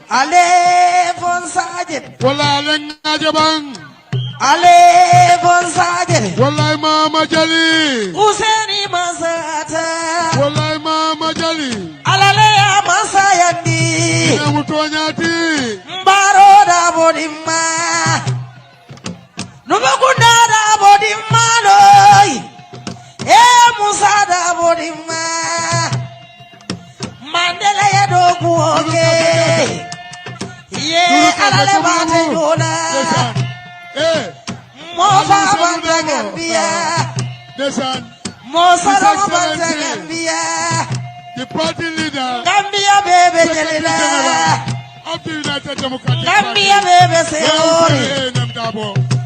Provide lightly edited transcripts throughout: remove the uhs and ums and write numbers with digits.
Ale Bonsajet. Wala lenga jabang. Ale Bonsajet. Wala Mama Jali. Useni Masata. Wala Mama Jali. Alale Masayandi. Ina mutonyati. Mbaro da bodima. Numukunda da bodima loy. Musa da bodima. Mandela ya dogu oge. Ye alale bate jola. Mofa bante Gambia. Mosa rama bante Gambia. The party leader. Gambia bebe jelila. Gambia bebe seori.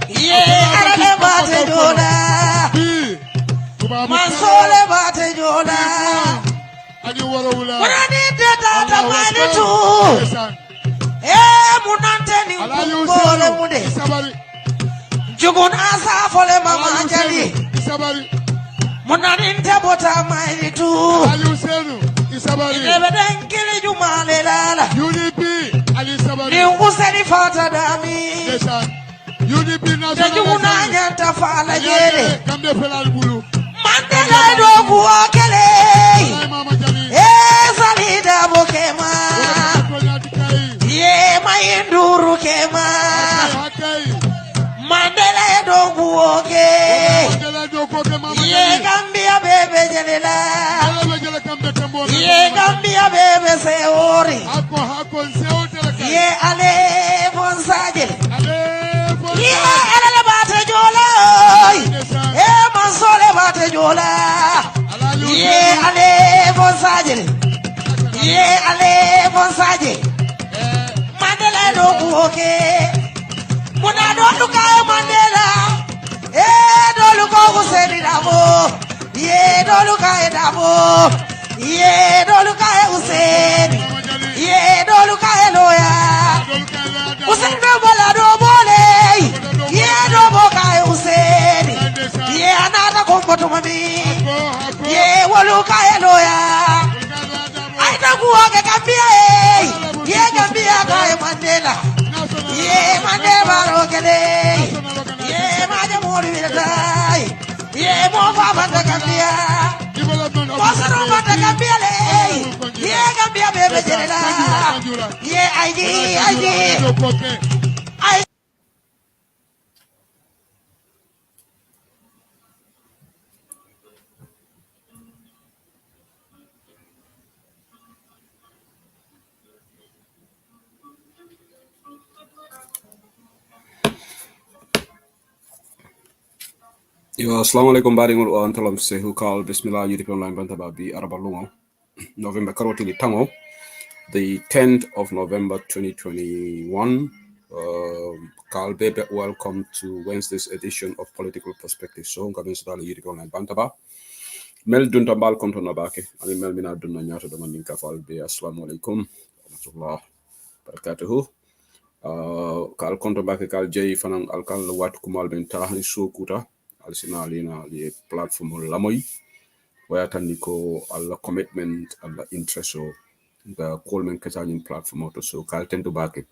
Ye alale bate jola. Mansole bate jola. Murani tata mani tu. Munante ni kukole mude. Jugun asa fole mama jali. Munani ntebota mani tu. Inebeden kili jumale lala. Ni useni fata dami. Tejuguna nyanta fala jele. Mandela dogu wakele. Salida bokema. Ye mayinduru kema. Mandela dogu oke. Ye Gambia bebe jelela. Ye Gambia bebe seori. Ye ale bonsaje. Ye ale bate jola. Mansole bate jola. Ye ale bonsaje. Ye ale bonsaje. Mandela dogu oke. Muna dolu kaya Mandela. Dolu ko Hussein dabo. Ye dolu kaya dabo. Ye dolu kaya Hussein. Ye dolu kaya loya. Hussein bebola do bole. Ye dobo kaya Hussein. Ye anata kompoto mami. Ye wolu kaya loya. Aita kuoge Gambia Ye Gambia kaya Mandela. Ye Mandela rokele. Ye maje mori virai. Ye mo baba ta Gambia. Mosaro bata Gambia le. Ye Gambia bebe jelela. Ye ID. Yo, assalamualaikum baringol o antalam sehu kal bismillah yudi online banta babi arabalungo November karoti ni tango the 10th of November 2021 kal bebe welcome to Wednesday's edition of Political Perspective so ngaben sadala yudi online banta ba mel dunta bal konto na bake ani mel mina dunna nyato do man ninka fal be assalamualaikum warahmatullah barakatuh kal konto bake kal jey fanan alkal wat kumal ben tahani sokuta alsinalina li platform lamoy wayatandi ko alla commitment alla interest o the colmen kasanin platform to so kal tento bake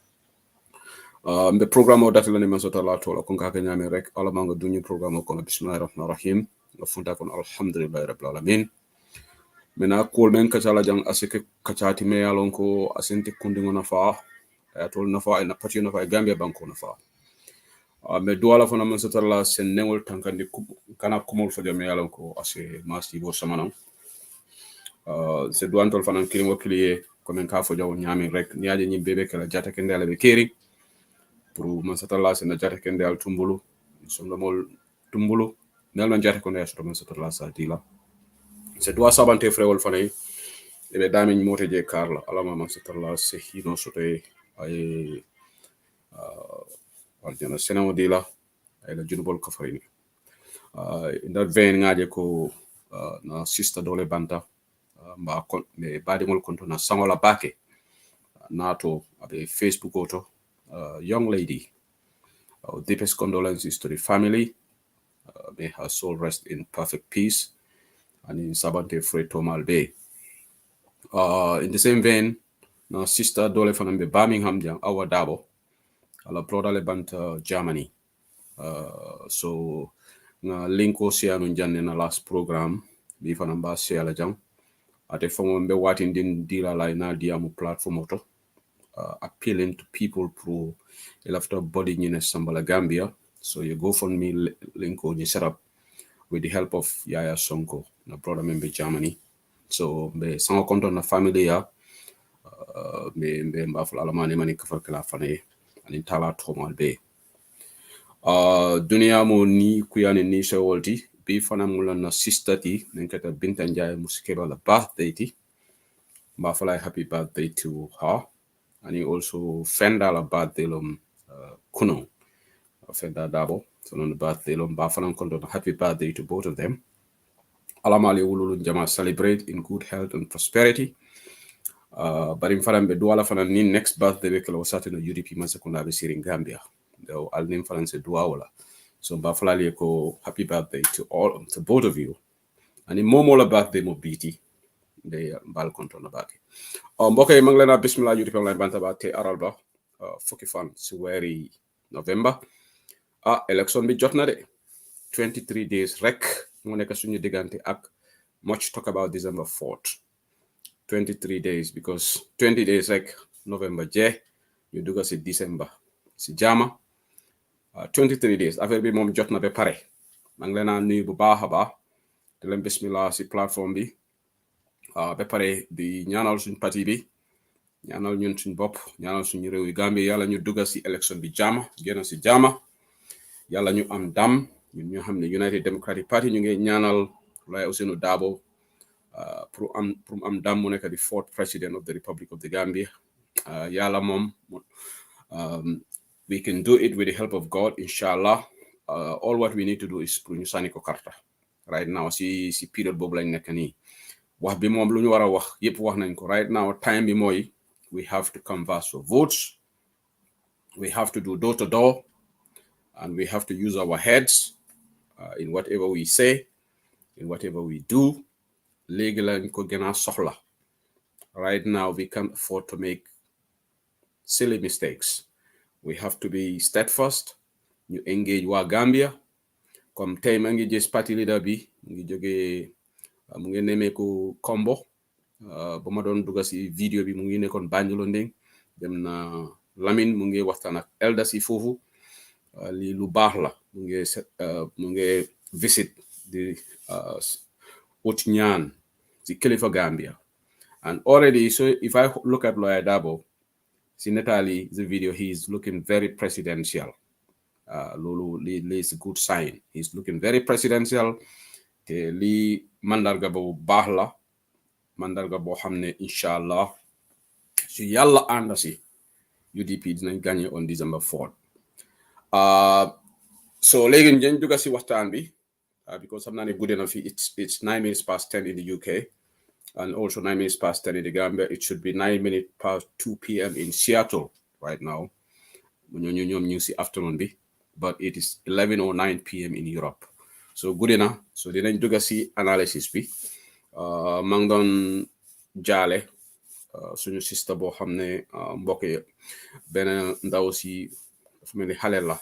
the program o datala ni masota la to ko ka nyame rek ala manga duñu program ko bismillahir rahmanir rahim no funta kon alhamdulillahi rabbil alamin mena colmen kasala jang asike kachati me yalon ko asente kundingo na fa ayatol na fa na pati na fa gambia banko na fa me duala fana man satalla sen nengol tankandi kana kumol fo jame yalon ko ase masti bo samana se duantol fana kilimo kliye ko men ka fo jaw nyami rek niaje nyim bebe kala jata kende ala be keri pour man satalla sen jata kende al tumbulu somdo mol tumbulu nel man jata ko ne so man satalla sa dila se dua sabante frewol fana be damin mote je karla ala man satalla se hino sote ay aljana senamo dila ay la junubol kafarini in that vein ngaje ko na sister dole banta mba kon me badingol konto na sangola bake nato abe Facebook auto young lady deepest condolences to the family may her soul rest in perfect peace and in Sabante Fred Tomal Bay in the same vein na sister dole fana be Birmingham jang awa dabo ala brother le bant Germany so na linko sianu janne na last program bi fana ba siala jang ate fongo be watin din dila la na diamu platform auto appealing to people pro after body in Sambala Gambia. So you go for me link on you set up with the help of Yaya Sonko, na brother member Germany. So be sango konto na family ya be mbaful alamani mani kafar kala fane ani tala tomal be. Dunia mo ni kuyani ni shawolti be fana mula na sister ti nenkata Binta Njaya musikeba la birthday ti. Mbafula happy birthday to her. And he also fenda la birthday kuno fenda dabo so on the birthday bafanan kondo happy birthday to both of them alamali wululu jama celebrate in good health and prosperity but in faram be duala fana ni next birthday be kala wasati no UDP masakunda be siri Gambia do al nim faran se duawala so bafalali ko happy birthday to both of you and in momo la birthday mo biti de bal konto na baki mbokk yi ma ngi leen a bismillah UDP online banta ba te aral ba fukki fan si weeri November election bi jot na de 23 days rek mu nekk suñu diggante ak much talk about December 4th 23 days because 20 days rek November je ñu dugga si December si jama 23 days affaire bi moom jot na ba pare ma ngi leen a nuyu bu baax a baax di leen bismillah si plateforme bi ba pare di ñaanal suñu parti bi ñaanal ñun suñu bopp ñaanal suñu réew yi Gambie yàlla ñu dugga si élection bi jaama génn si jaama yàlla ñu am dam ñun ñoo xam ne United Democratic Party ñu ngi ñaanal Lawyer Ousainou Darboe pour am dam mu nekk di fourth president of the Republic of the Gambia yàlla moom we can do it with the help of God inshallah all what we need to do is pour ñu sànni ko karta right now si period boobu lañ nekk nii wax bi moom lu ñu war a wax yëpp wax nañ ko right now time bi mooy we have to canvass for votes we have to do door to door and we have to use our heads in whatever we say in whatever we do léegi lañ ko gën a soxla right now we can't afford to make silly mistakes we have to be steadfast ñu engage waa Gambia comme tey ma ngi gis party leader bi mu ngi jógee mu ngi nemeeku Kombo ba ma doon dugga si vidéo bi mu ngi nekkoon Banjul ndeng dem na Lamine mu ngi waxtaan ak elders yi foofu lii lu baax la mu ngi visit di ut ñaan si kilifa Gambia and already so if I look at Lawyer Darboe si nataali the video he is looking very presidential loolu li is a good sign he is looking very presidential te lii mandarga bu baax la mandarga boo xam ne inshallah su yàlla ànd si UDP dinañ gagné on December 4th so léegi ñu dugg si waxtaan bi because xam naa ne guddi na fi it's 9 minutes past 10 in the UK and also 9 minutes past 10 in the Gambia it should be 9 minutes past 2 p.m. in Seattle right now ñoom ñu si afternoon bi but it is 11:09 p.m. in Europe so guddi na so dinañ dugg si analysis bi maa ngi doon jaale suñu sister boo xam ne mbokk yi benn ndaw si dafa mel ni xale la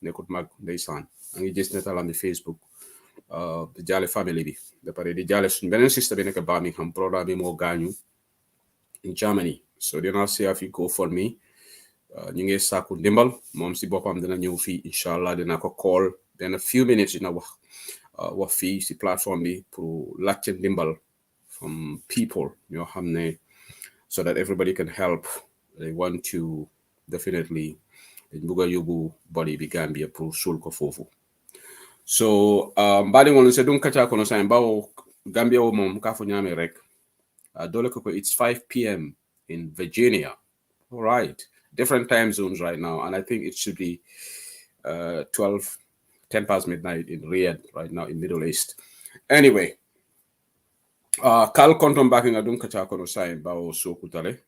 nekkut mag ndeysaan a ngi gis netalam bi Facebook di jaale family bi ba pare di jaale suñu beneen sister bi nekk Birmingham brother bi moo gaañu in Germany so dina see fi GoFundMe ñu ngi sàkku ndimbal moom si boppam dina ñëw fii inshallah dina ko call then a few minutes dina wax fii si plateforme bi pour laajte ndimbal from people ñoo xam ne so that everybody can help they want to definitely dañ bugg a yóbbu body bi Gambia pour suul ko foofu so mbaɗi ngol se ɗum kaca kono sa mbawo Gambia o mom ka fo ñaame rek dole ko it's 5 p.m. in Virginia all right different time zones right now and I think it should be 10 past midnight in Riyadh right now in Middle East anyway kal konton baki nga ɗum kaca kono sa mbawo sokutale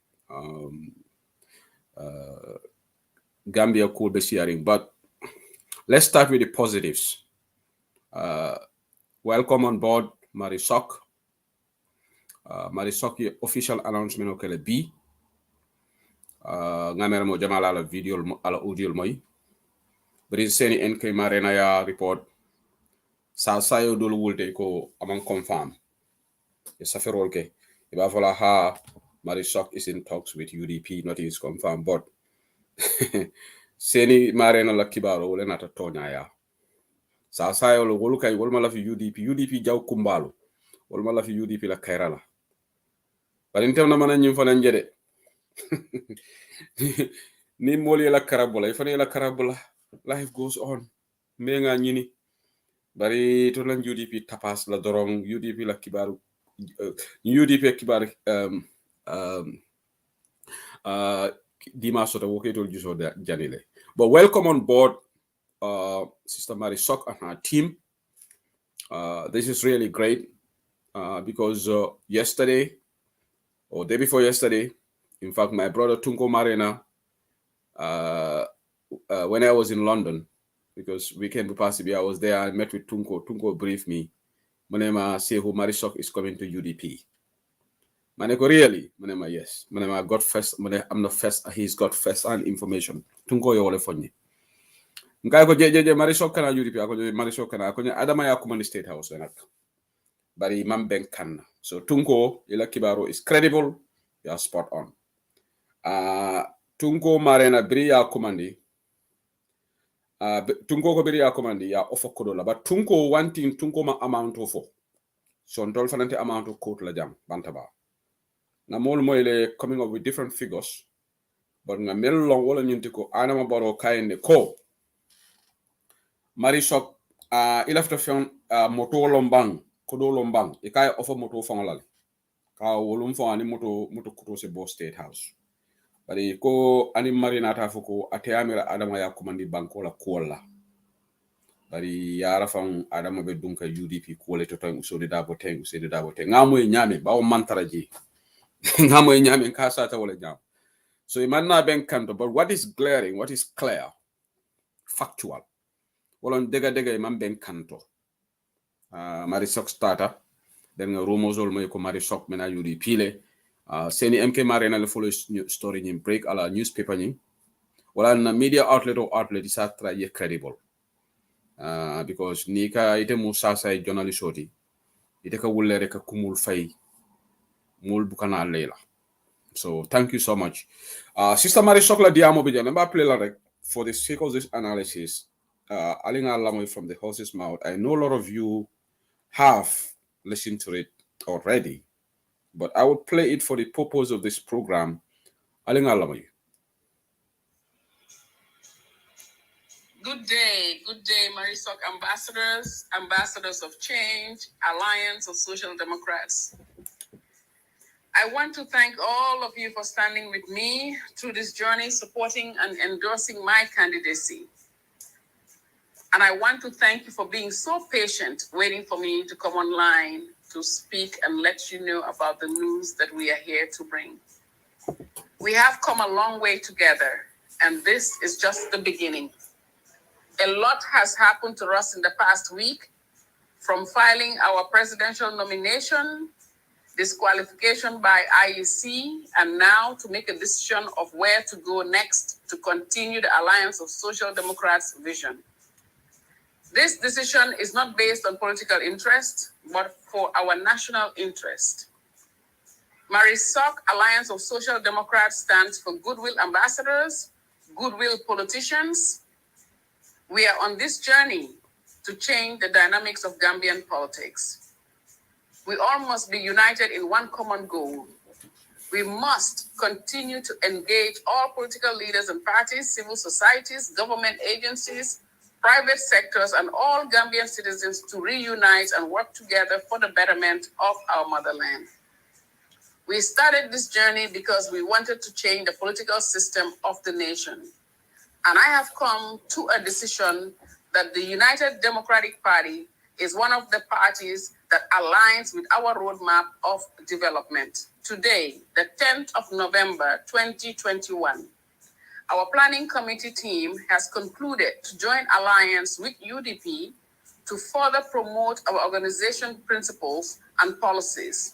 Gambia could be sharing but let's start with the positives. Welcome on board Marisok. Marisok official announcement of B. ngamera mo jamala ala video ala audio moy bari seni en kay marena ya report sa sayo dol wulte ko amang confirm e saferol ke e ba fola ha Marisok is in talks with UDP, not is confirmed, but seni marena la kibaro wala nata tonya ya sa sayo lo wolu kay wol mala fi UDP jaw kumbalo wol mala fi UDP la kairala bari ntew na mana nyim fana njede ni moli la karabola ifane la karabola life goes on me nga nyini bari to lan UDP tapas la dorong UDP la kibaru UDP kibaru Dima sota woketol juso janile. But welcome on board Sister Marisok and her team. This is really great because yesterday or day before yesterday, in fact, my brother Tunko Marina, when I was in London, because weekend Bupasibi, I was there, I met with Tunko. Tunko briefed me. Manema say who Marisok is coming to UDP. Maneko really? Manema yes. Manema got first. I'm not first. He's got first-hand information. Tunko yo wale fonye. Nkai ko jeje Marisok kana UDP ako Marisok kana ako adama ya kumani State House nak. Bari mam ben kan. So Tunko ila kibaro is credible. You are spot on. Tunko marena biri ya kumandi. Tunko ko biri ya kumandi ya offer kodola. But Tunko wanting Tunko ma amount ofo. So ndol fanante amount of quote la jam bantaba. Na mol moyle coming up with different figures. But nga mel long wala nyinti ko anama baro kayende ko. Marisok ilafta fion moto lombang kodo lombang ikay offer moto fangolal. Ka wolum fo ani moto kuto se bo State House. Bari ko ani marina ta fuko ate amira adama ya komandi banko la kola. Bari yara fang adama be dunka UDP kole to tan usode dabo teng usode dabo teng ngamo e nyame bawo mantaraji ngamo e nyame kasa ta wala jam. So imanna ben kanto, but what is glaring, what is clear, factual. Wolon dega man ben kanto. Marisok starter then rumozol mo ko Marisok mena UDP le. Seni MK Marina le follow story ni break ala newspaper ni wala na media outlet or outlet is atra ye credible because nika ite musa say journalist oti ite ka wulle rek kumul fay mul bukana leila. So thank you so much. Sister Marisok la diamo bi jana ba play la rek for the sake of this analysis. Alinga Lamoy from the horse's mouth. I know a lot of you have listened to it already, but I will play it for the purpose of this program. Alinga Lamoy. Good day, Marisok ambassadors, ambassadors of change, Alliance of Social Democrats. I want to thank all of you for standing with me through this journey, supporting and endorsing my candidacy. And I want to thank you for being so patient, waiting for me to come online to speak and let you know about the news that we are here to bring. We have come a long way together, and this is just the beginning. A lot has happened to us in the past week, from filing our presidential nomination, disqualification by IEC, and now to make a decision of where to go next to continue the Alliance of Social Democrats vision. This decision is not based on political interest, but for our national interest. Marisok Alliance of Social Democrats stands for goodwill ambassadors, goodwill politicians. We are on this journey to change the dynamics of Gambian politics. We all must be united in one common goal. We must continue to engage all political leaders and parties, civil societies, government agencies, private sectors, and all Gambian citizens to reunite and work together for the betterment of our motherland. We started this journey because we wanted to change the political system of the nation. And I have come to a decision that the United Democratic Party is one of the parties that aligns with our roadmap of development. Today, the 10th of November, 2021, our planning committee team has concluded to join alliance with UDP to further promote our organization principles and policies.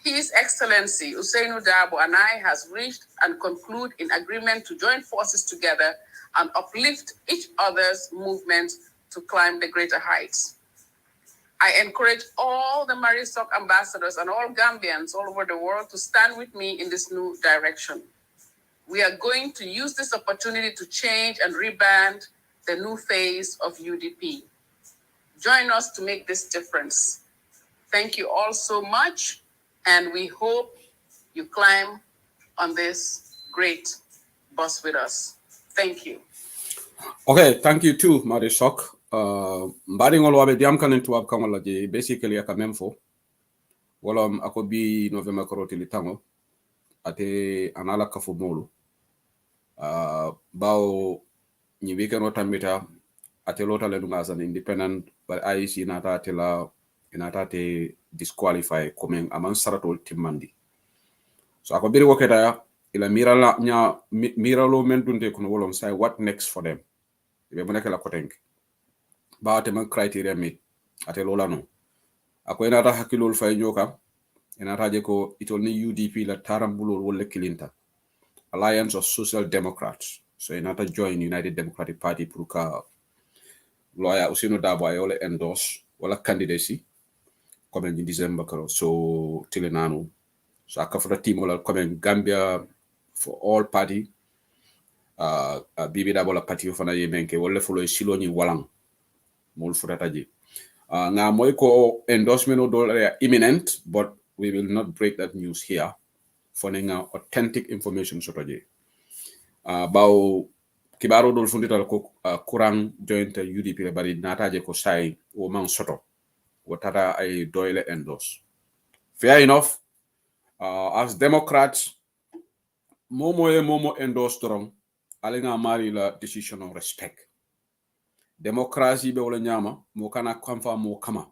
His Excellency Usainu Dabo and I has reached and conclude in agreement to join forces together and uplift each other's movement to climb the greater heights. I encourage all the Maristock ambassadors and all Gambians all over the world to stand with me in this new direction. We are going to use this opportunity to change and rebrand the new phase of UDP. Join us to make this difference. Thank you all so much, and we hope you climb on this great bus with us. Thank you. Okay, thank you too, Maristock. Mbadi ngol wabe diam kanen tuwab kamala je basically aka memfo. Walam ako bi November karoti litango ate anala kafu molu. Bao ni weekend otambita ate lota le as an independent but IEC nata tela inata te disqualify coming among saratol timandi. So ako biri waketa ila miralo mentunte kuno wolom say what next for them. Ibe moneke la kotenk. Ba te man criteria meet ate lola no. Ako inata hakilol fay nyoka inata je ko itol ni UDP la tarambulol wole kilinta. Alliance of Social Democrats. So inata join United Democratic Party puruka lawyer Usino Dabo ayole endorse wala candidacy comme in December karo so tilenano. So akafura team wala comme Gambia for all party Bibi Dabo la party fana yemenke wala fulo silo ni walang mol furata je. Nga moy ko endorsement o dollar imminent, but we will not break that news here for authentic information sotoje. Bao kibaro dol fundita ko kurang joint UDP le bari nataje ko sai o man soto watata ay doyle endorse. Fair enough. As Democrats momo endorse strong alinga mari la decision of respect. Democracy be wala nyama mo kana kwamfa mo kama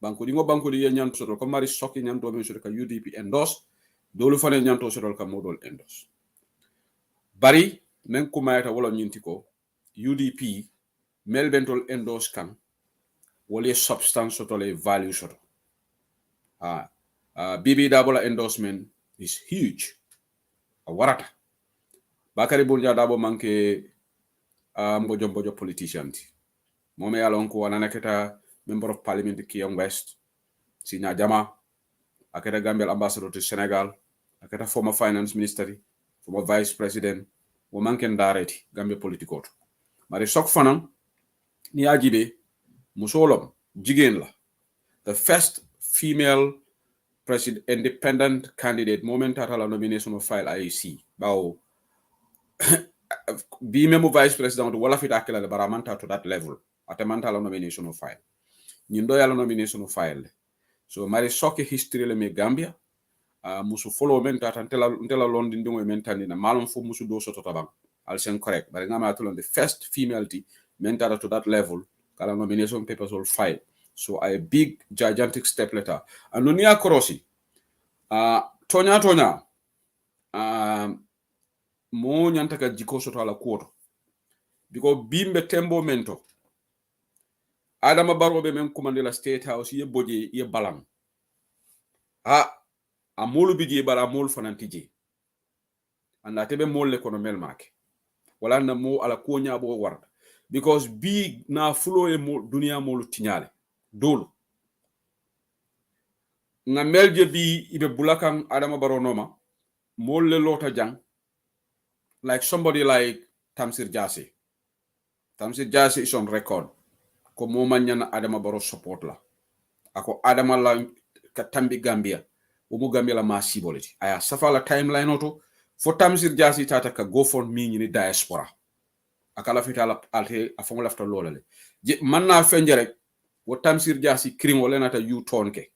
banko di nyan soto ko mari sokki nyan do be soto ka UDP endorse dolu fane nyan to soto ka modol endorse bari men kumayata wala nyinti ko UDP melbentol endorse kan wala substance soto le value soto Bibi Dabo endorsement is huge a warata Bakari Bunja Dabo manke mbojo politician Mome alonko wananaketa member of parliament Kiyong West, Sina Jama, aketa Gambia ambassador to Senegal, aketa former finance minister, former vice president, womanken dareti Gambia political. Mari sok fanan ni ajibe musolom jigen la. The first female president independent candidate moment at la nomination of file IEC. Bao be memo vice president wala fit akela le baramanta to that level. Atemanta la nomination of file. Nyindo ya la nomination of file. So mari soke history le me Gambia. Musu follow menta ntela London dingo mentani na malum fu musu do soto tabang. I'll say correct. But ngama atulon the first female mentada to that level. Kala nomination papers all file. So a big gigantic step later. And nunia korosi. Tonya. Mo nyantaka jiko soto ala kuoto. Because bimbe tembo mento. Adama Barrow be men commande la State House ye boje ye balang. A molu bije bala molu fanantije. Anda tebe mol le kono melmak. Wala na mo ala ko nyabo war. Because big na fulo e mo dunia molu tinyale. Dolo. Nga melje bi ibe bulakan Adama Barrow noma mol le lota jang like somebody like Tamsir Jase. Tamsir Jase is on record. Ko mo manyana Adama Barrow support la ako Adama la katambi Gambia umu Gambia la ma siboliti aya safa la timeline oto fo Tamsir Jasi tata ka go for me ni diaspora akala fitala alte afon lafta lolale je manna fenje rek wo Tamsir Jasi krimo lenata yu tonke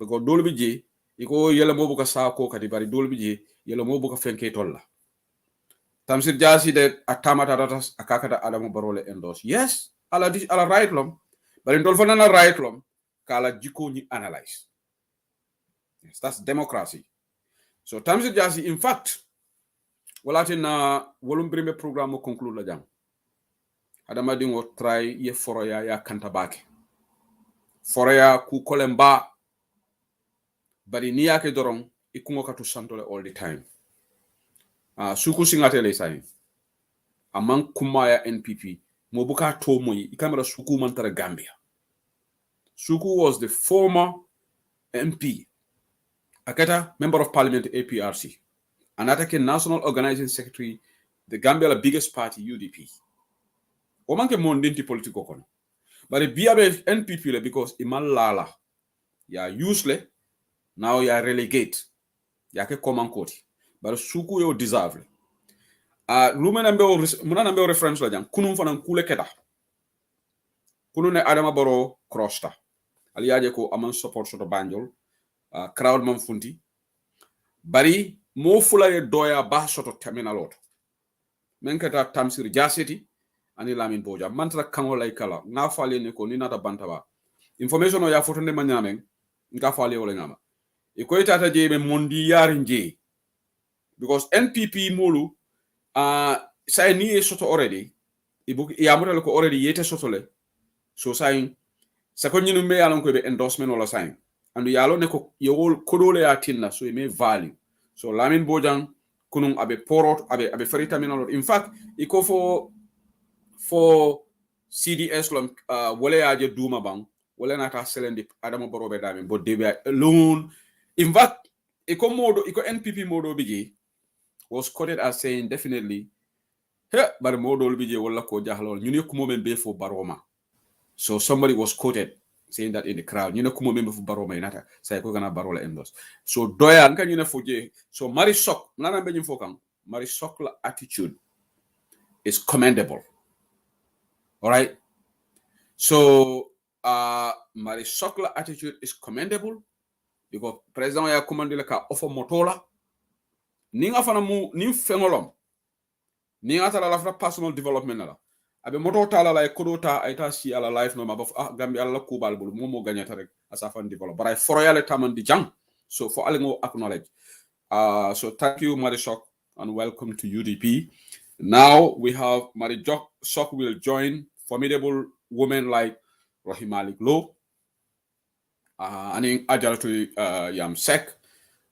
bego dolbi je iko yela mo buka sa ko kadi bari dolbi je yela mo buka fenke tolla Tamsir Jasi de atamata datas akakata Adama Barrow le endorse yes ala right lom but in dolfana na right lom kala jiko ni analyze yes, that's democracy so Tamsir Jasi in fact walati na wolum brime programme conclude la jang Adama dingo try ye foroya ya kanta bake foroya ku kolemba bari ni yake dorong ikungo katu santole all the time suku singatele sai amang kumaya NPP mo buka to moy ikamera suku mantara Gambia. Suku was the former MP akata member of parliament APRC and atake national organizing secretary the Gambia the biggest party UDP o manke mondinti politiko kono but biabe NPP le because imal lala ya useless now ya relegate ya ke common koti but suku yo deserve lumena mbe reference la jang kunum fanan kule keta kunu ne Adama Barrow crosta aliyaje ko aman support soto Banjul crowd man funti bari mo fula ye doya ba soto terminal men kata Tamsir Jaseti ani Lamin Boja mantra kango lay kala nga fale ne ko ni nata bantaba information o ya foto ne manyamen nga fale wala ngama e ko itata jebe mondi yari nje because NPP mulu say ni soto already ibu ya model ko already yete soto le so saying sako nyinu me yalon ko be endorsement wala saying andu yalo ne ko yewol kodole ya tinna so me value so Lamin Bojang kunun abe porot abe ferry terminal in fact iko for CDS lom wala ya je duma bang wala nata selendi Adama Barrow be dami bo debe alone in fact iko NPP modo bigi was quoted as saying definitely but modo bigi wala ko jahlol ñu ne ko momen be fo Baroma. So somebody was quoted saying that in the crowd. You know, kumo member for Baroma inata. Say ko gana Barola endos. So doya nka you know foje. So Marisok, nana mbe fokang. Marisok la attitude is commendable. All right. So Marisok la attitude is commendable because president ya commande ka offer motola. Ninga fana mu nim fengolom. Ninga tala la personal development la. Abe moto tala la kodota aita si ala life no mabaf Gambia ala kubal bulu momo ganyata rek asafan develop but I foroyale taman di jang so for alingo acknowledge so thank you Marisok and welcome to UDP. Now we have Marisok will join formidable women like Rahim Malik Low aning ajaratu yam sek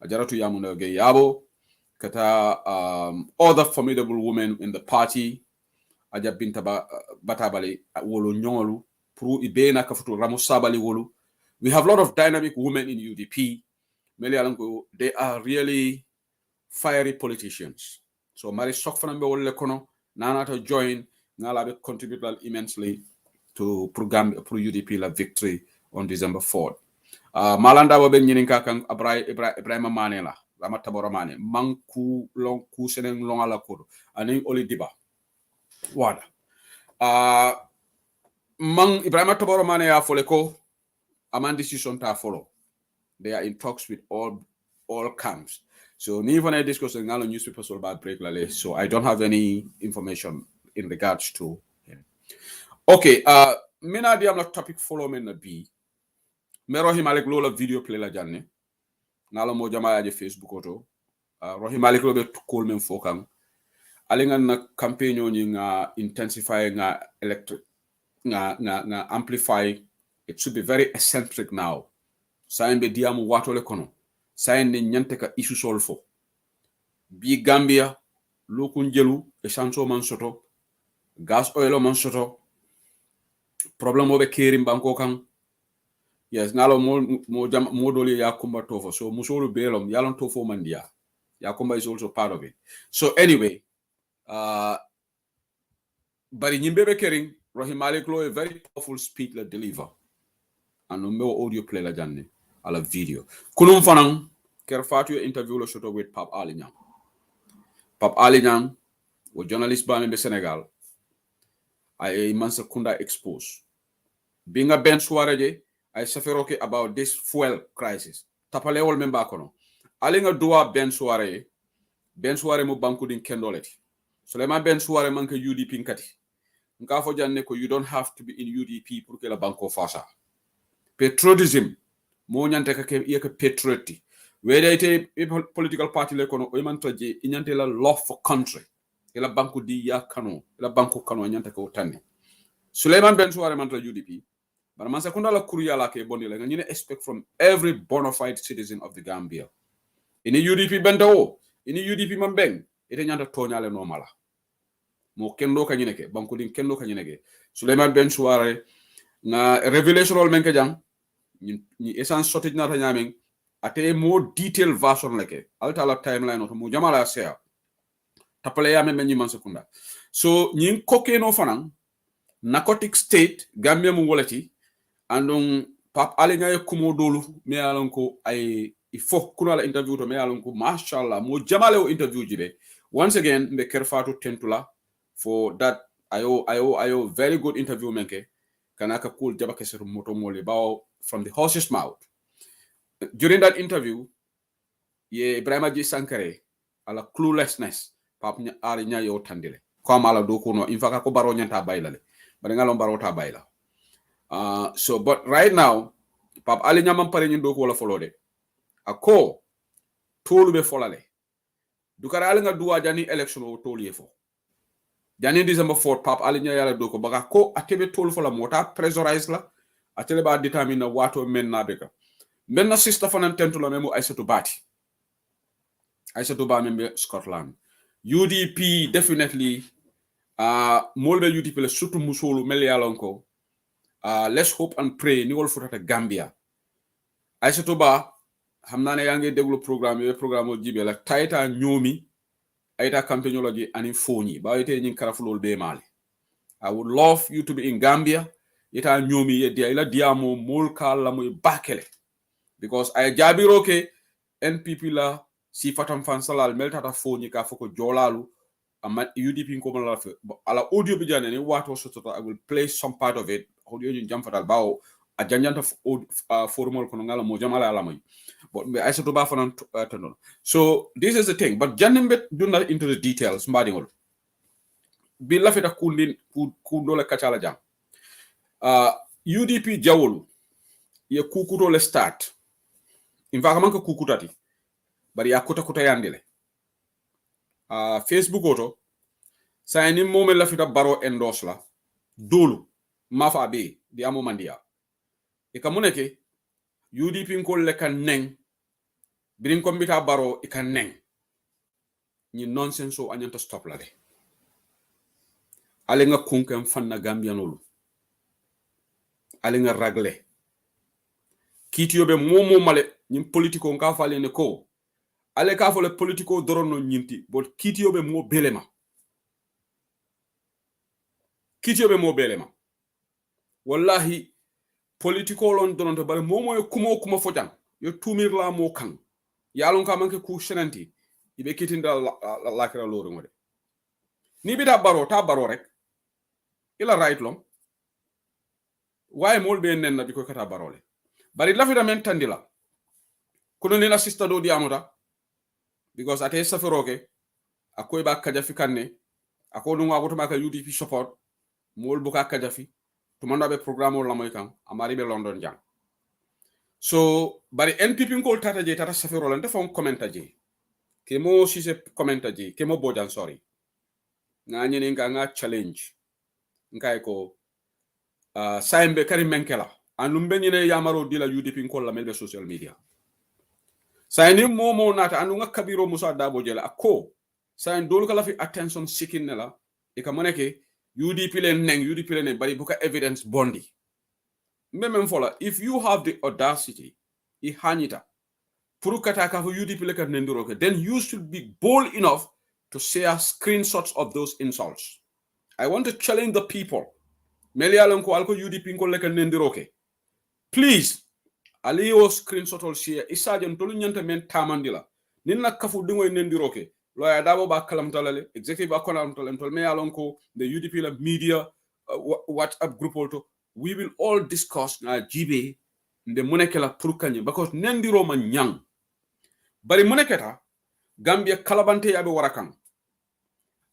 ajaratu yamuna gayabo kata other formidable women in the party aja binta batabale wolo nyongolu pro ibena kafutu ramusabali wolu. We have a lot of dynamic women in UDP. Meli alango, they are really fiery politicians. So Marisok fanambe wolle kono nana to join ngala be contribute immensely to program pro UDP la victory on December 4th. Malanda wa ben nyininka kan Ibrahima Mane la lama tabora Mane manku long ku seneng longala kodo aning oli diba wada mang Ibrahima Taboro Mane ya foleko aman decision ta follow. They are in talks with all camps. So ni even I discuss in all newspapers about break lale. So I don't have any information in regards to him. Okay, mina di am la topic follow men na bi. Mero himalek lola video play la janne. Ngala mo jama ya Facebook oto. Rohimalik lo be call men fokang. Alinga na campaign oni nga intensify nga electric nga amplify. It should be very eccentric now. Sain be diamu watole kono. Sain ne nyante ka issue solfo. Bi Gambia lokun jelu essential man soto. Gas oil man soto. Problem obe kerim banko kan. Yes, ngalo mo doli ya kumba tofo. So musolu belom yalon tofo mandia. Yakumba is also part of it. So anyway, bari nyimbe kering Rahim Malik Lo a very powerful speech la deliver. And no audio play la janne ala video. Kunum fanang kerfatu interview lo shoto with Pap Ali Nyang. Pap Ali Nyang was journalist ba in Senegal. I mansa kunda expose. Being a Ben Suareje, I saferoke about this fuel crisis. Tapale all member kono. Alinga dua Ben Suare mo banku din kendoleti. Suleiman Ben Suare manke UDP nkati. Nka fo janne ko you don't have to be in UDP pour que la banko fasa. Patriotism mo nyante ka ke yeke patrioti. Whether it political party le kono o mantoje inyante la love for country. Ila banku di ya kano, ila banku kano nyante ko tani. Suleiman Ben Suare manto UDP. But man sekunda la kuriya la ke bondi la ngine expect from every bona fide citizen of the Gambia. Ini UDP bento, ini UDP mambeng, ite nyanta tonyale normala. Mo kendo ka nyineke, banku din kendo ka nyineke. Suleiman Ben Suare na revelation ol menke jang, ni essence sotit na nyameng, ate more detailed version leke. Alta la timeline oto mo jamala share. Tapale ya men nyi man sekunda. So nyin koke no fanang narcotic state Gambia mu wolati andong pap ali ngay kumo dolu me alon ko ay ifo kuna la interview to me alon ko mashallah mo jamale o interview jibe once again me kerfatu tentula for that ayo very good interview menke kanaka cool jaba keseru moto mole bawo from the horse's mouth. During that interview ye Ibrahima J Sankare ala cluelessness pap nya ari nya yo tandile ko mala do ko no infaka ko baro nyanta baylale bari ngalon baro ta bayla. So but right now pap ali nyamam pare nyi do ko wala folode ako tolu be folale dukara ali nga duwa jani election o tolu yefo jani December 4 pap ali nya yala do ko baga ko atebe tolu fola mota pressurize la atele ba determine wato men na beka men na sister fanan tentulo memo Aissatou Bati Aissatou Ba membe Scotland UDP definitely molbe UDP le surtout musolu mel yalonko let's hope and pray ni wol futata Gambia Aissatou Ba xamna ne yangi deglu programme o jibe la tayta ñoomi ayta campaignology ani foni ba yete ñin karafulol be mali. I would love you to be in Gambia ita ñoomi ye dia ila diamo mol kala moy bakele because ay jabiro ke NPP la si fatam fansalal meltata foni ka foko jolalu amma UDP ko la fe ala audio bi jane ni wato soto I will play some part of it audio ñu jam fatal bawo a janjanta formal kono ngala mo jamala ala may but Aissatou Ba fanan tanon. So this is the thing but janimbe do not into the details mbadingol bi la feta kundin kundo la kachala jam UDP jawolu ye kukuto le start in fact manka kukutati bari ya kuta yandile Facebook oto sa ni momen la fita baro endos la dolu mafa be di amo mandia e kamuneke UDP ko le kan neng birin ko mbita baro e kan neng ni nonsense o anyanta stop la de ale nga kunkem fanna gambianolu ale nga ragle kitiyobe momo male ni politiko nka fale ne ko ale ka fole politiko dorono nyinti but kitiyobe mo belema wallahi politiko lon dononto bare momo e kuma fojan yo tumir la mo kan yalon ka manke ku shenanti ibe kitinda la kira loro ngode ni bi ta baro rek ila right lom waye mol be nen na biko kata barole bari lafita men tandila kono ni assista do di amuta because ate saferoke akoy ba kajafi kanne akodu ngagoto maka UDP support mol buka kajafi to manda be programme la moy kan amari be London jang so bari NPP ko tata safero lan defon commenta je ke mo si se commenta je ke mo bojan sorry nga nyene nga challenge ngai ko saimbe kari menkela anumbe nyene yamaro dila UDP ko la melbe social media sayni momo nata anu nga kabiro musa dabo jela ako sayin dolu kala fi attention seeking nela e ka moneke UDP le bari buka evidence bondi memem fola if you have the audacity I hanita puru kata ka UDP le ka nendiro ke then you should be bold enough to share screenshots of those insults. I want to challenge the people melialon ko alko UDP ko le ka nendiro ke please aliyo screenshot ol share isajan tolu nyanta men tamandila ninna kafu dingoy nendiroke loya dabo ba kalam talale executive ba kolam talem tol me yalon ko the UDP la media WhatsApp group auto we will all discuss na jibe nde monekela pour kanye because nendiro ma nyang bari moneketa Gambia kalabante yabe warakan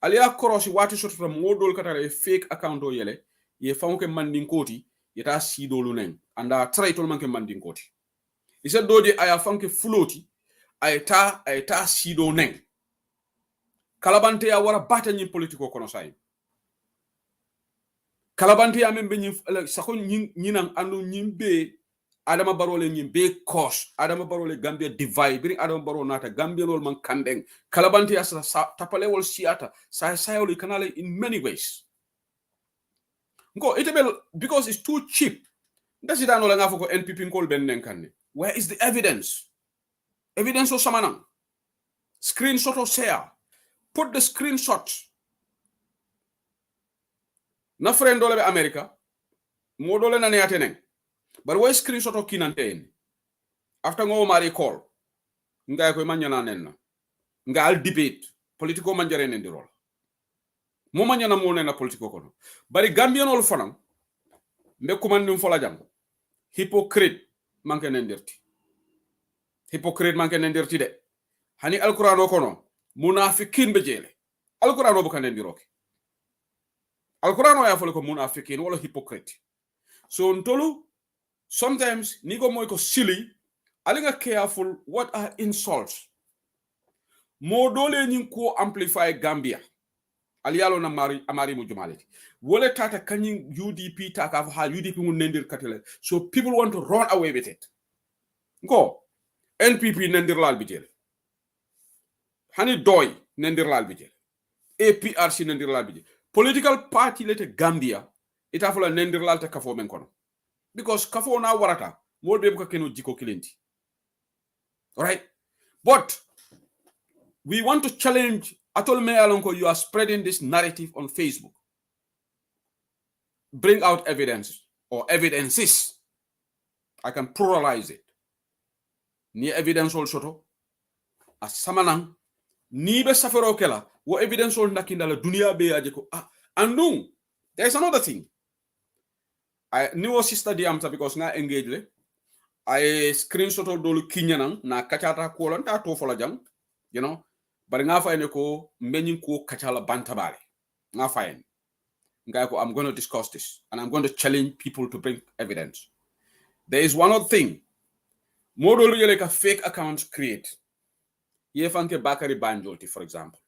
aliya korosi wati sotota modol katare fake account o yele ye fanke mandinkoti yeta sidolu nen anda traitol manke mandinkoti isa doje aya fanke floti ayta sido nen kalabante ya wara bata nyi politiko kono say kalabanti amen be nyi sako nyi nan andu nyimbe adama barole nyimbe cause adama barole gambia divide bring adama baro nata gambia lol man kandeng kalabanti asa tapale wol siata sayoli kanale in many ways ngo itebel because it's too cheap ndasi dano la ngafo ko NPP ngol ben nenkanne where is the evidence o samanan screenshot or share put the screenshot na friend dole be America mo dole na ne atenen but why screenshot o kinante after ngo mari call ngay ko manyana nenna nga al debate politico manjare nendi rol mo manyana mo nena politico kono bari gambian ol fanam mbe kumandum fola jam hypocrite manke nendirti de hani alqur'ano kono munafikin be jele alqur'ano bukan nendiroke alqur'ano ya fole ko munafikin wala hypocrite so ntolu sometimes nigo moy ko silly alinga careful what are insults mo dole nyin ko amplify gambia aliyalo na amari mu jumaleti wole tata kanyin UDP taka ha UDP mun nendir katele so people want to run away with it go NPP nendir lal bijel hani doy nendir lal bijel APRC nendir lal bijel political party lete Gambia ita fula nendir lal ta kafo men kono because kafo na warata mo be ko keno jiko kilenti right but we want to challenge Atol Me Alonko, you are spreading this narrative on Facebook. Bring out evidence or evidences. I can pluralize it. Ni evidence also a samanang ni be safero kela wo evidence all nakindala dunia be ajeko andung there's another thing. I knew sister diamta because nga engage le I screenshot all dolu kinyanang na kachata kolanta to fola jang you know but nga fayne ko menin ko kachala bantabale nga fayne nga ko I'm going to discuss this and I'm going to challenge people to bring evidence. There is one other thing modolu yele ka fake accounts create ye fanke Bakari Banjol for example.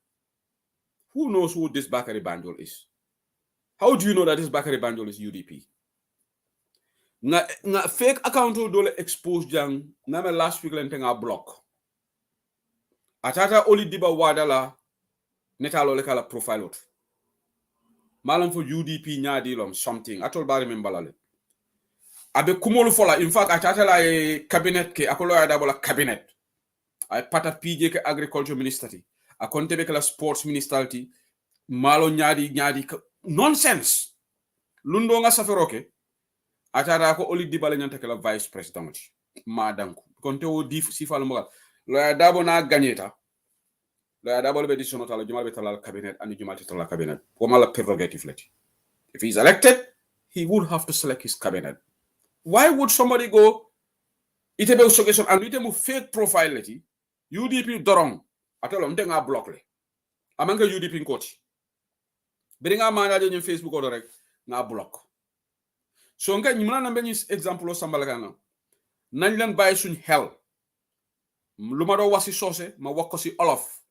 Who knows who this Bakari Banjol is? How do you know that this Bakari Banjol is UDP? Nga fake account dole expose jang na me last week lente nga block atata oli diba wadala netalo le kala profile ot malam for UDP nyaadi lom something atol bari men balale abe kumolu fola in fact atata la cabinet ke akolo ya dabola cabinet ay pata PJ ke agriculture ministry akonte be kala sports ministry malo nyaadi nonsense lundo nga saferoke atata ko oli diba le nyanta kala vice president madanko konte o di sifal mo la dabo na gagneta la dabo be dishono tala jumal be tala cabinet and jumal tala cabinet o mala prerogative lati if he's elected he would have to select his cabinet. Why would somebody go itebe suggestion and itemu fake profile lati UDP dorong atelo ndenga block le amanga UDP coach beringa manaje ñu Facebook o rek nga block so nga ñu mëna na example o sambal kana nañ leen bay suñ hell luma do wasi sosé ma wax ko ci olof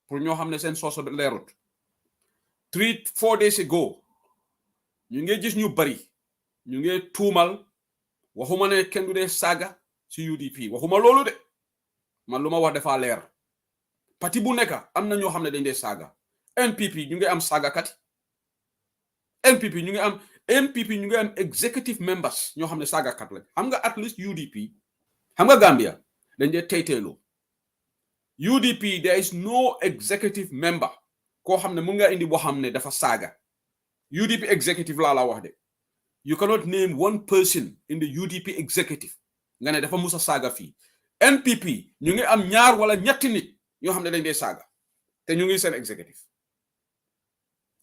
pour ñoo xamné sen sosé leerut 3-4 days ago ñu ngi gis ñu bari ñu ngi tuumal waxuma ne kenn du dé saga ci UDP waxuma lolu de man luma wax dafa leer parti bu nekk am na ñoo xamné dañ dé saga NPP ñu ngi am saga kat NPP ñu ngi am executive members ñoo xamné saga kat la xam nga at least UDP xam nga Gambia dañ dé taytelo UDP there is no executive member ko xamne mu nga indi bo xamne dafa saga UDP executive la wax de you cannot name one person in the UDP executive nga ne dafa musa saga fi NPP ñu ngi am ñaar wala ñetti nit ñoo xamne dañ dé saga te ñu ngi sen executive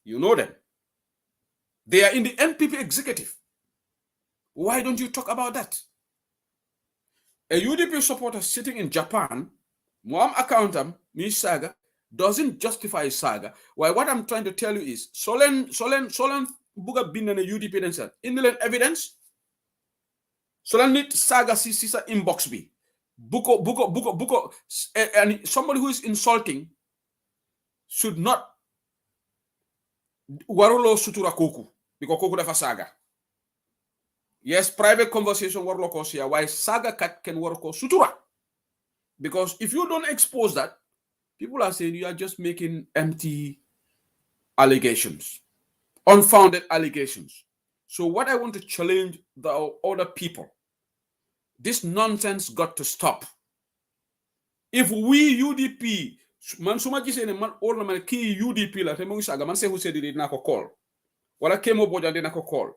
you know them they are in the NPP executive. Why don't you talk about that? A UDP supporter sitting in Japan, Muam accountant, me saga, doesn't justify saga. Why what I'm trying to tell you is Solen buga bin na UDP den said. In the evidence, Solen need saga sisa inbox be. Buko and somebody who is insulting should not warulo sutura koku. because koku dafa saga. Yes, private conversation war loko siya, why saga kat can work sutura. Because if you don't expose that, people are saying you are just making empty allegations, unfounded allegations. So what I want to challenge the other people, this nonsense got to stop. If we UDP, man suma gisee ne man all na man kii UDP la te mo ngi saga man Sehu Sedi dina ko call, wala Kemo Bojang dina ko call,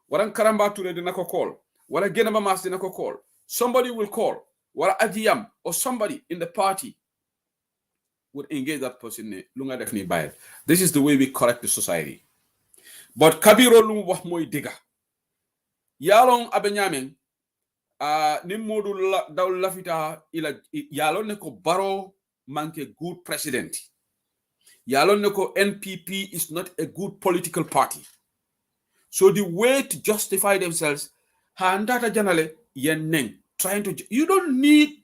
wala Karamba Touré dina ko call, wala Genaba Mas dina ko call. Somebody will call, wala Adiyam or somebody in the party would engage that person. Lunga def ni bayel. This is the way we correct the society. But Kabiro lu wax moy diga. Yalong abenyameng ni modu daw lafita ila yalon ne ko Barrow manke good president. Yalon ne ko NPP is not a good political party. So the way to justify themselves, handata janale yen trying to, you don't need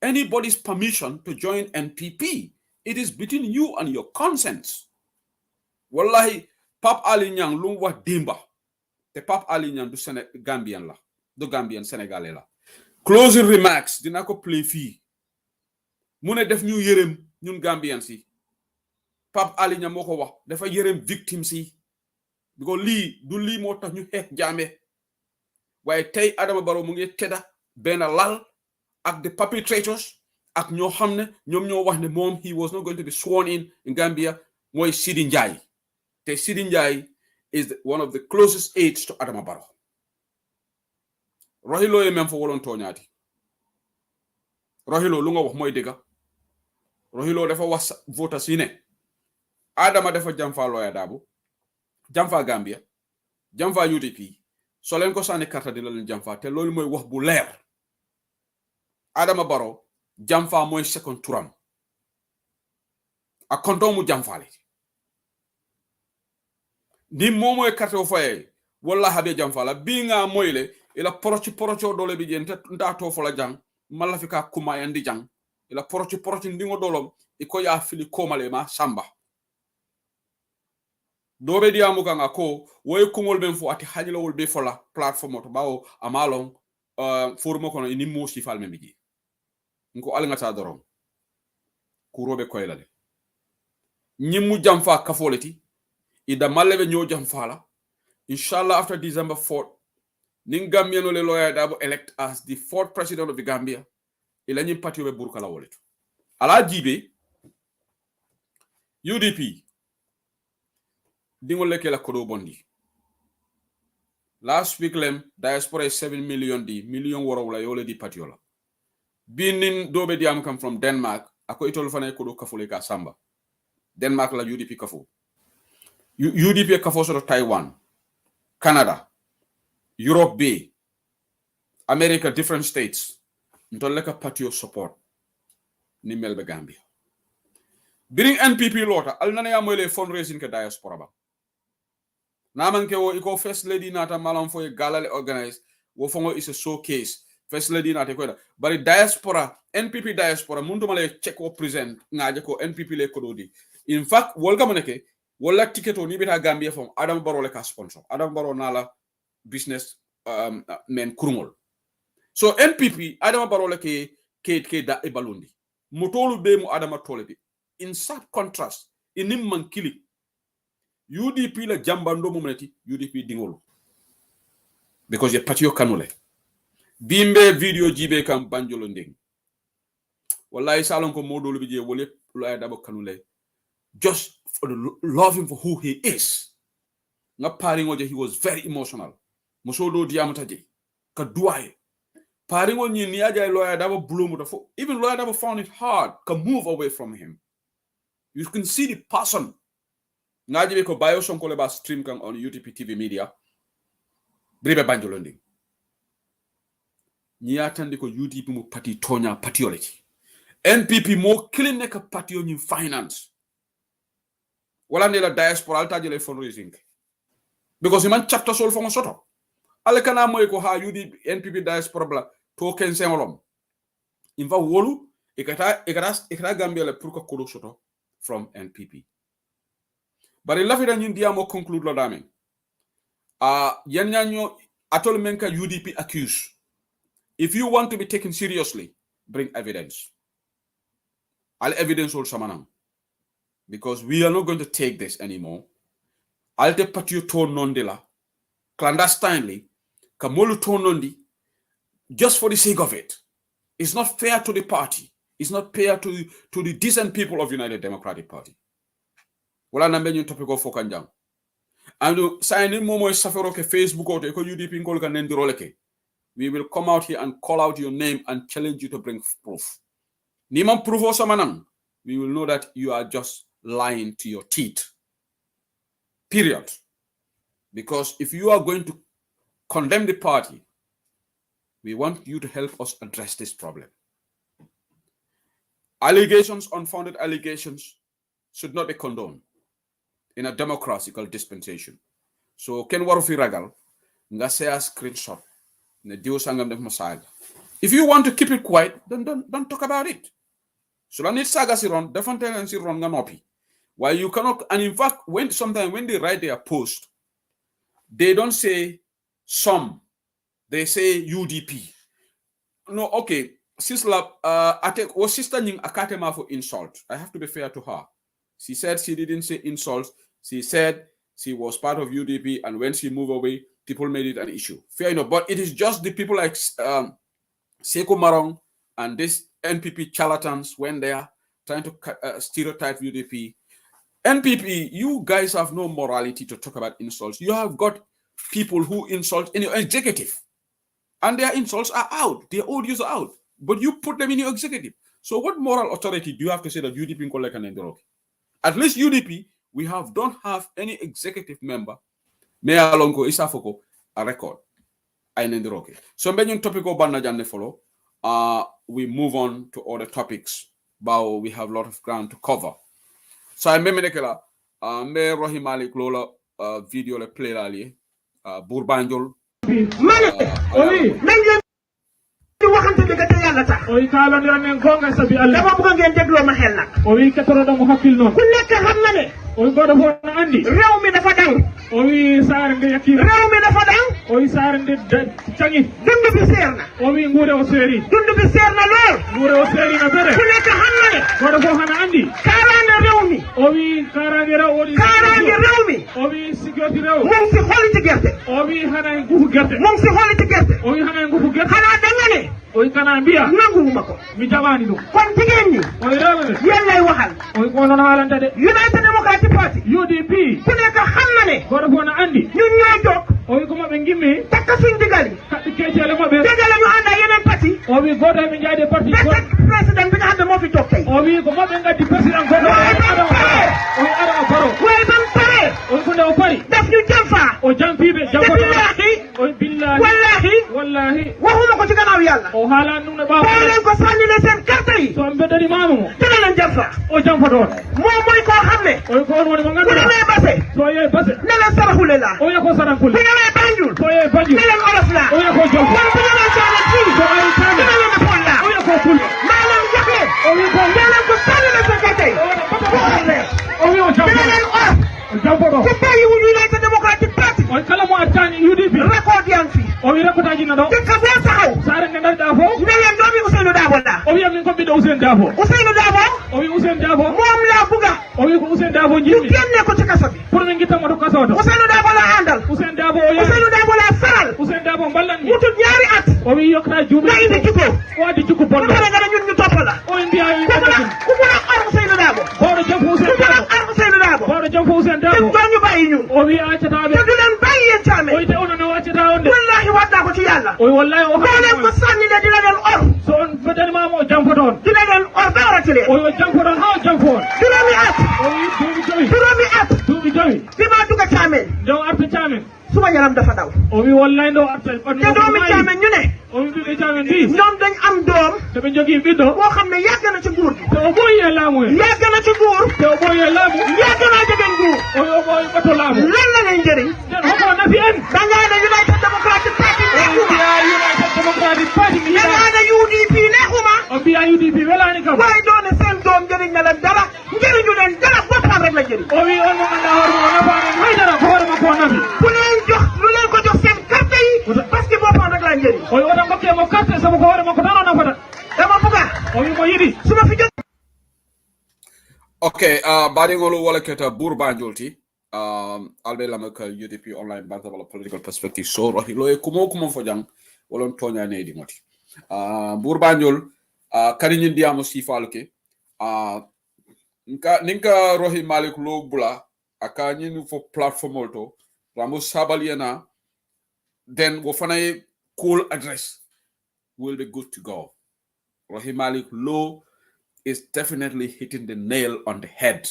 anybody's permission to join NPP. It is between you and your conscience. Wallahi, Pap Ali Nyang lu wax dimba. Te Pap Ali Nyang du Gambian la. Du Gambian Senegalais la. Closing remarks dina ko play fii. Mu ne def ñu yërëm ñun Gambian si. Pap Ali Nyang moo ko wax dafa yërëm victims si. Because lii du lii moo tax ñu xeex Jammeh. Waaye tey Adama Barrow mu ngi tedda benn lal ak the perpetrators ak ñoo xam ne ñoom ñoo wax ne moom he was not going to be sworn in Gambia mooy Sidi Njie. Te Sidi Njie is one of the closest aides to Adama Barrow. Rohilo ye mem fo wolon toñaati. Rohilo lu nga wax mooy dëgga. Rohilo dafa wax voter si ne Adama dafa jamfa Lawyer Darboe, jamfa Gambia, jamfa UDP. So leen ko sànni carte di la leen jamfa te loolu mooy wax bu leer. Adama Barrow jamfa mooy second turam. A konton mu jamfaale. Ni momo e carte o faye wala habe jamfala bi nga moyle ila porocho dole bi jente nda to fola jang mala fika kuma yandi jang ila porocho ndingo dolom e ko ya fili komale ma samba dobe di amu kanga ko woy kungol ben fo ati hajilo wol be fola platform to bawo amalon formo kono ni mo si falme miji nko al ngata dorom ku robe koylale nyimu jamfa kafoleti ida malebe ñoo jam fala inshallah after December 4th ning Gambian le Lawyer Darboe elect as the fourth president of the Gambia ila ñim patio be burkala woletu ala jibe UDP dingol leke la kodo bondi last week lem diaspora 7 million woro la yole di patio la binin dobe diam come from Denmark ako itol fana kodo kafule ka samba Denmark la UDP kafu UDP kafo soto Taiwan, Canada, Europe B, America, different states. Ntoleka patio support ni melbe Gambia. Biring NPP lota alnane ya moyle fundraising ke diaspora ba. Namanke wo iko first lady nata malam fo galale organize wo fongo is a showcase. First lady nata ko da. Bari diaspora, NPP diaspora mundu male check o present ngaje ko NPP le kododi. In fact, wolga moneke wala ticket ni beta Gambia from Adam Barrow le ka sponsor Adam Barrow nala business men kurungol so NPP Adam Barrow le ke da e balundi motolu be mu Adama tolebi in sharp contrast inim mankili UDP la jambando mumneti UDP dingolo because ye patio kanule bimbe video jibe kam banjolo ndeng wallahi salon ko modolu bi je wole Lawyer Darboe kanule just for the love him for who he is. Nga paringoje, he was very emotional. Musodo diamataje. Kaduaye. Paringo ni niaja Lawyer Darboe bloom. Even Lawyer Darboe found it hard to move away from him. You can see the person. Ngaji ko bayo sonkole ba stream kan on UTP TV media. Bribe banjolondi. Niatandi ko UTP mu pati tonya patiology. NPP mo clean neka patio ni finance. Wala ne la diaspora alta jele fundraising because man chapter sol fongo soto ale kana moy ko ha yudi NPP diaspora bla token sengolom inva wolu ekata Gambia le pour ko kodo soto from NPP bari la fi dañu diamo conclude lo dame Yanyanyo atol menka UDP accused. If you want to be taken seriously, bring evidence. All evidence will samanang. Because we are not going to take this anymore. Alte patio to nondela. Clandestinely. Kamolu to nondi. Just for the sake of it. It's not fair to the party. It's not fair to the decent people of United Democratic Party. Wala nambe nyo topiko fokanjang. And signing momo safero ke Facebook or ko UDP ngol ka nendiroleke. We will come out here and call out your name and challenge you to bring proof. Niman proof o samanang. We will know that you are just lying to your teeth. Period. Because if you are going to condemn the party, we want you to help us address this problem. Allegations, unfounded allegations, should not be condoned in a democratical dispensation. So, ken waru fi ragal, nga say a screenshot, ne diw sangam def masaga. If you want to keep it quiet, then don't talk about it. So, la nit saga si ron, defante na si ron nga nopi. Why you cannot, and in fact, sometimes when they write their post, they don't say some, they say UDP. No, okay. Sister, sister ning akatema for insult. I have to be fair to her. She said she didn't say insult. She said she was part of UDP, and when she moved away, people made it an issue. Fair enough, but it is just the people like Sekou Marong and these NPP charlatans when they are trying to stereotype UDP. NPP, you guys have no morality to talk about insults. You have got people who insult any executive, and their insults are out. Their audios are out. But you put them in your executive. So what moral authority do you have to say that UDP in Koleka Nenderoke? At least UDP, we don't have any executive member, Mayor Alongo Isafoko, a record. I Nenderoke. So when topic of Banajane follow, we move on to other topics. But we have a lot of ground to cover. So I remember me Rohim Malik Lola video le play ali Burbanjol. waxante dëgg te yàlla tax o kala ndira men gonga sabi Allah dama bëgg ngeen dégloo ma xel nag o wi katoro do mo hakkil non ku nekk xam na ne o godo fo na andi réew mi dafa dang o wi saare nde yakki réew mi dafa dang o wi saare nde tangi dund bi seer na o wi nguure o seeri dund bi seer na lool nguure o seeri na bere ku nekk xam na ne godo fo hana andi kaaraange réew mi o wi kaaraange rew o di kaaraange réew mi o wi sikoti rew mu ngi si xoli ci gerte o wi hana ngufu gerte mu ngi si xoli ci gerte o wi hana ngufu gerte xanaa da nga ne o wi kana mbiya nanguwuma ko mi jabani dum kon jigéen ñi o wi rew ne yéen lay waxal o wi ko non haalanta de United Democratic Party UDP ku nekk xam na ne godo fo na andi ñun ñoo jóg o wi ko mabe ngimmi takk suñ digal yi kaddi kecele mabe dégale ñu ànd ak yeneen parti o wi goto mi jaade parti best président bi nga xam ne moo fi toog tey o wi ko mabe ngadi president godo waaye ba mu paree o wi ara baro waaye ba mu paree o wi ko ndew pari daf ñu jëm faa o jampibe te jampo billaahi o wi billahi wallahi waxuma ko ci gannaaw yàlla o haala num ne boo baaw leen ko sànni leen seen carte yi so mbedani mamu mo dina leen jëm faa o jampo don moom mooy koo xam ne o wi ko on woni mo bu ngandira demee base so ye base ne leen saraxule laa o wi ko sarankul bu demee Banjul so ye banju ne leen olof laa o wi ko jom kon bu demee Saalum fii so ay tane dina leen defoon laa o wi ko fulbe maa leen jox leen o wi ko ne leen ko sànni leen seen carte yi o wi o dina jampo leen or o jampo do te bàyyi wu United Democratic Party o kala mo attani UDP record yaa ngi fi o wi rekotaji na do dëkk boo taxaw sare ne ndar da fo ne leen doomi Ousseynou Dabo laa o wi am min ko biddo Ousainou Dabo Ousseynou Dabo o wi Ousainou Dabo moom laa bugga o wi ko Ousainou Dabo ñu jimmi génne ko ci kaso bi pour min gitta mo to kaso do Ousseynou Dabo laa àndal Ousainou Dabo o Ousseynou Dabo laa faral Ousainou Dabo ballan mi wutut ñaari at o wi yokta juume nga indi jikko o adi jikko bu bondo pare nga ne ñun ñu topp la o mbiya wi ku mun a or Ousseynou Dabo bodo jampo ku Ousainou mun a Dabo or Ousseynou Dabo bodo jampo Ousainou te Dabo doo ñu bàyyi ñun o wi accata be te du leen bàyyi yéen caame o ite ono no accata on de wallaahi waat naa ko ci yàlla o wallahi o boo leen ko sànni ne dina leen or so on fedani mamo o jampo don dina leen or ba warati leen o jampo don ha o jampo on juróomi at o wi duubi joyi juróomi at duubi joyi bi maa dugg caameen do arta chamen suma yaram dafa daw o wi wallahi ndo arta te doomi caameen ñu ne o wi ɓiɓe chamen ndi ñoom dañ am doom te ɓe jogii ɓiɗɗo boo xam ne yàgg na ci nguur gi te o ɓooyi e laamu e yàgg na ci nguur te o ɓooyi e laamu yàgg naa jege nguur o wi o ɓooyi ɓoto laamu lan la lay njëriñ nden hoko nafi en dangaa ne United Democratic Party neexuma mbiya United Democratic Party mi yiɗa dangaa ne UDP neexuma o mbiya UDP welani kam waaye doone seen doom njëriñ na leen dara njëriñu leen dara boppam rek la njëriñ o wi on mo ganduɗa hoore mo nafaani haydara ko hoore makko o nafi ku leen jox lu Okay, baɗigol wala keta bour banjolti albe lamaka UDP online banta wala political perspective so rohi loye kumo fo jang wolon tonya ne di moti bour banjol kadi ñin diamo sifalu ke ninka rohi malik lo bula aka ñin fo platform to ramo sabaliena then wo fana cool address will be good to go. Rohi malik lo is definitely hitting the nail on the head.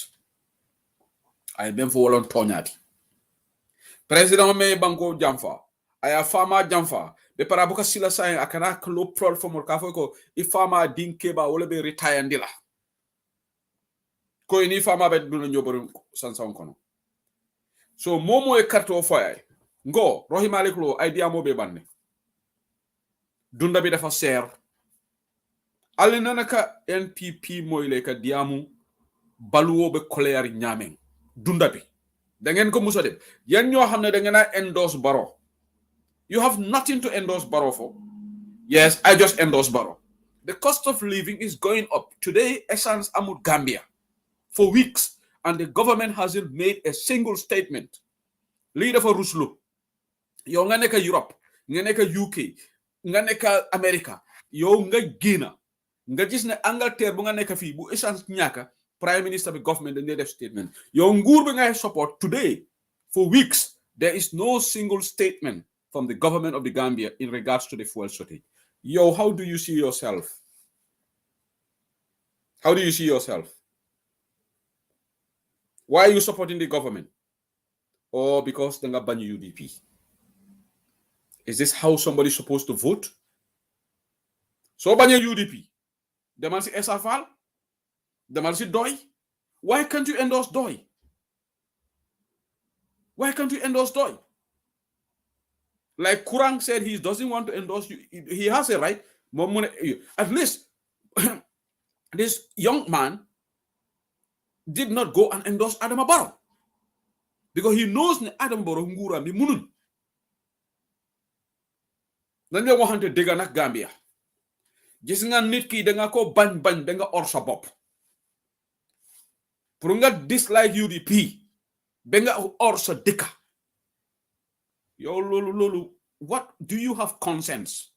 I been for wolon tonyati president me banko jamfa aya fama jamfa be para buka sila sai akana klo prol for ka ko ifama dinke ba wala be retire ndila ko ni fama be duna nyoboru sansan kono so momo e karto fay ngo rohi malik lo idea mo be banne dunda bi dafa ser ali nanaka NPP moy le ka diamu baluwo be colère ñameng dunda bi da ngeen ko muso def yeen ñoo xamne da ngeen endorse baro. You have nothing to endorse Barrow for. Yes, I just endorse Barrow. The cost of living is going up. Today, Essence Amud Gambia for weeks, and the government hasn't made a single statement. Leader for Ruslu. Yo nga neka Europe, nga neka UK, nga neka America, yo nga Guinea. Nga gis ne Angleterre bu nga neka fi bu Essence ñaka, Prime Minister of the government the native statement. Yo nguur bi nga support today for weeks. There is no single statement from the government of the Gambia in regards to the fuel shortage. Yo, how do you see yourself? How do you see yourself? Why are you supporting the government? Or because they ban UDP? Is this how somebody's supposed to vote? So ban UDP. The man say SFL? The man say DOI? Why can't you endorse DOI? Why can't you endorse DOI? Like Kurang said, he doesn't want to endorse you. He has a right. At least this young man did not go and endorse Adam Barrow because he knows Adam Barrow ngura mi munun. Nan nga waxante dega nak Gambia. Gis nga nit ki da nga ko bañ da nga or sa bop. Pour nga dislike UDP, da nga or sa deka. Yo lolu what do you have conscience?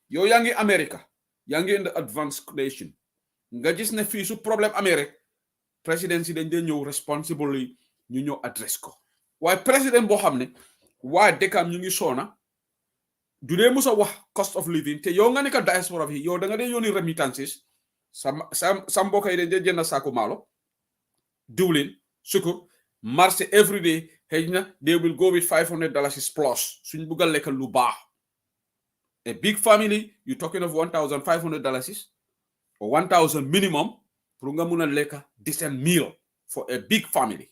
Yo yangi America, yangi in the advanced nation. Nga gis ne fi su problème America, presidency dañ de ñew responsibly ñu ñew address ko. Why president bo xamne wa dekam ñu ngi sona du dee musa wax cost of living te yow nga ne ka diaspora fi yow da nga dee yoni remittances sam bokay de jënd saako malo diwlin sukur marché every day hejna they will go with $500 plus suñ bugal lekk lu baax. A big family you talking of $1,500 or 1,000 minimum pour nga mëna lekk decent meal for a big family.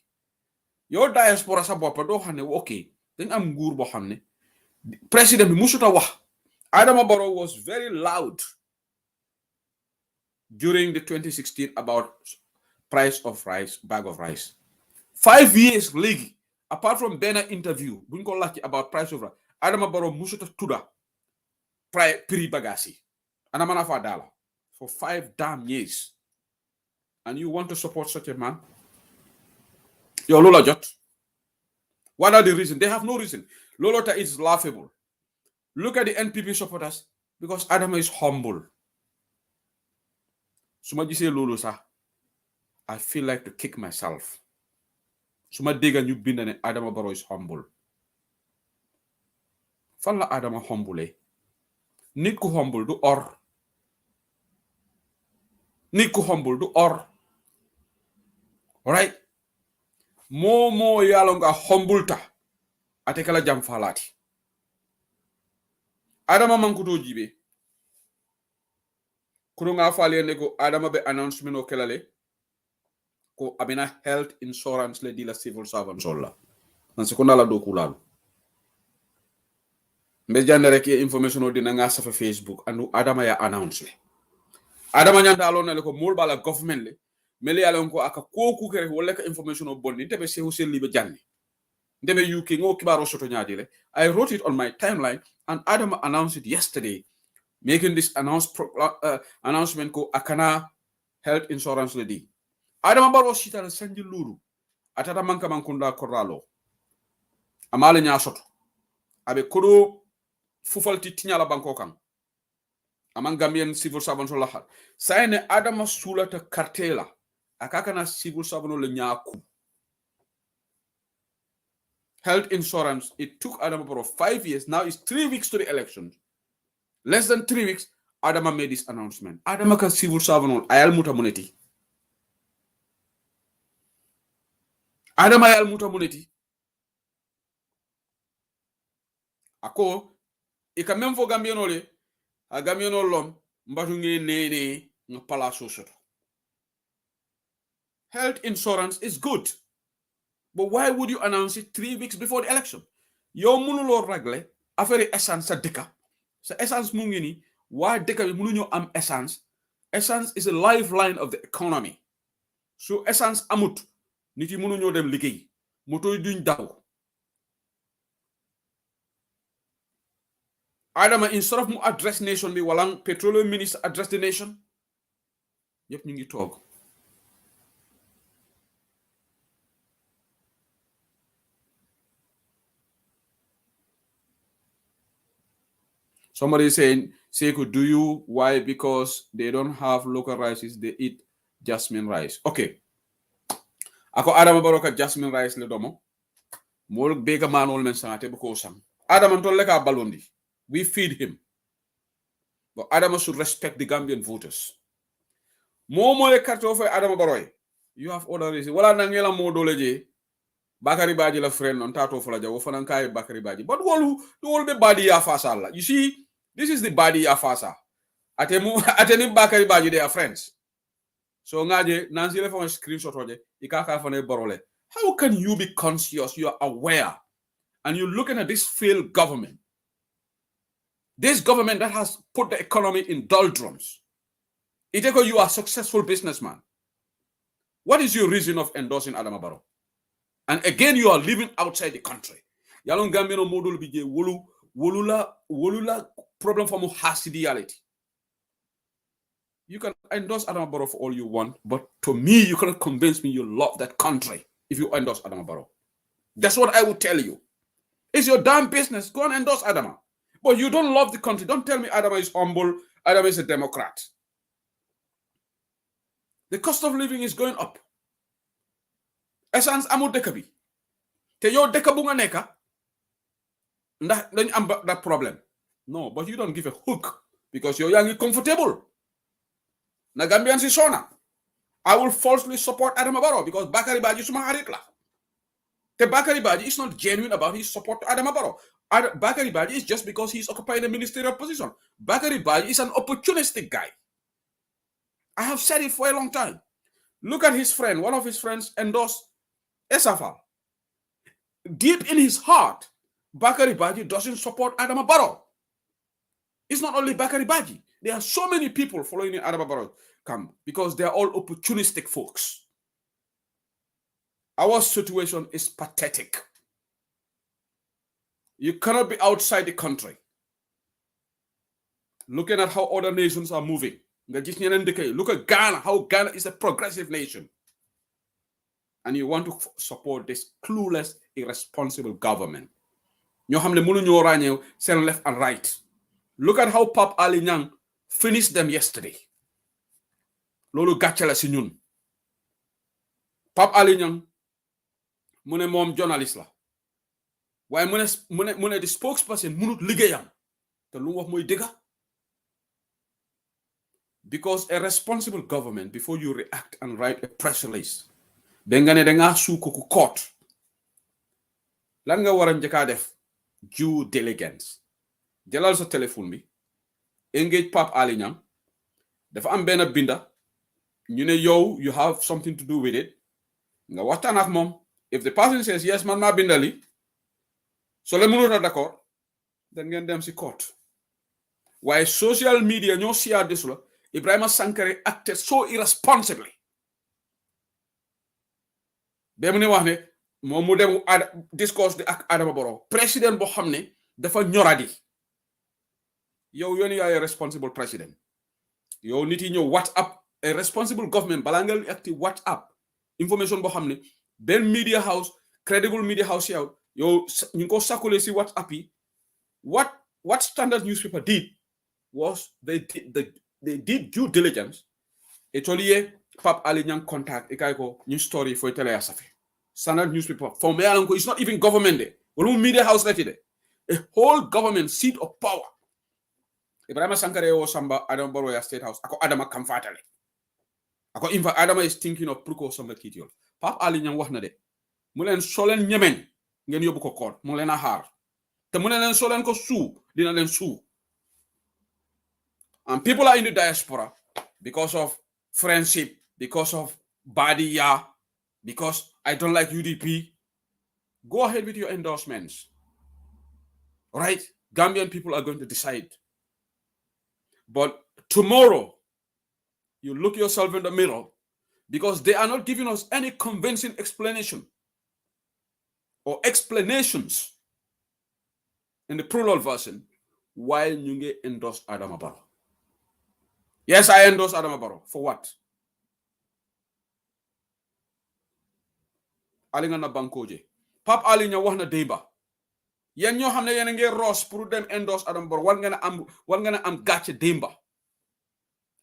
Your diaspora sa bop do xamne okay dañ am nguur bo xamne president bi musuta wax. Adama Barrow was very loud during the 2016 about price of rice, bag of rice. 5 years legi, apart from Bena interview, buñ ko lacc about price of rice, Adama Barrow musuta tuda prix bagasi. Anamana fa dala for 5 damn years. And you want to support such a man? Yo Lola Jot. What are the reasons? They have no reason. Lolota is laughable. Look at the NPP supporters because Adama is humble. Suma gisee lolu sax I feel like to kick myself. Suma dégga ñu bind ne Adama Barrow is humble. Fan la Adama humble? Nit ku humble du or. Nit ku humble du or. Right? Mo yalo nga humble ta. Ate kala jam falati. Adama mankuto jibe. Kuru nga fale ne ko Adama be announcement o kelale ko abena health insurance le di la civil servant solla. Nan se ko nala do kulalu. Mbe jande rek ye information o dina nga safa Facebook andu Adama ya announce le. Adama nyanda alon le ko mol bala government le mele yalon ko aka koku kere wala ka information o bonni tebe se husel libe janni. Ndebe UK ngo kibaro soto nyaadi le. I wrote it on my timeline and Adama announced it yesterday, making this announcement ko akana health insurance le di. Adama Barrow sitala sanji luru atata manka mankunda koralo amale nya soto abe kodo fufalti tinyala banko kan aman Gambian civil servant la hal sayne Adama sulata kartela akaka na civil servant le nyaku health insurance. It took Adama Barrow 5 years. Now it's 3 weeks to the elections. Less than 3 weeks, Adama made this announcement. Adama ka civil servant ayal muta moneti. Adama ayal muta moneti. Ako ika même fo Gambiano le a Gambiano lom mbatu nge nene nga pala sosoto. Health insurance is good. But why would you announce it 3 weeks before the election? Yo munulo ragle affaire essence sa deka. Sa essence mu ngi ni wa deka bi munuñu am essence. Essence is a lifeline of the economy. So essence amut nit yi munuñu dem liggéey. Moto yi duñ daw. Adama instead of mu address nation bi walang petroleum minister address the nation. Yep ñu ngi toog. Somebody is saying, Seku, do you? Why? Because they don't have local rices, they eat jasmine rice. Okay. Ako Adama Baroka jasmine rice le domo. Mol bega manol men sanate buko sang. Adama tolle ka balondi. We feed him. But Adama should respect the Gambian voters. Mo le karto fe Adama Baroy. You have other reasons. Wala nangela mo doleje. Bakari Baji la friend on tato for la jawo fanankai Bakari Baji. But wolu be badi ya fasala. You see, this is the body ya fasa. Ateni Bakari Baji, they are friends. So ngaje nansi le fon screenshot oje ikaka fane borole. How can you be conscious? You are aware, and you're looking at this failed government. This government that has put the economy in doldrums. Iteko, you are a successful businessman. What is your reason of endorsing Adama Barrow? And again, you are living outside the country. Yalong Gambino modul bije wolula problem for hasidiality. You can endorse Adama Barrow for all you want, but to me, you cannot convince me you love that country if you endorse Adama Barrow. That's what I would tell you. It's your damn business. Go and endorse Adama. But you don't love the country. Don't tell me Adama is humble. Adama is a Democrat. The cost of living is going up. Essence amu dekabi. Te yo dekabunga neka. That problem. No, but you don't give a hook because you're young and comfortable. Na Gambian si sona. I will falsely support Adama Barrow because Bakari Baji suma haritla. The Bakari Baji is not genuine about his support to Adama Barrow. Bakari Baji is just because he's occupying a ministerial position. Bakari Baji is an opportunistic guy. I have said it for a long time. Look at his friend. One of his friends endorsed Esafal. Deep in his heart, Bakari Baji doesn't support Adama Barrow. It's not only Bakari Baji. There are so many people following in Adama Barrow camp because they are all opportunistic folks. Our situation is pathetic. You cannot be outside the country. Looking at how other nations are moving. Look at Ghana, how Ghana is a progressive nation. And you want to support this clueless, irresponsible government. You have the left and right. Look at how Pap Ali Nyang finished them yesterday. Lolo gachala si ñun. Pap Ali Nyang mune mom journalist la. Waye mune the spokesperson munut ligéyam. Te lu wax moy dega. Because a responsible government, before you react and write a press release, dengane denga su ko court. Lan nga wara njëkka def due diligence. Jëlal sa téléphone bi engage Pap Ali Nyang dafa am benn binda ñu ne yow you have something to do with it nga waxtaan ak moom. If the person says yes man maa bindali so le mënut a d'accord then ngeen dem si court. Waaye social media ñoo siyaa desu la Ibrahima Sankare acted so irresponsibly. Ba mu ne wax ne moom mu dem discourse di ak Adama Barrow président boo xam ne dafa ñoradi. Yow yoni yaay responsible president. Yow nit yi ñëw WhatsApp a responsible government balaa nga acti WhatsApp information boo xam ne benn media house credible media house yow ñu ngi ko circulate si WhatsApp yi what Standard newspaper did was they did due diligence etoliye Pap Ali Nyang contact ikay ko new story for tele asafi Standard newspaper for me alanko it's not even government de wala media house lati de a whole government seat of power Ibrahima Sankare o Samba Adam Barrow ya State House ako Adama kamfatale ako infa Adama is thinking of pruko Samba kitiol Pap Ali Nyang wax na de mu len solen ñemeñ ngeen yóbbu ko koor mu leen a xaar te mu ne leen soo leen ko suu dina leen suu and people are in the diaspora because of friendship because of Badia because I don't like UDP go ahead with your endorsements right Gambian people are going to decide but tomorrow you look yourself in the mirror because they are not giving us any convincing explanation or explanations in the plural version while Nyunge endorsed Adama Barrow. Yes, I endorse Adama Barrow. For what? Alinga na bankoje. Pap Alinya wax na démba. Yen ñoo xamne yeen ngey ross pour dem endorse Adama Barrow war nga am gatché démba.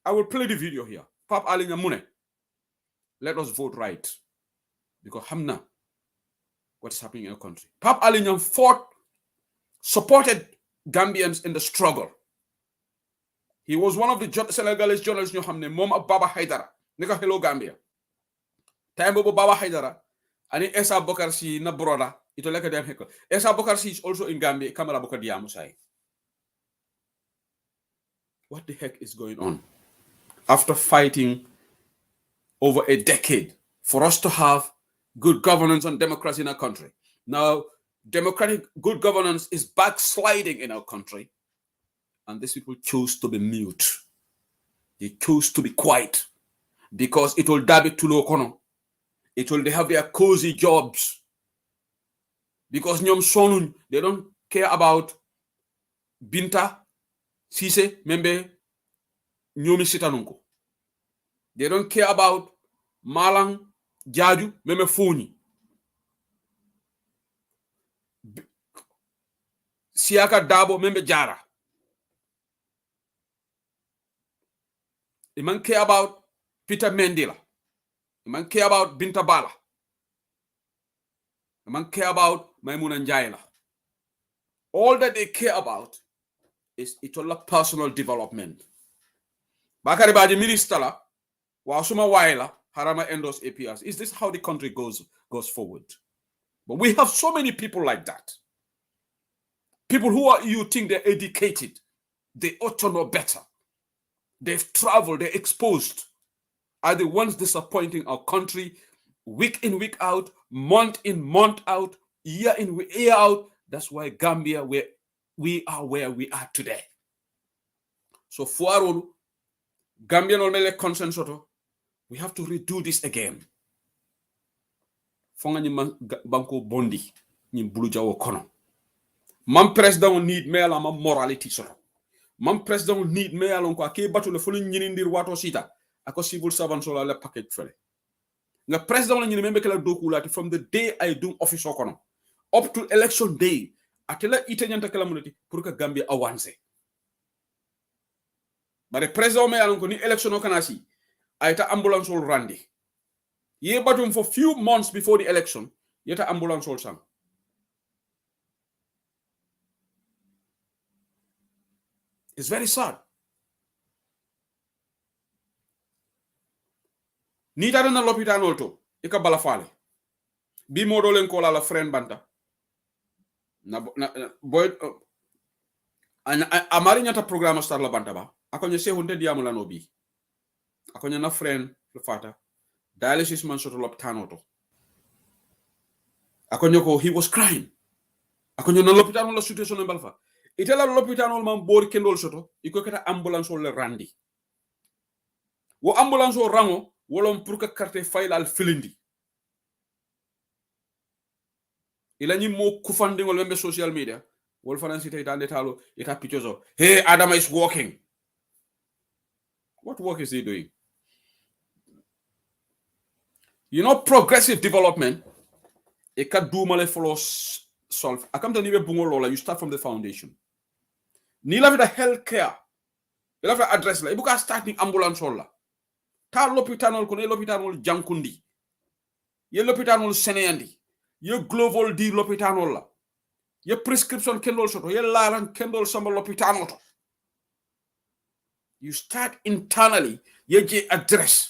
I will play the video here. Pap Alinya mune. Let us vote right. Because hamna what's happening in our country. Pap Alinya supported Gambians in the struggle. He was one of the Senegalese journalists ñoo xamne mom ak Baba Haidara nika Hello Gambia. Time bobo Baba Haidara ani Essa Bokar Si na broda ito leka dem hekko. Essa Bokar Si is also in Gambia Kamara Bokar Diamu say. What the heck is going on? After fighting over a decade for us to have good governance and democracy in our country. Now democratic good governance is backsliding in our country, and these people choose to be mute. They choose to be quiet because it will dab it to lokono. It will they have their cozy jobs because nyom sonun they don't care about Binta Sise membe nyomi sitanunko. They don't care about Malang Jaju membe Funi. Siaka Dabo membe Jara. They man care about Peter Mendila. They man care about Binta Bala. They man care about Maimuna Njaila. All that they care about is itola personal development. Bakari Baji minister la wa suma waila harama endorse APRs. Is this how the country goes forward? But we have so many people like that. People who are you think they're educated, they ought to know better. They've traveled, they're exposed, are the ones disappointing our country week in, week out, month in, month out, year in, year out. That's why Gambia, we are where we are today. So for Gambia no mele consensus, we have to redo this again. Fonga ni banko bondi ni buluja wo kono. Man president need me ala ma morality soro. Man president need me ala ko ake batu le fulu nyinindir wato sita ako civil servant so la package fele. Nga president nyini membe kala doku lati from the day I do office kono up to election day atela ite nyanta kala munati pour que Gambia avance. Bare president me ala ko ni election kanasi ayta ambulance ol randi. Ye batum for few months before the election yeta ambulance ol sang. It's very sad. Ni tara na l'hôpital olto ika bala fale bi modo len ko la friend banta na boy amari nyata programme star la banta ba akonya se hunde diamu la no bi akonya na friend le fata dialysis man soto l'hôpital olto akonya ko he was crying akonya na l'hôpital la situation en balfa itela l'hôpital man bor kendol soto iko kata ambulance le randi wo ambulance o rango wolom pour que carte file al filindi ila ñi mo kufandi ngol membe social media wol fanan cité dans l'état ita picture hey Adama is walking. What work is he doing? You know, progressive development, it can do male follow solve. I come to nibe bungo lola, you start from the foundation. Ni la vida healthcare. You la vida address la. Ibuka starting ambulance la. Ta l'hôpital ko ne l'hôpital jankundi. Ye l'hôpital seneyandi. Ye global di l'hôpital la. Ye prescription kendol soto. Ye laran kendol samba l'hôpital to. You start internally. Ye je address.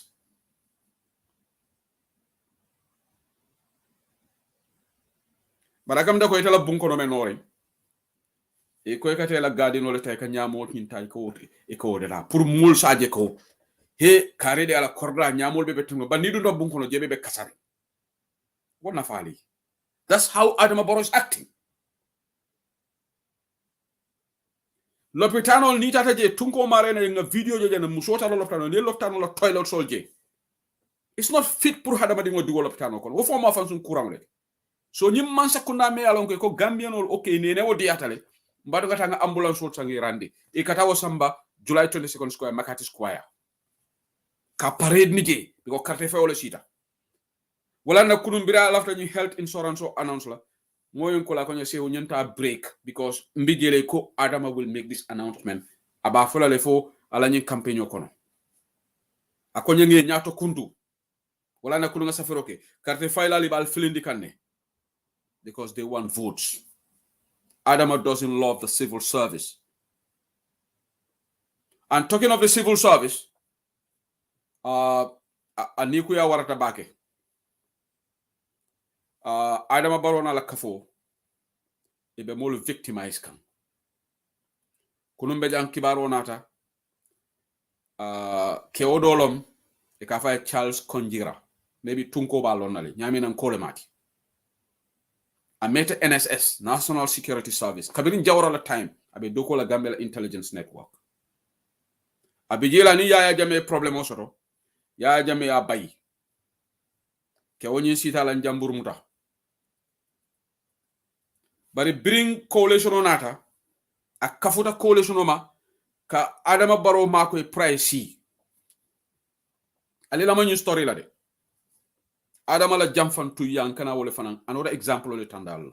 Bara kam da ko itala bunko no menore. E ko ka tela gadi no le tay ka nyamo tin tay ko e ko de la pour mul saje ko he kare de ala korda nyamol be betungo bandi do bunko no jebe be kasare. Wona fali. That's how Adama Barrow is acting. L'hôpital ni tata je tunko mare na nga video je na musota l'hôpital ni l'hôpital la toilet solje. It's not fit pour hadama di ngo dugo l'hôpital ko. Wo fo ma fan sun courant le. So nyim man sakunda me alon ko Gambian ol okay ne wo diatale mbado ngata nga ambulance wot sangi randi e kata wo samba July 22nd Square Makati Square ka parade ni je biko carte fe wala sita wala na kunum bira lafta ñu health insurance o announce la moyon ko la ko ñe ñenta break because mbijele ko Adama will make this announcement aba fola le fo ala ñi campaign kono akonye ngi ñato kundu wala na kununga safiroke carte fayla li bal filindi kanne because they want votes. Adama doesn't love the civil service. And talking of the civil service, anikuya warata bake. Adama Barrow na la kafo ibe molu victimize kan. Kunumbe jang kibaro nata keodolom e kafa Charles Konjira. Maybe tunko balon nale nyami nan kole mati. I met NSS, National Security Service. Kabirin Jawara la time, abe doko la Gambia Intelligence Network. Abijela ni yaya jame problem osoro. Yaya jame ya bayi. Ke wonyi sita la njambur muta. Bari bring coalition onata, a kafuta coalition oma, ka Adama Barrow mako e price. Ali la manyu story la de. Adama la jamfan tu yankana wole fanan. Another example le tandal.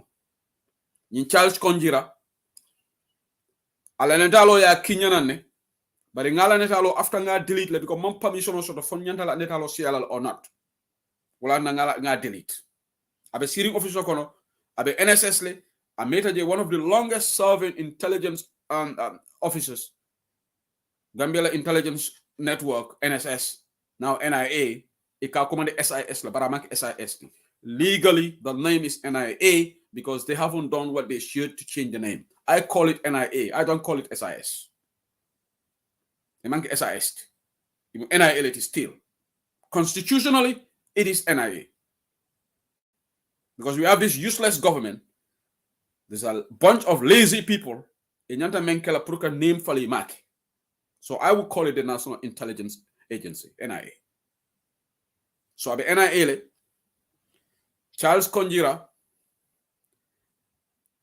Yin Charles Konjira. Ala netalo ya kinyanane. Bari ngala netalo after nga delete le because mam permission o soto fon nyantala netalo sialal or not. Wala na nga delete. Abe steering officer kono. Abe NSS le. A meta je one of the longest serving intelligence officers. Gambia Intelligence Network, NSS. Now NIA. Ika command SIS la baramak SIS. Legally, the name is NIA because they haven't done what they should to change the name. I call it NIA. I don't call it SIS. Emank SIS. NIA it is still. Constitutionally, it is NIA. Because we have this useless government. There's a bunch of lazy people. Enyanta menkela pruka name fali mak. So I would call it the National Intelligence Agency, NIA. So abe NIA Charles Konjira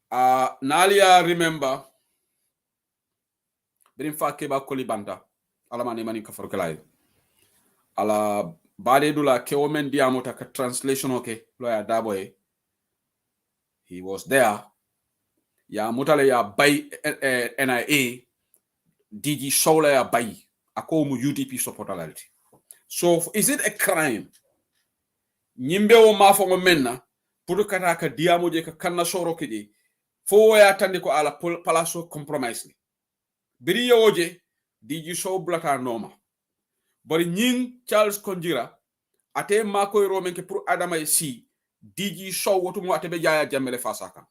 Nalia remember birin fa keba kolibanta ala mani mani kafarkalay ala bade dula kewomen diamota ka translation okay lawyer daboy he was there ya mutale ya bay NIA DG Sola ya bay akomu UDP supportality. So is it a crime nyimbe o mafo mo menna pour kata ka diamo je ka kanna soro kidi fo ya tande ko ala palaso compromise ni biri yoje DG Sow blata noma bari nyin Charles Konjira ate mako ro men ke pour Adama si DG Sow wotu mo ate be jaaya jamele fasaka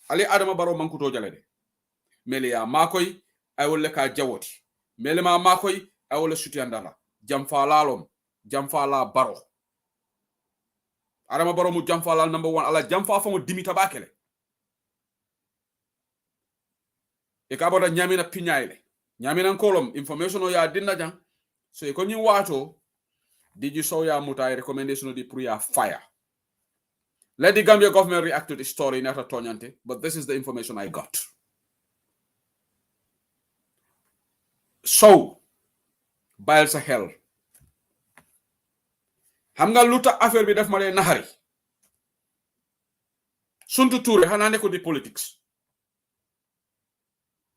ali Adama Barrow mankuto jalede mele ya makoy ay wolle ka jawoti mele ma makoy ay wolle suti andala jamfa lalom jamfa la Barrow Adama Barrow mu jamfa la number 1 ala jamfa fa mo dimita bakele e ka boda nyamina pinyaile nyamina kolom information o ya dinna jang so e ko nyi wato DG Sow ya muta recommendation di pour ya fire. Let the Gambia government react to the story not a tonyante, but this is the information I got. So, Biles a hell. xam nga luta affaire bi def ma lay naxari Suntu Touré xanaa ne ko di politics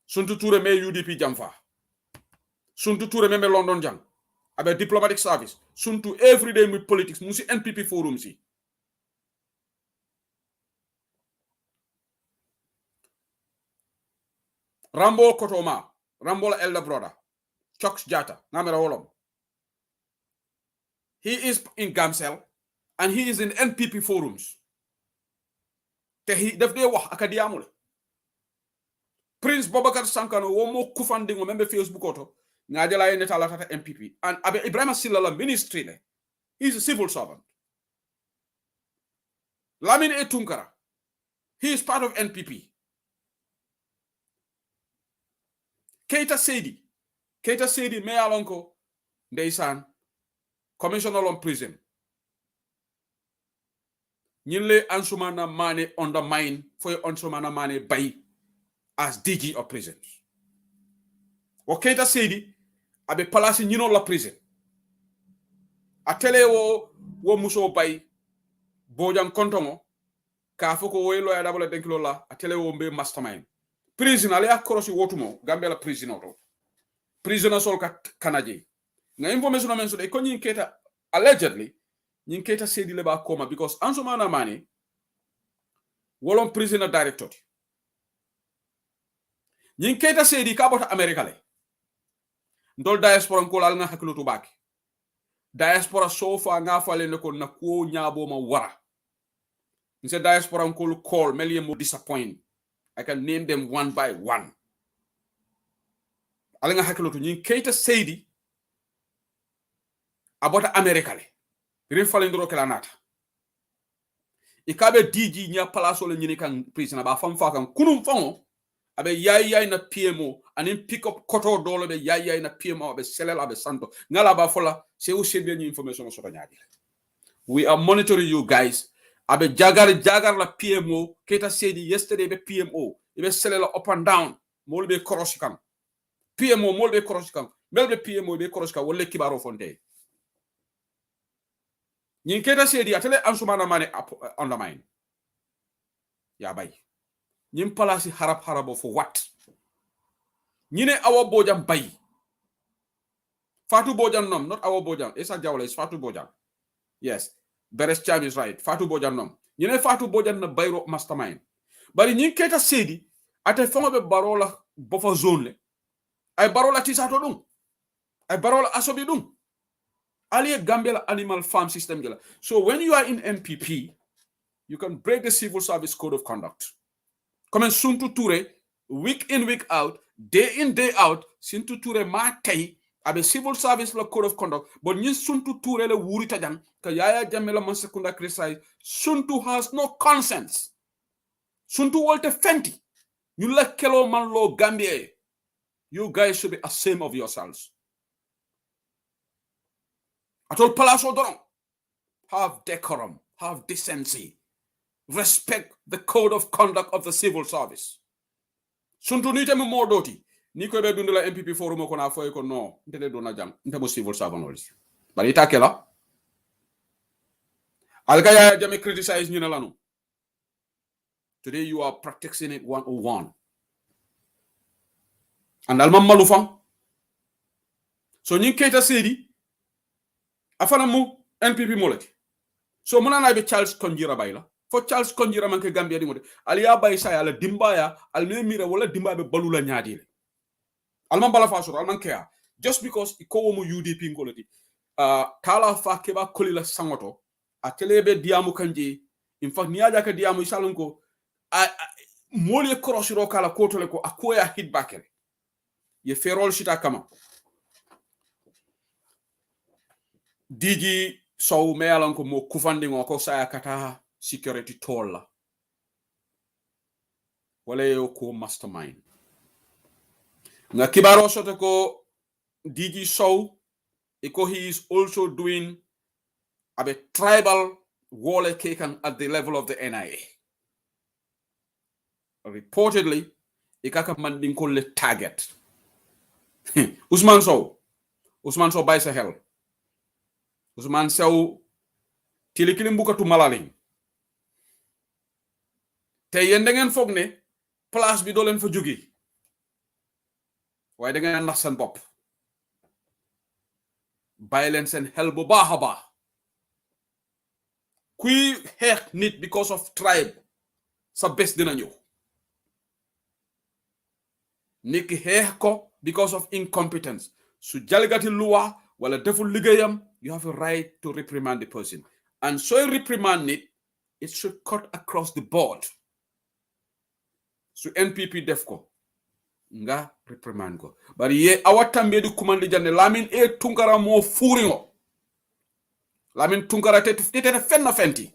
Suntu Touré me UDP jamfa Suntu Touré me London jang abe diplomatic service Suntu everyday with politics musi NPP forum si Rambo Kotoma Rambo la elder brother Chucks Jata ngamera wolom he is in Gamcel and he is in NPP forums te he def de wax akadiamule Prince Bobakar Sankano womo kufandingo membe Facebook auto ngajala ene tata MPP and abe Ibrahima Silla ministry le he is a civil servant Lamine Etunkara he is part of NPP Keita Sedi me alonko ndeysan commissioner on prison Nyinle Ansumana Mane undermine for Ansumana Mane by as DG of prisons. Keita Sedi abe palasi nyino la prison. Atele wo muso bay Bojang Kontongo ka foko wo lo ya dabula denkilo la atele wo mbe mastermind. Prison ale akorosi wotumo Gambia la prison auto. Prisoner sol ka kanaje. Na information men so de ko nyin Keita allegedly nyin Keita Sedi le ba koma because Ansumana Mane wolon prisoner director. Nyin Keita Sedi ka bota America le. Ndol diaspora ko lal nga hakilo to baki. Diaspora sofa nga fale ne ko na ko nyabo ma wara. Nse diaspora ko call melium mo disappoint. I can name them one by one. Ala nga hakilo to nyin Keita Sedi abota America le. Rin fale ndro kala nata. Ikabe DG nya palaso le nyini kan prisoner ba fam fa kan kunum fango abe yai na PMO anin pick up koto dolo be yai na PMO abe selel abe santo ngala ba fola se o sebe ni information so nyadi we are monitoring you guys abe jagar la PMO Keita Sedi yesterday be PMO be selel up and down mol be korosikan PMO mol be korosikan mel be PMO be korosika wolle kibaro fonde nyin Keita Sedi atele Ansumana Mane undermine ya bay nyim palasi harabo for what nyine awa bojam bay Fatou Bojang nom not awa bojam Esa Jawla is Fatou Bojang yes Beres Cham is right Fatou Bojang nom nyine Fatou Bojang na bayro mastermind bari nyin Keita Sedi ate fongo be barola bofa zone le ay barola tisato dum ay barola asobi dum ali Gambia animal farm system gela so when you are in NPP you can break the civil service code of conduct. Comme Suntu Touré, week in, week out, day in, day out, Suntu Touré ma tay, abe civil service la code of conduct, but nyin Suntu Touré le wuri tajan, ka Yaya Jammeh la man sekunda criticize, Suntu has no conscience. Suntu wolte fenti. You let kelo man lo Gambia. You guys should be ashamed of yourselves. Atol palaso doron. Have decorum, have decency. Respect the code of conduct of the civil service. Suntu nite mo modoti. Ni ko be dundula MPP forum ko na foy ko no. Ndele do na jang. Nte mo civil servant wali. Bari takela. Alga Yaya Jammeh criticize ñu na lanu. Today you are practicing it 101. And alma malufang. So ñi Keita Sedi afana mu NPP molati. So muna na be Charles Konjira bayla. For Charles Konjira manke Gambia di ngode aliya bay sa yalla dimbaya alme mira wala dimba be balula nyaadile alman bala fa soro alman kea just because iko mo UDP ngolati kala fa keba kolila sangoto atelebe diamu kanje in fact niaja ka diamu isalonko moli korosiro kala kotole ko akoya hit bakere ye ferol shita kama DG so me alonko mo kufandingo ko saya kata security toll wala yo ko mastermind nga kibaro soto ko DG Sow iko he is also doing a tribal wall caking at the level of the NIA reportedly ikaka manding ko le target Usman Sow by Sahel Usman Sow tili kilim bukatu malali te yende ngeen foog ne place bi doo leen fa jóge waaye da ngeen nax seen bopp bàyyi leen seen xel bu baax a baax kuy xeex nit because of tribe sa bés dina ñëw nit ki xeex ko because of incompetence su jalgati luwa wala deful liggéeyam you have a right to reprimand the person and so reprimand it should cut across the board su NPP def ko nga reprimand ko bari ye awatambe di kumandi jande Lamin Tunkara mo furingo Lamin Tunkara te fenna fenti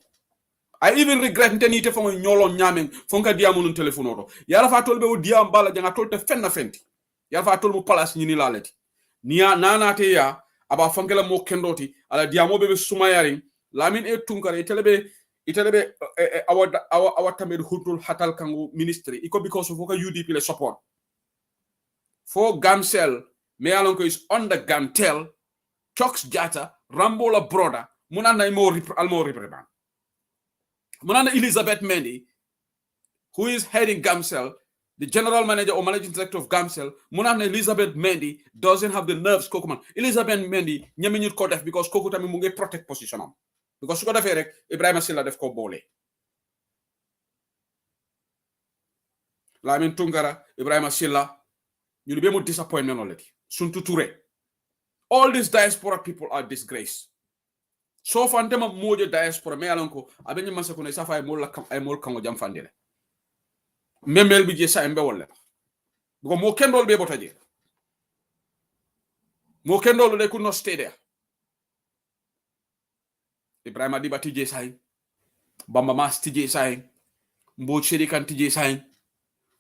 I even regret nteni te fongo nyolo nyamen fonka diamu nun telephone oto yara fa tolbe o diam bala janga tolte fenna fenti yara fa tolmu place nyini laleti niya nana te ya aba fonkela mo kendoti ala diamo bebe sumayari Lamin Tunkara itelebe awatambe di hutul hatal kangu ministry iko because of foka UDP le support for Gamcel me alonko is under Gamtel Chox Jata Rambola brother munana almo reprimand munana Elizabeth Mendy who is heading Gamcel the general manager or managing director of Gamcel munana Elizabeth Mendy doesn't have the nerves kokuman Elizabeth Mendy ñemeñu ko def because koku tamit mu ngi protect position am because su ko defee rek Ibrahima Silla def ko bolé Lamin Tunkara Ibrahima Silla you be more disappointment already. Suntu Touré. All these diaspora people are disgrace. So fantema mojo diaspora me alonko abenye mansa kuna isafa ay mol kango jam fandile. Memel bi je sa embe wolle. Because mo kendol be botaje. Mo kendol they could not stay there. Ibrahima Diba tije say. Bamba Mas tije say. Mbo Chedi kan tije say.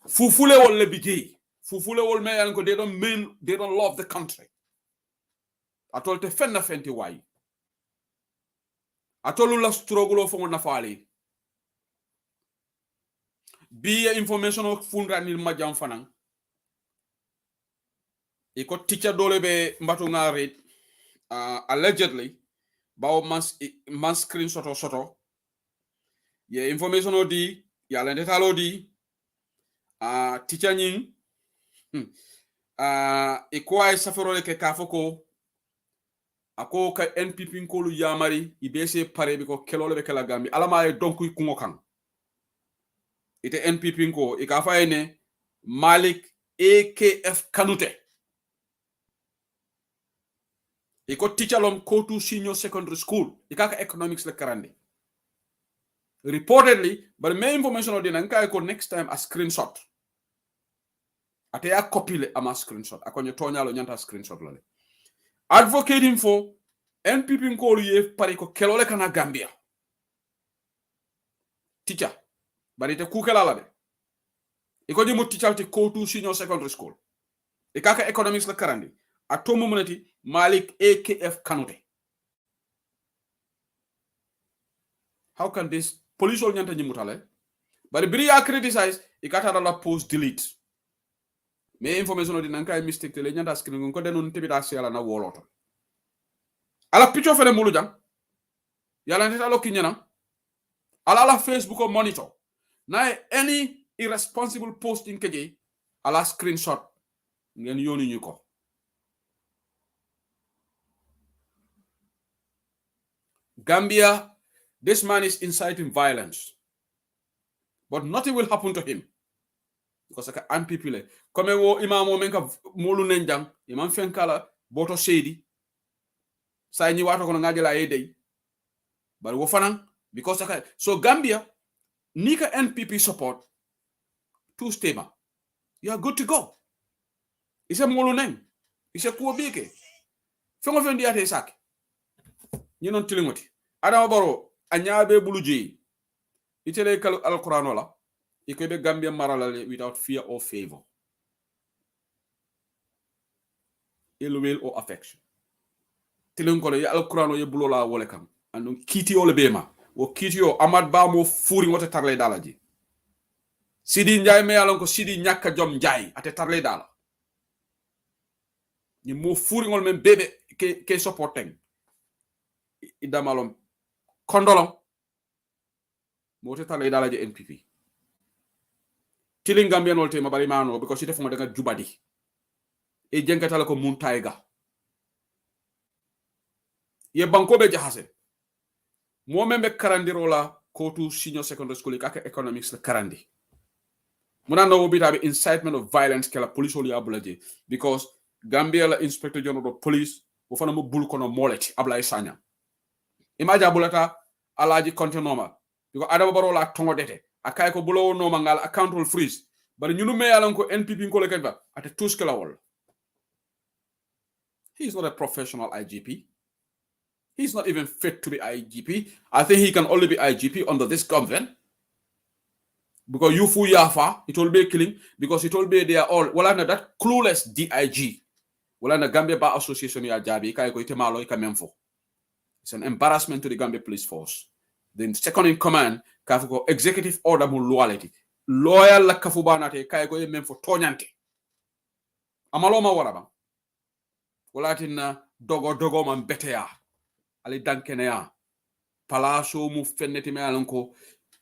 Fufule wolle bi Fufule wol me yanko they don't love the country. Atol te fenna fenti way. Atolu la struggle fo na fali. Be information of fundra nil majam fanan. Iko teacher dole be mbatu ngare allegedly bawo man screen soto. Ye information odi ya lende talo di teacher nying ikuwa safaro ke kafoko ako ka NPP nkolu yamari ibese pare biko kelole be kala gambi alama e donku kungo kan ite NPP nko ikafa ene Malik AKF Kanute iko teacherlom Kotu Senior Secondary School ikaka economics le karande reportedly but main information odi nanka ko next time a screenshot ate ya copy le ama screenshot akonye tonyalo nyanta screenshot lale advocating for NPP nkolu ye pari ko kelole kana Gambia teacher bari te kukela la de iko jimu teacher te Kotu Senior Secondary School ikaka economics la karandi atomo monati Malik AKF Kanute. How can this police all nyanta nyimutale bari biri ya criticize ikata la post delete me information odi nanka mistake tele nyanda screen ko denon tibita sela na woloto ala picture fene mulu jang yala neta lo kinyana ala Facebook o monitor na any irresponsible posting keje ala screenshot ngeen yoni ñuko Gambia, this man is inciting violence but nothing will happen to him because aka anpipile comme wo imamo men ka molu nenjang imam fenkala boto seedi say ni wato ko ngajela yedey but wo fanan because aka so Gambia nika NPP support two stema you are good to go ise molu nen ise ko beke fengo fendi ate sak ni non tilingoti adama baro anyabe buluji itele kal alquran wala ikobe Gambia maralale without fear or favor, ill will or affection. Tilunkole ya alquran ye bulola wole kam andon kiti ole bema wo kiti yo amad ba mo furi wote tarle dalaji Sidi Njay me alon ko Sidi nyaka jom Njay ate tarle dala ni mo furi ngol men bebe ke supporting idamalom kondolong mote tale dala je NPP tilin Gambian wolte mabari mano because ite fonga daga jubadi e jenkatala ko muntaiga ye banko be jahase mo membe karandirola ko to senior secondary school kaka economics la karandi muna no bita be incitement of violence kala police oli abulaje because Gambia la inspector general of police wo fana mo bul kono moleti ablay sanya imaja bulata alaji konte normal because adama barola tongo dete akay ko bulo no mangal account will freeze bari ñunu me yalan ko NPP ko le kenba ate tous kala wol he is not a professional IGP. He's not even fit to be IGP. I think he can only be IGP under this government. Because you fu yafa, it will be killing, because it will be they are all, well, that clueless DIG. Well, the Gambia Bar Association ya jabi, it's an embarrassment to the Gambia Police Force. The second in command, kafuko executive order mu loyalty. Loyal la kafubana te kay ko men fo toñante. Amaloma waraba. Wala tin dogo man beteya. Ali dankene ya palaso mu fenneti me alanko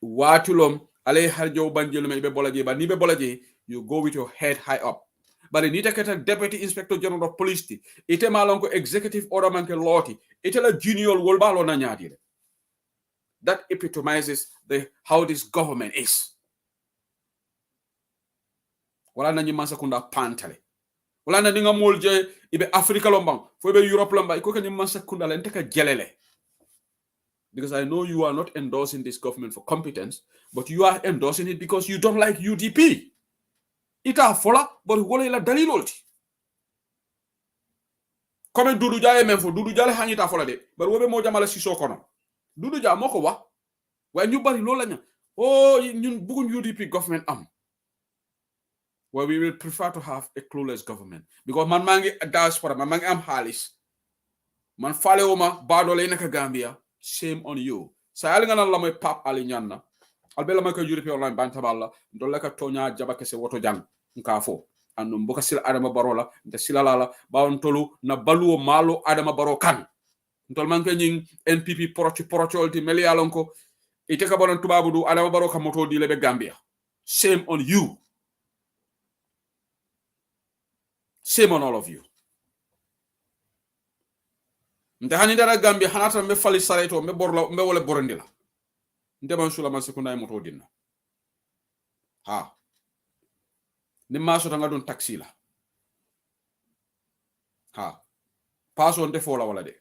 watulom ale harjo banjelo me be bolaje ba ni be bolaje you go with your head high up but ni takata deputy inspector general of police ti ite malonko executive order manke loti ite la junior wolbalo na nyaati that epitomizes how this government is wala na nyima sakunda pantale wala na ninga molje ibe Africa lombang fo ibe Europe lombang iko kany man sakunda la nteka jelele because I know you are not endorsing this government for competence but you are endorsing it because you don't like UDP ita fola but wala la dalilolti comme Dudu Jale men fo Dudu Jale hanita fola de bar wobe mo jamala siso kono Dudu Ja moko wax way ñu bari loolu lañu ñun bëgguñ UDP government am. Well, we will prefer to have a clueless government because man mangi diaspora man mangi am halis man fale oma bado le naka Gambia shame on you sa yali ngana la moy pap ali nyanna albela may ko Europe online bantaballa dolla ka tonya jabake se woto jang nka fo anu mboka sila adama barola nda sila lala bawon tolu na baluo malo adama baro kan ntol manke nying NPP porochol ti meli alonko ite ka bonon tubabu du adama baro ka moto di lebe Gambia shame on you. Shame on all of you. Nde hani dara Gambia hanata me fali sareto me borla me wole borondila. Nde man sula man sekunda moto dinna. Ha. Ni maso tanga don taxi la. Ha. Paso nde fola wala de.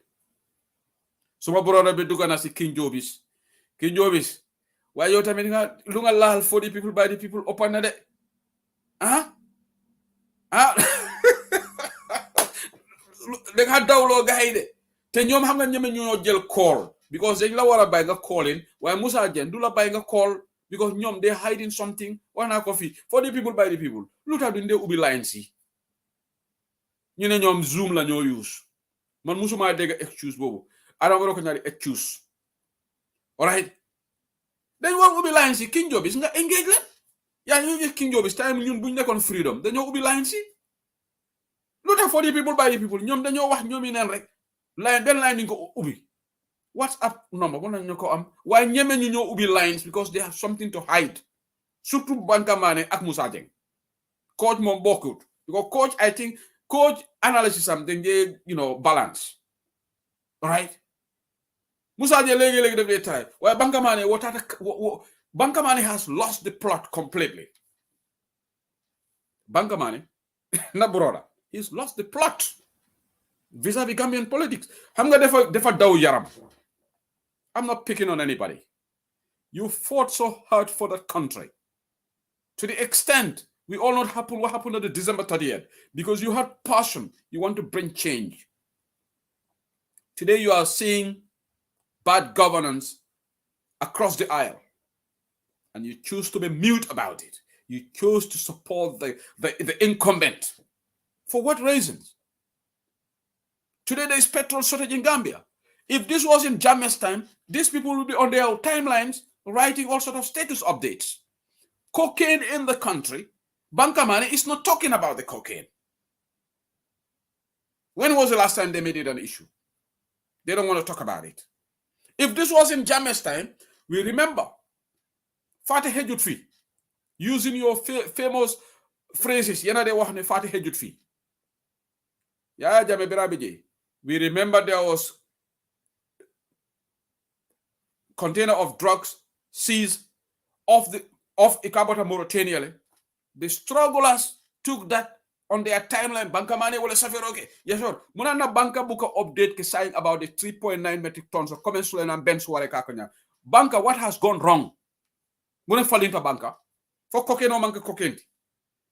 Suma borona be dugana si King Jobis. King Jobis. Why you tamit nga lu nga lahal for the people by the people open na de. Ah? Ah. They had dawlo gaayde te ñoom xam nga ñame ñoo jël call because dañ la wara bay nga calling waaye Musa Jen du la bay nga call because ñoom they hiding something wana ko fi for the people by the people lu tax duñ dee ubbi lines yi ñu ne ñoom Zoom la ñoo use man musuma dégg excuse boobu Adama Barrow ko ñaari excuse alright dañ war ubbi lines yi King Jobis nga engage la yaa ñu gis King Jobis time ñun buñ nekkoon freedom dañoo ubbi lines yi lu tax for the people by the people ñoom dañoo wax ñoom yi neen rek line benn line ko ubbi WhatsApp number mën nañu ko am waaye ñeme ñu ñoo ubbi lines because they have something to hide surtout Banka Mane ak Musa Jeng coach moom bokkut because coach I think coach analysis am dañ dee balance right Musa Jeng léegi def dee try waaye Banka Mane Banka Mane has lost the plot completely Banka Mane na broda he's lost the plot vis-a-vis Gambian politics. Xam nga defa daw yaram. I'm not picking on anybody. You fought so hard for that country. To the extent we all know what happened on the December 30th because you had passion. You want to bring change. Today you are seeing bad governance across the aisle. And you choose to be mute about it. You choose to support the incumbent. For what reasons? Today there is petrol shortage in Gambia. If this was in Jammeh's time, these people would be on their timelines writing all sort of status updates. Cocaine in the country. Banka Mane is not talking about the cocaine. When was the last time they made it an issue? They don't want to talk about it. If this was in Jammeh's time, we remember Fatih Hejut Fi, using your famous phrases, Yana de Wahne Fatih Hejut Fi. Yeah, Jammeh Birabiji. We remember there was container of drugs seized off Ikabota Mauritania. The strugglers took that on their timeline. Banka mane wala safiroke. Yes, sir. Munana banka buka update ke saying about the 3.9 metric tons of comments and bench ware kakonya. Banka, what has gone wrong? Muna fall into banka. For cocaine or manka cocaine.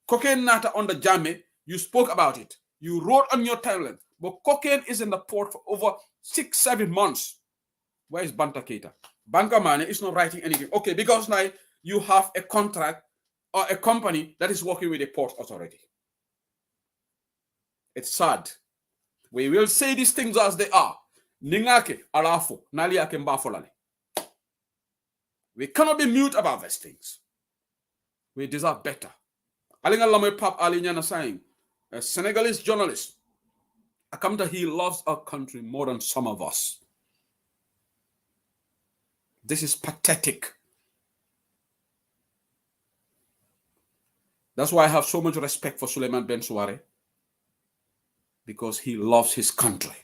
Cocaine nata on the Jammeh. You spoke about it. You wrote on your timeline. But cocaine is in the port for over 6-7 months. Where is Banta Keita? Banka Mane is not writing anything. Okay, because now you have a contract or a company that is working with a port authority. It's sad. We will say these things as they are. Ningake alafo naliake mbafolale. We cannot be mute about these things. We deserve better. Alinga Lamay Pap Ali Nyana saying, a Senegalese journalist, Akamta, he loves our country more than some of us. This is pathetic. That's why I have so much respect for Suleiman Ben Suare, because he loves his country.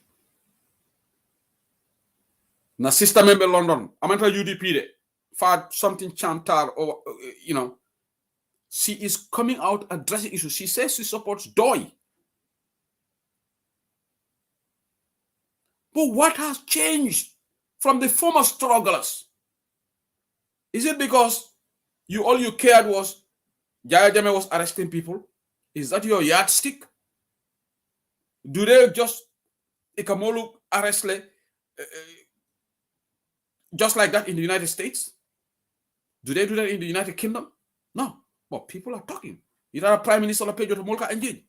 Na sister member London, Amanta UDP de, for something chantar or she is coming out addressing issues. She says she supports DOI. But what has changed from the former strugglers? Is it because all you cared was Jaya Jammeh was arresting people? Is that your yardstick? Do they just Ikamolu arrest just like that in the United States? Do they do that in the United Kingdom? No. But people are talking. Either Prime Minister Lapejo to Molka engage.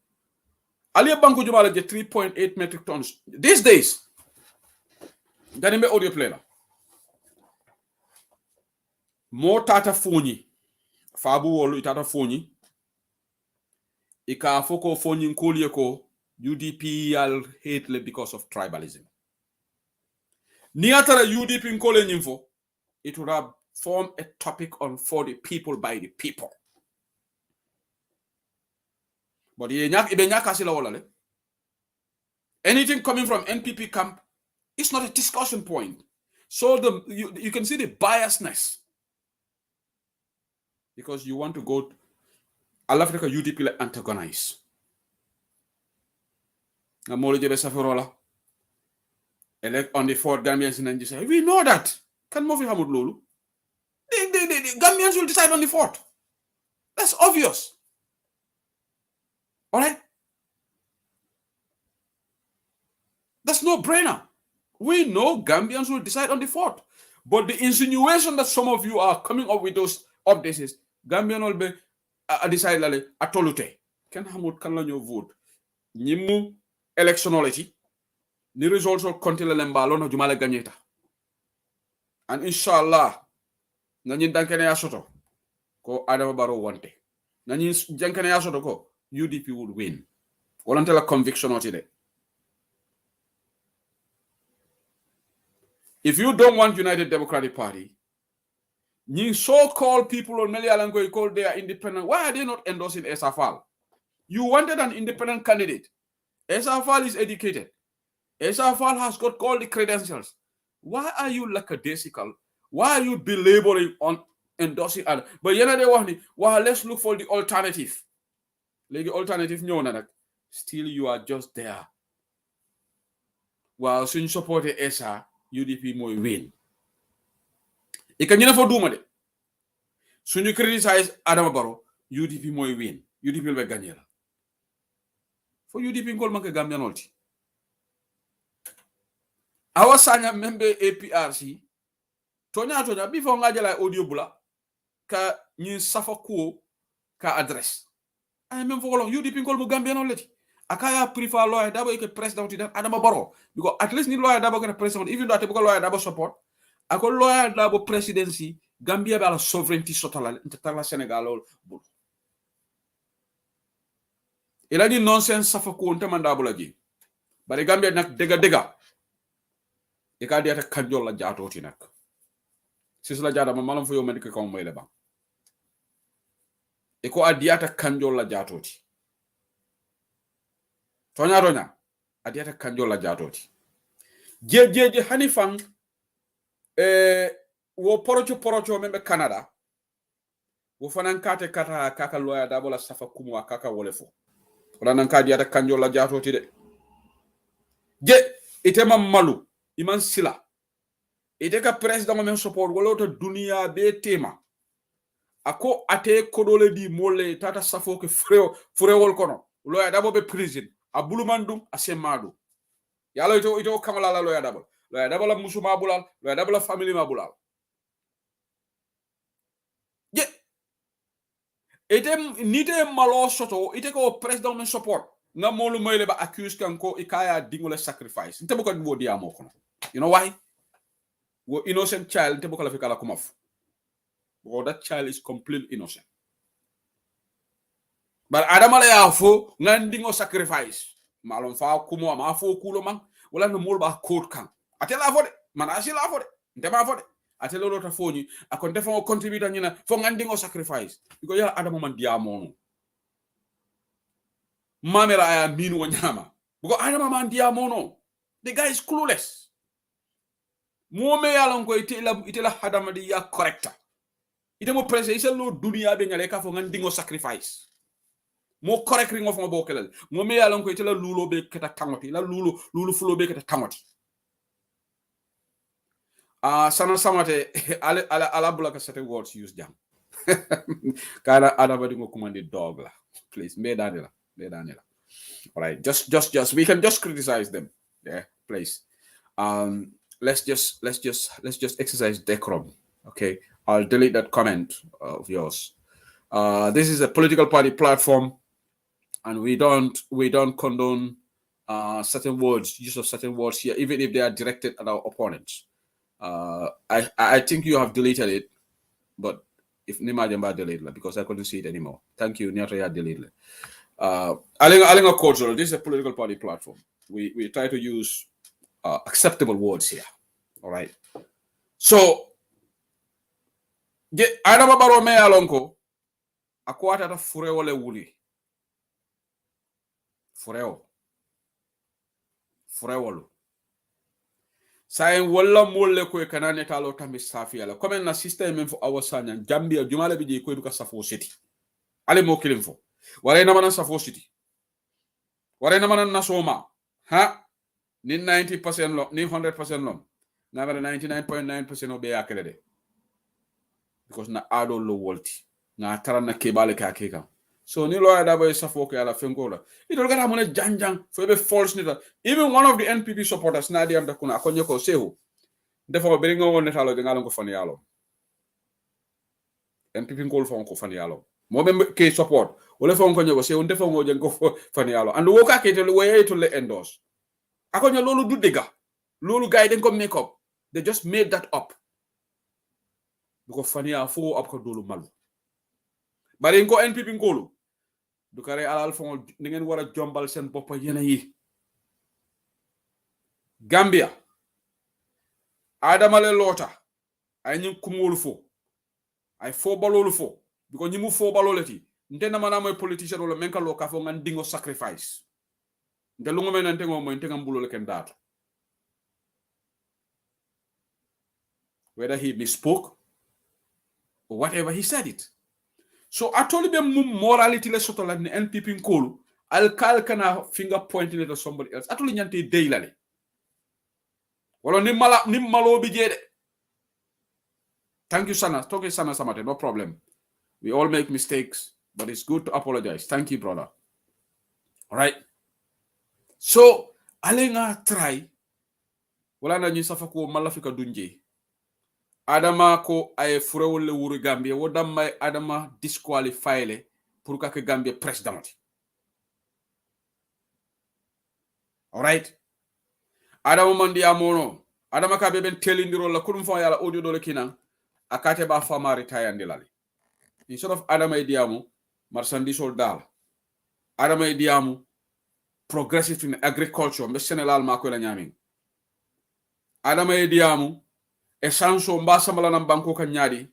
Aliya Banku Jumala get 3.8 metric tons. These days, Ganimbe audio player. More tata foni. Fabu wolu itata foni. Ika foko foni nkoli ko UDP al hate because of tribalism. Niatara UDP nkole nyinfo, it would have formed a topic on for the people by the people. But anything coming from NPP camp is not a discussion point. So you can see the biasness. Because you want to go Africa UDP antagonize. Elect on the 4th Gambians in Nigeria. We know that. Can Mofi Hamud Lulu? The Gambians will decide on the 4th. That's obvious. All right? That's no brainer. We know Gambians will decide on the 4th. But the insinuation that some of you are coming up with those updates is Gambian will be decide a tolute. Can Hamud can learn your vote? Nimu electionality. The results will continue lembalo na jumala ganyeta. And inshallah, nanyin dankene yasoto ko Adama Barrow wante. Nanyin dankene yasoto ko UDP would win. Volantela conviction or today. If you don't want United Democratic Party, you so-called people on Melialango you call they are independent. Why are they not endorsing Esafal? You wanted an independent candidate. Esafal is educated. Esafal has got all the credentials. Why are you lackadaisical? Why are you belaboring on endorsing other? But let's look for the alternative. Like the alternative, still you are just there. While soon support ESA, UDP may win. You can never do it. Soon you criticize Adama Barrow, UDP may win. UDP will be Ganyela. For UDP in Goldman Gambian Ulti. Our sanya member APRC, Tonya, before Ngajala audio bula, ka nyi safa kuo ka address. I remember for long, UDP in Goldman Gambian Ulti. Akaya prefer lawyer Dabo you can president to that Adama Barrow. Because at least ni lawyer Dabo can president, even though I typical lawyer Dabo support. Ako lawyer Dabo presidency, Gambia bala sovereignty sotala intertala Senegal. Ila di nonsense safa kuo ntemanda bula ji. But the Gambia nak dega. e ka diata kanjol la jaatoti nak sisla jaada ma malam fo yo medike ko moy le ba e ko adiata kanjol la jaatoti tonya adiata kanjol la jaatoti jejeje hanifan wo porocho membe Canada wo fanan kate kaka loya dabola safa kumu kaka wolefo wala nan ka diata kanjol la jaatoti de je itema malu iman sila ite ka president men support wala to dunia be tema ako ate kodole di mole tata safo ke frewol kono loya dabo be prison a bulumandum a semadu yalo ito kamala la loya dabo la musuma bulal loya dabo la family ma bulal je ite nite malo soto ite ko president men support nga molu moyle ba accuse kanko ikaya dingole sacrifice nte boko bo dia mo kono you know why wo innocent child nte boko la fikala kumaf because that child is completely innocent but adama la ya fo ngandingo sacrifice malon fa kumo ma fo kulo man wala no mol ba code kan atela fo de man asila fo de ndema fo de atela lota foni akon defo contributor nyina fo ngandingo sacrifice because ya adama man diamo no mamela aya minu wo nyama because adama man diamo no the guy is clueless mo me yalon ko itela hadama di ya correcta ite mo presse iselo dunia be nyale ka fo ngandingo sacrifice mo correct ring of mo bokelal mo me yalon ko itela lulo be keta tangoti la lulu fulo be keta tangoti sana samate ala bulaka sete words use jam kana adama di ngo commande dog la please me danela all right just we can just criticize them yeah please let's just exercise decorum. Okay, I'll delete that comment of yours. This is a political party platform, and we don't condone certain words, use of certain words here, even if they are directed at our opponents. I think you have deleted it, but if Nima Jamba deleted it because I couldn't see it anymore. Thank you, Nyataya deleted it. Alinga cultural. This is a political party platform. We try to use acceptable words here. All right. So, Adama Baro me alonko akwata ta fureo le wuli. Fureo lu. Sayen wala mole ko kanane talo tambi safi ala. Comme na system men fo awasanya Gambia jumala biji ko eduka safo city. Ale mo kilim fo. Ware na manan safo city. Ware na manan nasoma. Ha? Ni 90% lo, ni 100% lo. Na 99.9% obe yakele de. Because na ado lo wolti. Na tara na kebale ka keka. So ni lawyer da boy safo ke ala fengola. Ito gata mone janjang for be false nita. Even one of the NPP supporters na di am kuna akonye ko sehu. Defo be ngo won netalo de ngalon ko fani yalo. NPP ngol fon ko fani yalo. Mo be ke support. Wole fon ko nyego sehu defo ngo jeng ko fani yalo. And wo ka ke to we to le endorse. Akonye lolu du dega. Lolu guy den ko make up. They just made that up. Because fania fo up ko dolu malu. Bari ngo NPP ngolu. Du kare alal fon ni ngeen wara jombal sen bop yena yi. Gambia. Adama le lota. Ay ñu kumul fo. Ay fo balolu fo. Because ñi mu fo baloleti. Ndena mana moy politician wala menka lo ka fo ngan dingo sacrifice. De lu ngome nante ngo moy tenga mbulo le ken datu. Whether he misspoke or whatever, he said it. So I told him morality le soto la ni NPP nkolu al kana finger pointing at somebody else. I told him nyante deilale. Wala ni malo bi jede. Thank you sana. Talk sana samate, no problem. We all make mistakes, but it's good to apologize. Thank you, brother. All right. So alenga try wala na nyisafa ko malafika dunje. Adama ko ay furewole wuru Gambia wodam may Adama disqualify le pour que Gambia president. All right. Adama mandi amono. Adama ka beben telindiro la kudum fa yala audio dole kinan akate ba fama retire ndilali. Instead of Adama idiamu marsandisol dal. Adama idiamu progressive in agriculture mbe senelal mako la nyaming. Adama Ediamu, Esanso Mbasamala na Banko Kanyadi.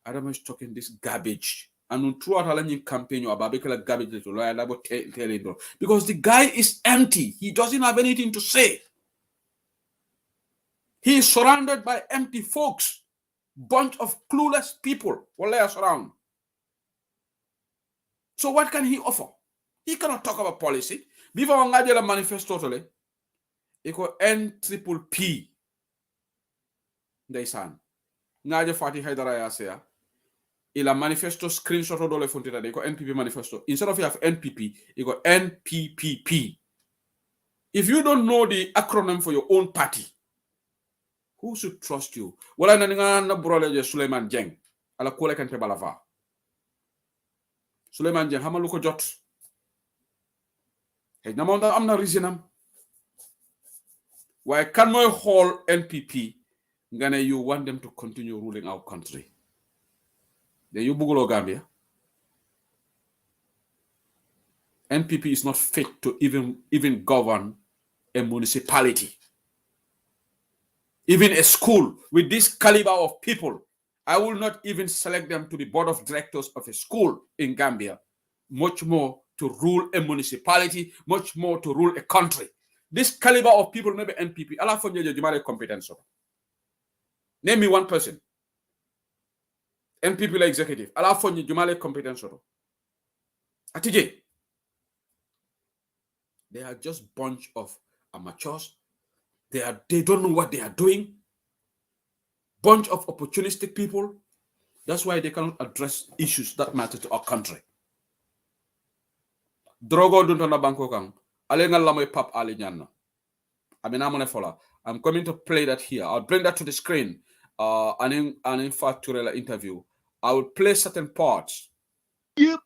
Adama is talking this garbage. And throughout a campaign, you are garbage to lawyer telling because the guy is empty. He doesn't have anything to say. He is surrounded by empty folks, bunch of clueless people while they are surrounded. So what can he offer? He cannot talk about policy. Before Ngajela manifesto totally, equal NPP. Ndaysan. Ngaje Fatih Haidara Yasea. Il a manifesto screenshot dole fontita de ko NPP manifesto. Instead of you have NPP, you go NPPP. If you don't know the acronym for your own party, who should trust you? Wala na nga na brole Suleiman Jeng. Ala kole kan te balava. Suleiman Jeng hamalu ko jot. Hey, namonda amna reasonam. Why can my whole NPP ngane you want them to continue ruling our country? Then you bugulo Gambia. NPP is not fit to even govern a municipality. Even a school with this caliber of people, I will not even select them to the board of directors of a school in Gambia, much more to rule a municipality, much more to rule a country. This caliber of people, maybe NPP, Allah for you competence. Name me one person. NPP executive, Allah for you competence. Atije. They are just bunch of amateurs. They don't know what they are doing. Bunch of opportunistic people. That's why they cannot address issues that matter to our country. Drogo duntona banko kang. Alenga lamoy pap ali nyanna. I'm coming to play that here. I'll bring that to the screen. And in fact, to the interview, I will play certain parts.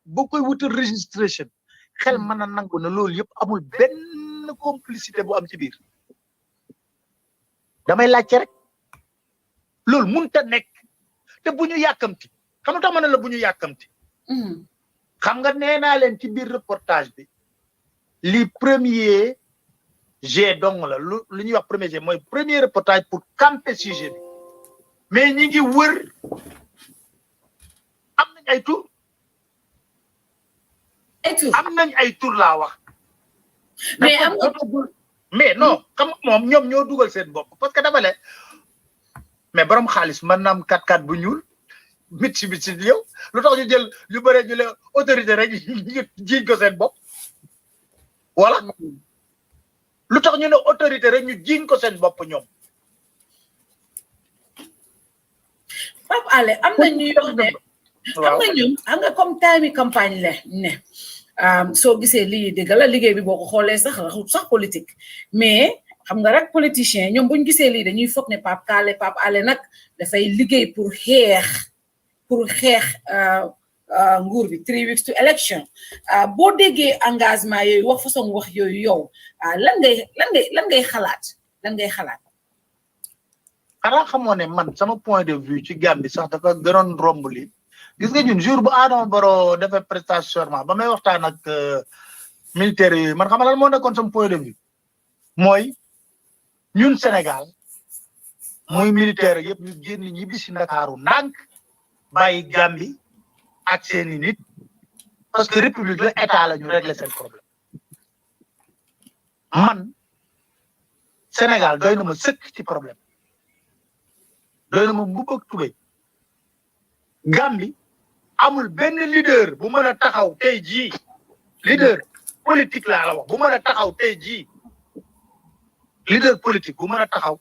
Beaucoup de registration. Xel mën na nangu na loolu yëpp amul benn complicité bu am ci biir damay laajte rek loolu mënta nekk te bu ñu yàkkamti xam nga tax ma ne la bu ñu yàkkamti xam nga nee naa leen ci biir reportage bi li premier jet dong la lu ñuy wax premier jet mooy premier reportage pour camper sujet bi mais ñi ngi wër am nañ ay tur am nañ ay tur laa wax mais am nga mais non xam moom ñoom ñoo dugal seen bopp parce que dafa le mais borom xaalis mën na am 4x4 bu ñuul Mitsubishi yow lu tax ñu jël lu bëre ñu le autorité rek ñu jiiñ ko seen bopp voilà lu tax ñu ne autorité rek ñu jiiñ ko seen bopp ñoom Pape Alé am na ñu yox ne xam nga ñun xam nga comme time campagne la ne soo gisee lii dëgg la liggéey bi boo ko xoolee sax politique mais xam nga rek politicien ñoom buñ gisee lii dañuy foog ne Pape Alé nag dafay liggéey pour xeex nguur bi 3 weeks to election boo déggee engagement yooyu wax façon wax yooyu yow lan ngay xalaat xanaa xamoo ne man sama point de vue ci Gambie sax dafa gënoon romb li gis nga ñun jour bu Adama Barrow defee prestation serment ba may waxtaan ak militaire yooyu man xam nga lan moo nekkoon sama point de vue mooy ñun Sénégal muy militaire yëpp ñu génn ñibbi si Ndakaaru ndànk bàyyi Gambie ak seeni nit parce que république la état la ñu régler seen problème man Sénégal doy na ma sëkk ci problème doy na ma mbubb ak tubéy Gambie amul benn leader bu mën a taxaw tey jii leader politique laa la wax bu mën a taxaw tey jii leader politique bu mën a taxaw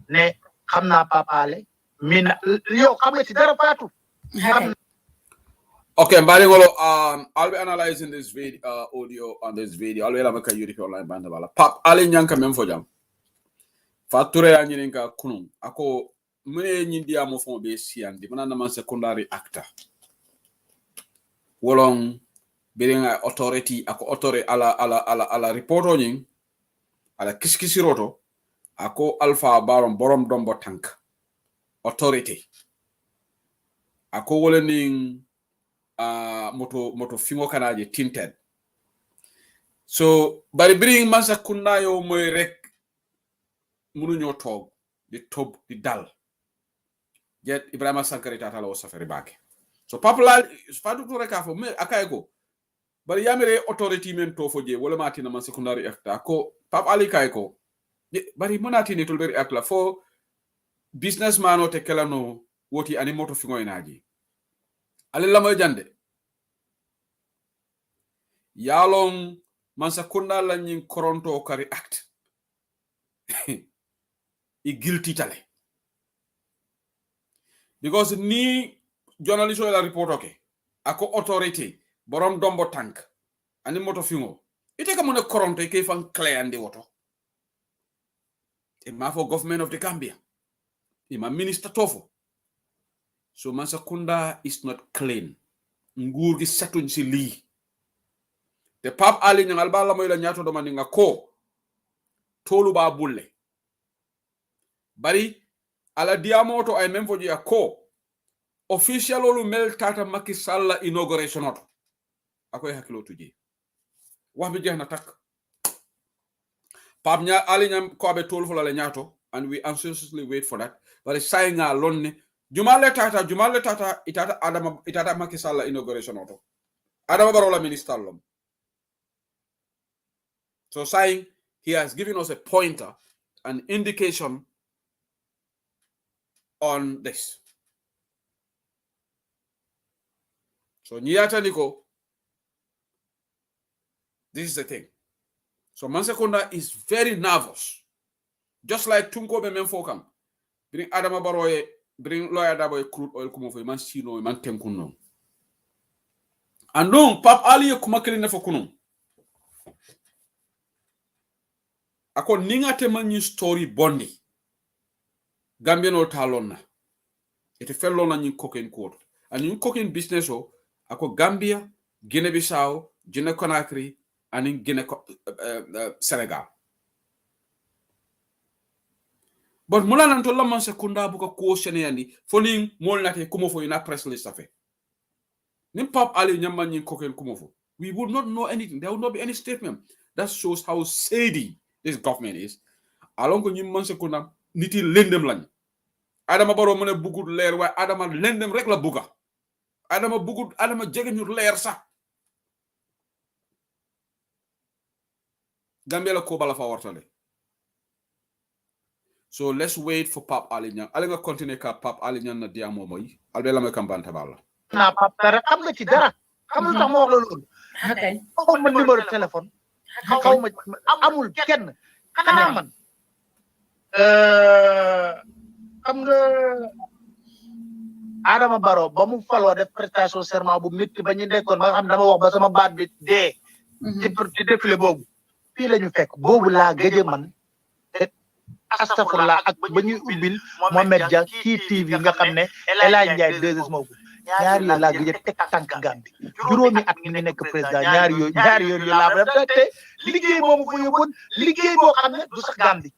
ne xam naa Pape Alé yow xam nga ci dara Fatou. Okay, Mbaringolo, I'll be analyzing this video, audio on this video. I'll be able to use online band bala. Pape Alé nyanka memfo jam. Fature ya nyininka kunum. Ako mune nyindi amo fon be siandi. Mana naman secondary actor. Wolong biringa authority ako authority ala reporto nying ala kiskisi roto ako alpha barom borom dombo tank authority ako wolening moto fingo kanaje tinted so bari bring masa kunna yo moy rek mënuñoo toog di tob di dal jet Ibrahima Sankare tata la safari baake so papla fatu to reka fo me akay ko bari yamire authority men to fo je wala matina man secondary acta ko pap ali kay ko bari monati ni tolberi akla fo businessman o te kelano woti ani moto fingoy naji ale lamoy jande yalon man sakunda la nyin koronto kari act i guilty tale because ni journalist la report okay ako authority borom dombo tank ani moto fingo ite ka mone koronto ke fan clear andi woto e ma for government of the Gambia e ma minister tofo so man sakunda is not clean nguur gi setuñ ci li te Pap Ali ñangal ba la moy la ñaato do man nga ko tolu ba bulle bari ala diamoto ay même foji ko official olu mel tata Macky Sall inauguration oto akoy hakilo tuje wax bi jeex na tak Pap nya Ali ñam ko be tolu fu la ñaato and we anxiously wait for that bari say nga lonne jumale tata itata Macky Sall inauguration oto Adama Barrow la minister lom so saying he has given us a pointer an indication on this so Nyata Niko, this is the thing. So Mansekunda is very nervous. Just like Tunko be men fokam. Bring Adama Barrow, bring lawyer Daboy crude oil kumo for man sino man tenkuno. And non Pap Ali kumakeli ne fokuno. Ako ninga te man story bondi. Gambian o talona. Ite fellona nyi cocaine court. And nyi cocaine business o ako Gambia, Guinea-Bissau, Guinea-Conakry, and in Senegal. But mula nantola man sekunda buka kuoshene yani foning mol nate kumofo ina press list afe. Nim Pap Ali nyamman nyin cocaine kumofo. We would not know anything. There would not be any statement. That shows how shady this government is. Alongo nyim man sekunda niti lendem lañ. Adama Barrow mune bugut leer way Adama lendem rek la buga. Adama bugut Adama jege ñu leer sax. Gambia la ko bala fa wartale. So let's wait for Pap Ali Nyang. Ali nga continue ka Pap Ali Nyang na diamo moy. Albe la may kambanta bala. Na Pap dara am nga ci dara. Xam lu tax mo wax loolu. Okay. Xaw ma numéro téléphone. Xaw ma amul kenn. Xana man. Xam nga Adama Barrow ba mu faloo def prestation serment bu metti ba ñu nekkoon ba nga xam dama wax ba sama baat bi dee ci défilé boobu fii la ñu fekk boobu laa gëj man astafurlah ak ba ñuy ubbil Mohamed Dia kii TV nga xam ne El Hadj Ndiaye 2S moo ko ñaari yoon laa gëj a teg tànk Gambie juróomi at mi ngi nekk président ñaari yoon laa fa def te liggéey moomu fa yóbboon liggéey boo xam ne du sax Gambie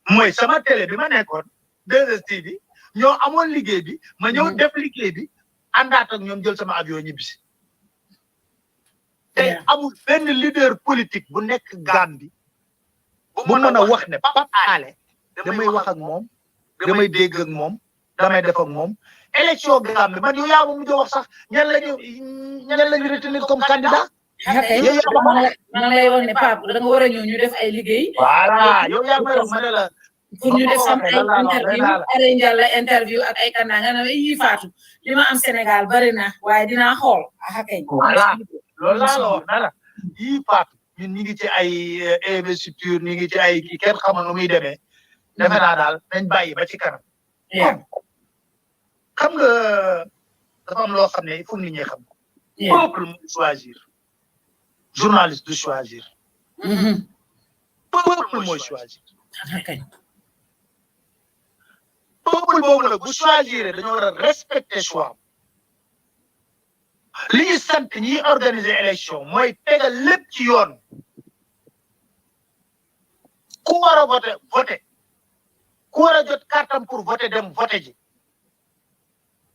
mooy sama télé bi ma nekkoon 2S TV ñoo amoon liggéey bi ma ñëw def liggéey bi àndaat ak ñoom jël sama avion ñibbisi te amul benn leader politique bu nekk Gambie bu mën a wax ne Pap Ale damay wax ak moom damay dégg ak moom damay def ak moom élection Gambie man yow yaa ma mujj wax sax ñan lañu retenir comme candidat yow yaa lay wax ne Pap da nga war a ñëw ñu def ay liggéey voilà yow yaa may wax ma ne la pour ñu def am ay interview ak ay kandaa nga ne yi faatu li ma am Sénégal bari na waaye dinaa xool akay voilà loolu laa la wax na la yi faatu ñun ñu ngi ci ay investiture ñu ngi ci ay kii kenn xamul nu muy demee defe naa daal nañ bàyyi ba ci kanam xam nga dafa am loo xam ne il faut nit ñi xam ko peuple mooy choisir journaliste du choisir peuple mooy choisir peuple boobu nag bu choisir dañoo war a respecter choix li ñu sant ñiy organiser élection mooy tegal lépp ci yoon ku war a voter ku war a jot kartam pour voter dem voter ji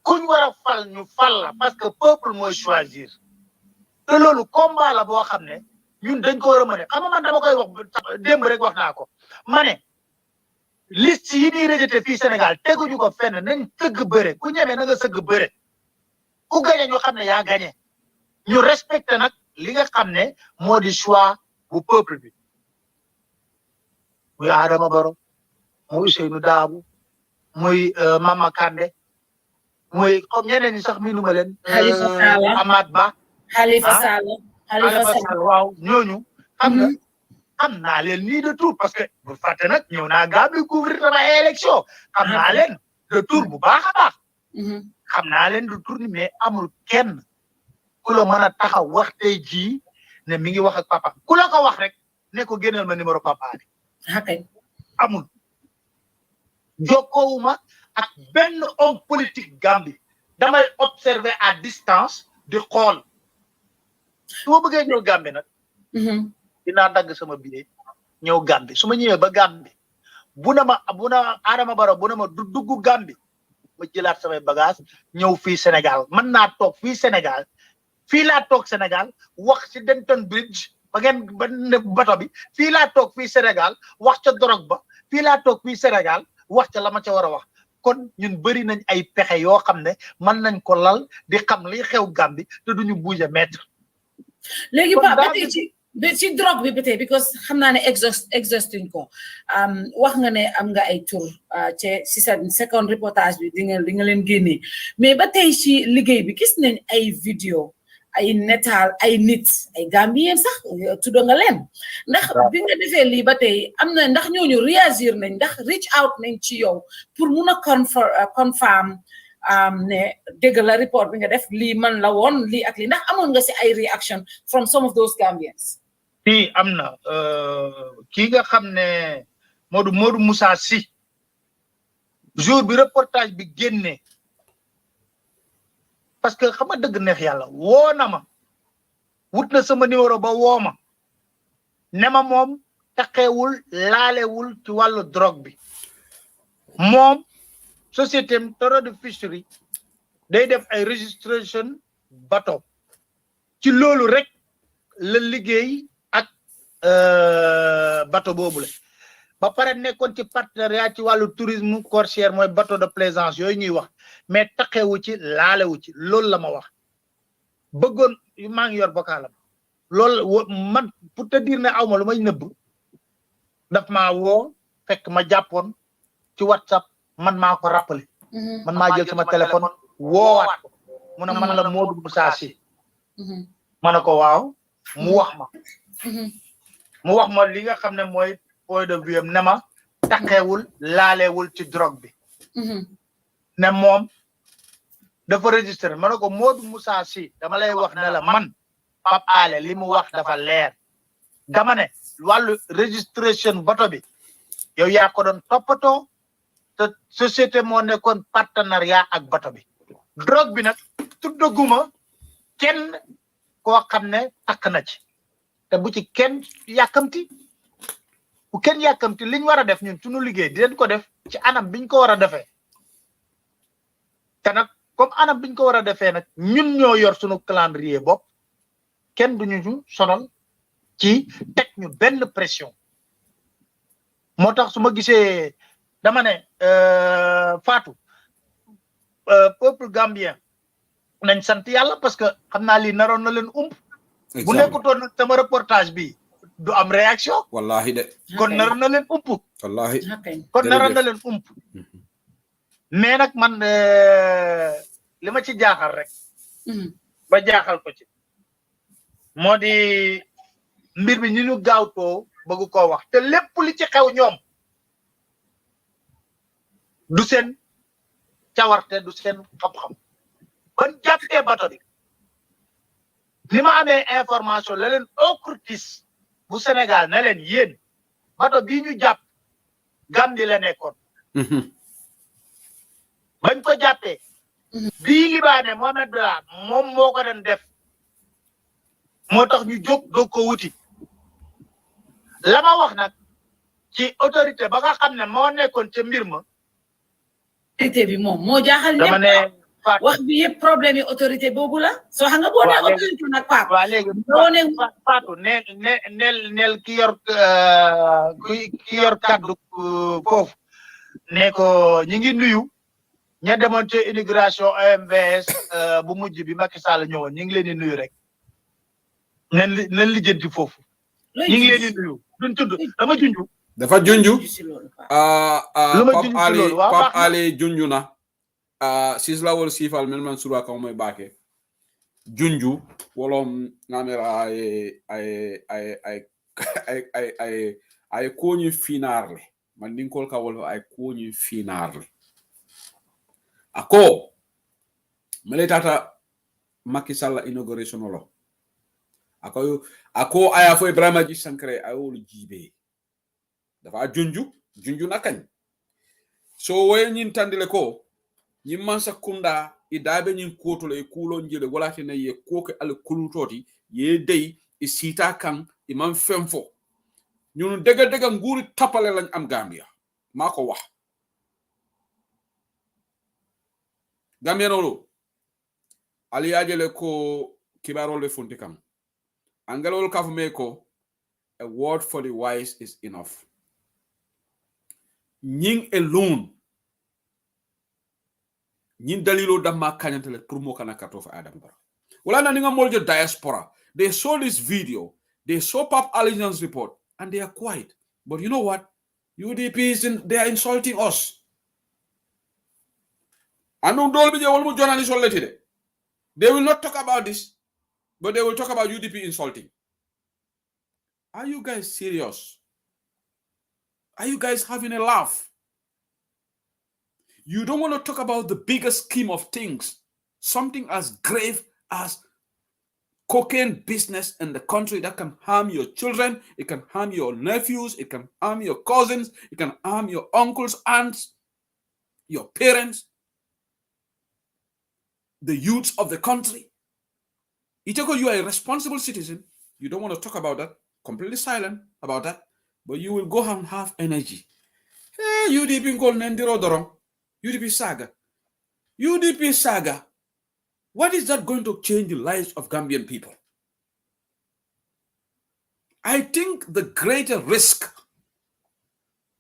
kuñ war a fal ñu fal la parce que peuple mooy choisir te loolu combat la boo xam ne ñun dañ ko war a mën xam nga man dama koy wax démb rek wax naa ko ma ne liste yi ñuy rejeté fii Sénégal teguñu ko fenn nañ sëgg bëre ku ñemee na nga sëgg bëre ku gañe ñu xam ne yaa gañe ñu respecté nag li nga xam ne moo di choix bu peuple bi muy Adama Barrow muy Ousseynou Daabu muy Mama Kandé muy comme ñeneen ñi sax miinu ma leen Halifa Sallah Amath Ba Halifa Sallah Halifa Sallah waaw ñooñu xam nga xam naa leen nii de tour parce que bu fàtte nag ñëw naa Gambie couvrir sama élection xam naa leen de tour bu baax a baax xam naa leen de tour ni mais amul kenn ku la mën a taxaw wax tey jii ne mi ngi wax ak papa ku la ko wax rek ne ko génneel ma numéro papa bi amul jokkoowuma ak benn homme politique Gambie damay observer à distance di xool su ma bëggee ñëw Gambie nag dinaa dagg sama billet ñëw Gambie su ma ñëwee ba Gambie bu na Adama Barrow bu na ma du dugg Gambie ma jëlaat samay bagage ñëw fii Sénégal mën naa toog fii Sénégal fii laa toog Sénégal wax ci Denton Bridge ba ngeen ba ne bato bi fii laa toog fii Sénégal wax ca dorog ba fii laa toog fii Sénégal wax ca la ma ca war a wax kon ñun bëri nañ ay pexe yoo xam ne mën nañ ko lal di xam liy xew Gambie te duñu bouger mètre léegi ba tey ci drogue bi ba tey because xam naa ne exhaustuñ ko wax nga ne am nga ay tur ci si sa second reportage bi di nga leen génnee mais ba tey ci liggéey bi gis nañ ay vidéo ay netaal ay nit ay Gambien sax tudd nga leen ndax bi nga defee lii ba tey am na ndax ñooñu réagir nañ ndax reach out nañ ci yow pour mun a confirm ne dégg la report bi nga def lii man la woon lii ak lii ndax amoon nga si ay reaction from some of those Gambians fii am na kii nga xam ne Modou Moussa Sy jour bi reportage bi génnee parce que xam nga dëgg neex yàlla woo na ma wut na sama numéro ba woo ma ne ma moom taxewul laalewul ci wàllu drogue bi moom société Toro de Fishery day def ay registration bateau ci loolu rek la liggéey ak bateau boobu la ba pare nekkoon ci partenariat ci wàllu tourisme côtier mooy bateau de plaisance yooyu ñuy wax mais taxewu ci laalewu ci loolu la ma wax bëggoon maa ngi yor bokaalam loolu man pour te dire ne aw ma lu may nëbb daf maa woo fekk ma jàppoon ci WhatsApp man maa ko rappelé man maa jël sama téléphone woowaat ko mu ne man la Modou Moussa Sy ma ne ko waaw mu wax ma li nga xam ne mooy point de vue am ne ma taxewul laalewul ci drogue bi ne moom dafa registré ma ne ko Modou Moussa Sy dama lay wax ne la man Pape Alé li mu wax dafa leer dama ne wàllu registration bato bi yow yaa ko doon toppatoo te société moo nekkoon partenariat ak bato bi drogue bi nag tuddaguma kenn koo xam ne takk na ci te bu ci kenn yàkkamti bu kenn yàkkamti liñ war a def ñun suñu liggéey di leen ko def ci anam biñ ko war a defee te nag comme anam biñ ko war a defee nag ñun ñoo yor suñu calendrier bopp kenn duñu ñu sonal ci teg ñu benn pression moo tax su ma gisee dama ne Fatou peuple gambien nañ sant yàlla parce que xam naa lii naroon na leen ump bu nekkutoon sama reportage bi du am réaction wallahi de kon naroon na leen ump wallahi kon naroon na leen ump mais nag man li ma ci jaaxal rek ba jaaxal ko ci moo di mbir mi ñu ñu gaawtoo bëgg koo wax te lépp li ci xew ñoom du seen cawarte du seen xam-xam kon jàppee bato bi ni ma amee information la leen OCRTIS bu Sénégal ne leen yéen bato bii ñu jàpp Gambie la nekkoon bañ ko jàppee bii libaane Mohamed Bala moom moo ko doon def moo tax ñu jóg doog ko wuti la ma wax nag ci autorité ba nga xam ne moo nekkoon ca mbir ma autorité bi moom moo jaaxal dama ne wax bi yëpp problème yi autorité boobu la soo xam nga boo nee autorité nag Pape waa léegi doo ne Fatou neel ki yor kaddu foofu ne ko ñi ngi nuyu ña demoon ci immigration OMVS bu mujj bi Macky Sall ñëwoon ñu ngi leen di nuyu rek nen lijjanti foofu ñu ngi leen di nuyu duñ tudd dama junju dafa junju lu ma Pape Ali junju na sislawol sifal men man sura kan moy bake junju wolom ngamera ay koñi finarle man dinkol ka wol ay koñi finarle ako mele tata Macky Sall inauguration lo ako aya fo Ibrahima ji Sankare ay wolu jibe dafa junju na kañ so way ñin tandile ko ñi mansa kunda idabe ñin kotole e kulo njele wala tene ye koke al kulutoti ye dey e sita kan e man femfo ñun dega nguri tapale lañ am Gambia mako wax Gambia no ali ajele ko kibarole fonti kam angalol kafume ko a word for the wise is enough ñing alone ñin dalilo damma kañantele pour mo kana kato fa Adam Barrow wala na ninga moljo diaspora they saw this video they saw Pap Alliance report and they are quiet but you know what UDP they are insulting us anu dol bi je wol mu journalist soleti de they will not talk about this but they will talk about UDP insulting. Are you guys serious? Are you guys having a laugh? You don't want to talk about the biggest scheme of things, something as grave as cocaine business in the country that can harm your children, it can harm your nephews, it can harm your cousins, it can harm your uncles, aunts, your parents, the youths of the country. Itako, you are a responsible citizen. You don't want to talk about that. Completely silent about that. But you will go and have energy. Hey, UDP called Nendiro Dorong. UDP saga. UDP saga. What is that going to change the lives of Gambian people? I think the greater risk,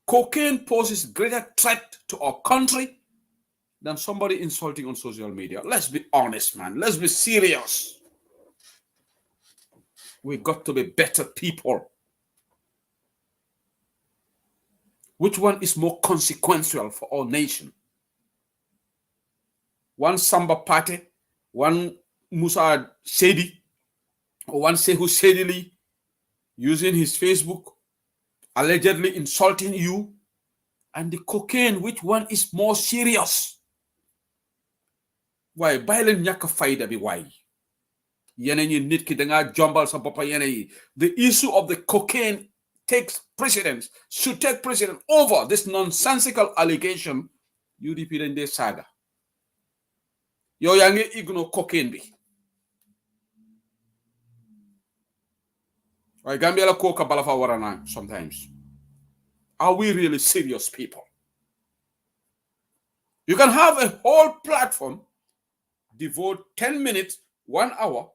cocaine poses greater threat to our country than somebody insulting on social media. Let's be honest, man. Let's be serious. We got to be better people. Which one is more consequential for our nation? One Samba Pate, one Musa Sedi, or one Sehu Sedili using his Facebook, allegedly insulting you, and the cocaine, which one is more serious? Why? Bailen nyaka faida bi why? The issue of the cocaine takes precedence, should take precedence over this nonsensical allegation. UDP in this saga. Yo yangi ignore cocaine bi. Why Gambia la coca balafa warana sometimes. Are we really serious people? You can have a whole platform, devote 10 minutes, 1 hour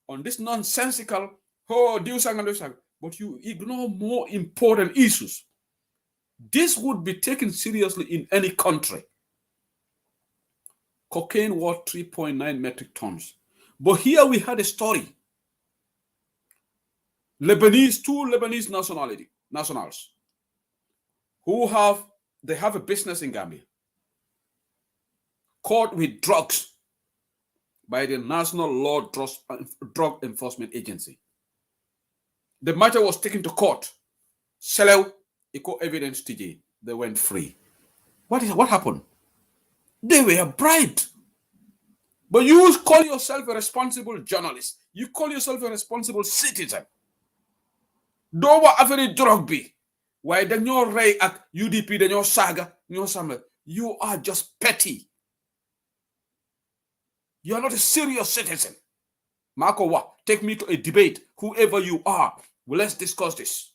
on this nonsensical, but you ignore more important issues. This would be taken seriously in any country. Cocaine worth 3.9 metric tons. But here we had a story. Two Lebanese nationals who have a business in Gambia, caught with drugs by the National Law Drug Enforcement Agency. The matter was taken to court. Selew, eco evidence TJ. They went free. What happened? They were bribed. But you call yourself a responsible journalist. You call yourself a responsible citizen. Do wa affaire drug bi. Why dañoo rey ak UDP dañoo saga ñoo samle. You are just petty. You are not a serious citizen. Marco, take me to a debate, whoever you are. Well, let's discuss this.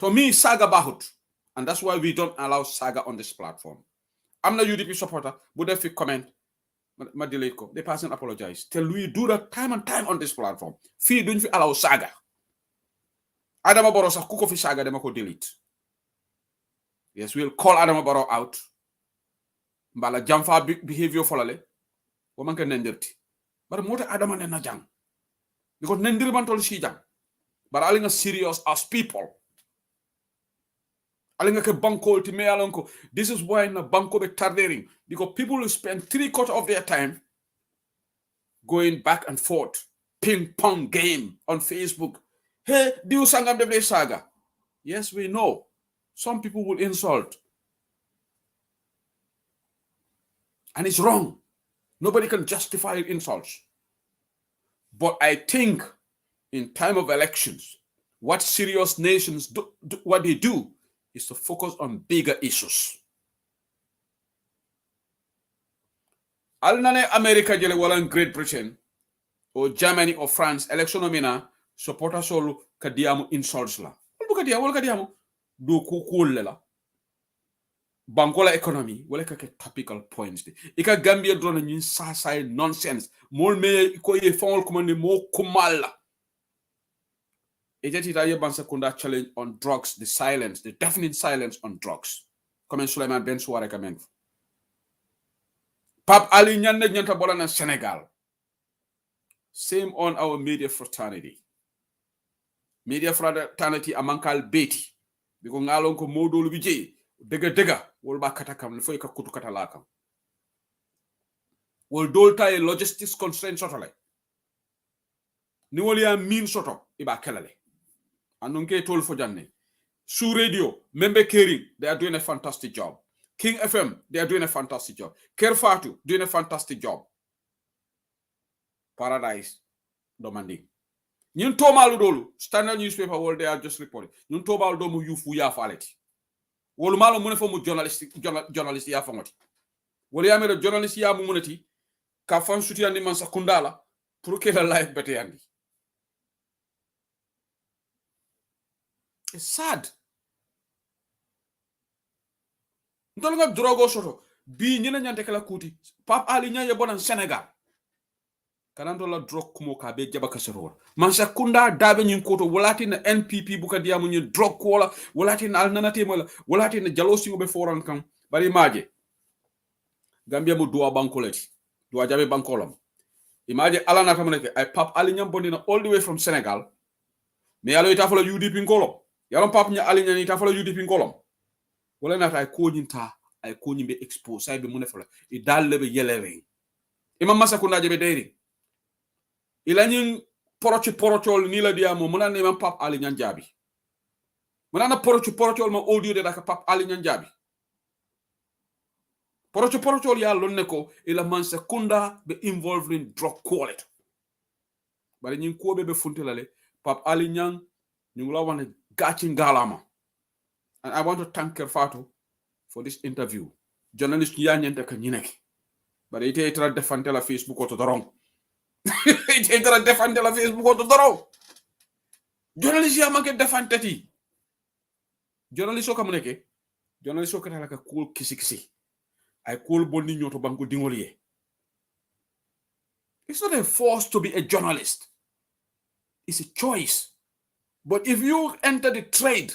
To me, saga bahut. And that's why we don't allow saga on this platform. am na UDP supporter bu def fi comment ma delete ko the person apologize te we do that time and time on this platform fii duñ fi allow saaga Adama Barrow sax ku ko fi saaga dama ko delete yes we'll call Adama Barrow out mbala jamfa behavior folale wo manke nendirti bara mota Adama nena jang because nendir man tol si jang bara ali nga serious as people ali nga ke banko ti me alonko this is why na banko be tardering because people will spend 3/4 of their time going back and forth ping pong game on Facebook. Hey, do you sangam de saga? Yes, we know. Some people will insult. And it's wrong. Nobody can justify insults. But I think in time of elections, what serious nations do what they do is to focus on bigger issues. Alnane America jele wala Great Britain or Germany or France election nomina supporter solo kadiamu insults la. Wala kadiamu do kukule la. Bankola economy wala kake topical points de. Ika Gambia drone nyin sasai nonsense. Mol me ko ye fongol kumande mo kumala. Ejeti ta ye bansa kunda challenge on drugs, the deafening silence on drugs. Comme Suleiman Ben Souare kamen. Pap Ali nyande nyanta bola na Senegal. Same on our media fraternity. Media fraternity amankal beti. Biko ngalon ko modolu bije. Dega wol ba katakam le foy ka kutu katalakam. Wol dolta e logistics constraint sotole. Ni wol ya min soto iba kelale. Anonke tol fo janne. Su radio, Membe Kering, they are doing a fantastic job. King FM, they are doing a fantastic job. Kerfatu, doing a fantastic job. Paradise, demanding. Nyun tomalu dolu, standard newspaper world, they are just reporting. Nyun tomalu domu yufu ya faleti. Wolu malo mune fo mu journalist ya famoti. Wolu ya mele journalist ya mu muneti, ka fan suti andi man sakundala, pour que la life bete yandi. It's sad. Ndolga drogo soto bi nyina nyante kala kuti Pap Ali nya yebonan Senegal kanando la drog kumo ka be jaba kasero man sakunda dabe nyin koto walati na NPP buka diamu nyin drog kola walati na alnanate mala walati na jalosi be foran kan bari maje Gambia mu duwa bankoleti duwa jabe bankolam imaje alana tamuneke ay Pap Ali nya bondina all the way from Senegal me yalo ita fala UDP ngolom yalo Pap nya Ali nya ita fala UDP ngolom wala nata ay koñinta ay koñimbe expose ay be munefala e dalle be yelere imam masakunda je be deyri ilañin porochol ni la diamo munana imam Pap Ali ñan jabi munana porochol ma audio de daka Pap Ali ñan jabi porochol ya lonne ko ila man sekunda be involved in drug quality bari ñin ko be funtelale Pap Ali ñan ñu la wone gachi ngalama. And I want to thank Kerfatu for this interview. Journalist Yanyente Kanyineki. But it ain't a defante la Facebook or to the wrong. It ain't a defante la Facebook or to the wrong. Journalist Yamanke defante. Journalist Okamuneke. Journalist Okata like a cool kisi. I cool bondi nyoto banku dingoliye. It's not a force to be a journalist. It's a choice. But if you enter the trade,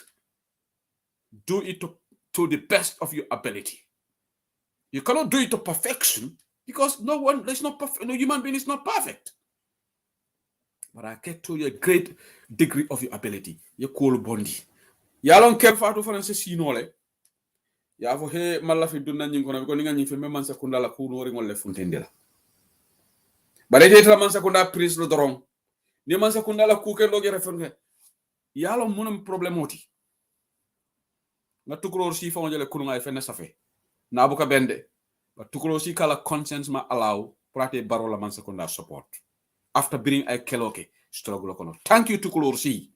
do it to the best of your ability. You cannot do it to perfection because no human being is not perfect. But I get to a great degree of your ability. You cool bondi. Yalon Kerfatu Francis Sinole. Ya fo he malafi dunna nyin kono ko ninga nyin fe memman sakunda la ku no ringol le funtendela. Bare te man sakunda prise le doron. Ni man sakunda la ku ke loge referne. Yalon munum problemoti. Na tukulor si fon jele kunu ngay fene safe na buka bende but tukulor si kala conscience ma allow prate barola man sekunda support after being a keloke struggle kono. Thank you tukulor si.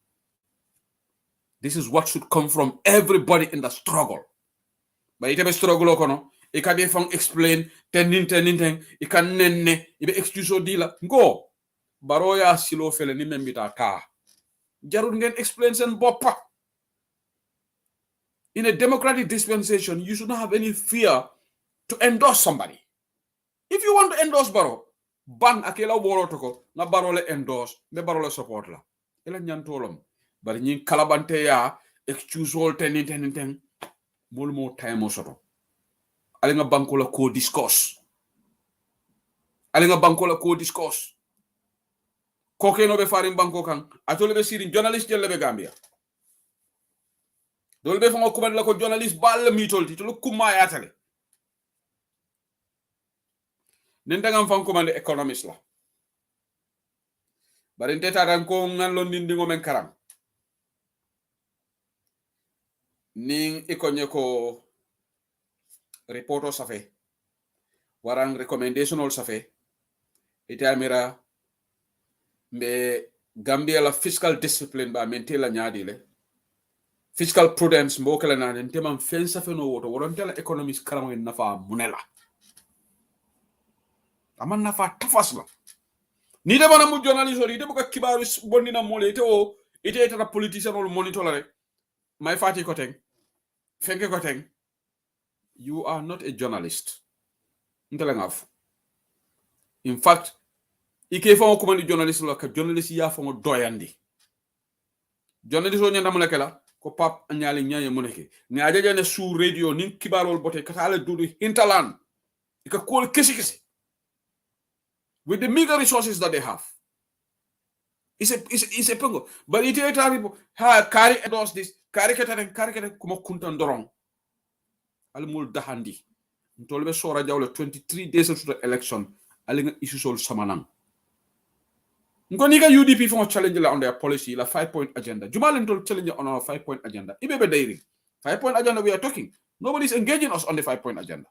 This is what should come from everybody in the struggle. But ite be struggle kono e ka de fon explain tenin e kan nenne e be excuse o dila ngo baroya silo fele ni membita ta jarul ngeen explain sen boppa. In a democratic dispensation, you should not have any fear to endorse somebody. If you want to endorse Barrow, ban akela woro toko na Barrow le endorse, me Barrow le support la. Ela nyantolom. Bari nyin kalabante ya excuse all ten mol mo time mo soto. Ale nga banko la ko discourse. Koke no be farim banko kan atole be sirin journalist jelle be Gambia. Dol be famo kuman la ko journalist bal mi tolti to kuma ya tale. Nenda ngam fam commande economist la. Bari nteta dan ko ngan lon ndingo men karam. Ning ikonye ko reporto safe. Warang recommendation ol safe. Itamira me Gambia la fiscal discipline ba maintain la nyaadi le. Fiscal prudence mbokala na nteman fen safe no woto woronte la economist karam en nafa munela. Aman nafa tafasla. Ni de bana mu journalist ori de buka kibaru bondina mole ite o ite eta politician ol monitor la rek. May fati ko teng. Fenke ko teng. You are not a journalist. Ntelangaf. In fact, ike fa ko mandi journalist la ka journalist ya fa doyandi. Journalist o nyanda mulekela ko pap anyali nyanye muneke. Ni ajaja ne su radio nin kibarol bote katale dudu hinterland. Ika ko kesi. With the meager resources that they have. It's a pengo. But it carry endorse this, carry kuma kuntan dorong. Alimul dahandi. Ntolbe sora jawle 23 days to the election. Alinga issue sol samanang. Nkoniga UDP for challenge la on their policy, la 5-point agenda. Jumal ntol challenge on our 5-point agenda. Ibebe dairy. 5-point agenda we are talking. Nobody's engaging us on the 5-point agenda.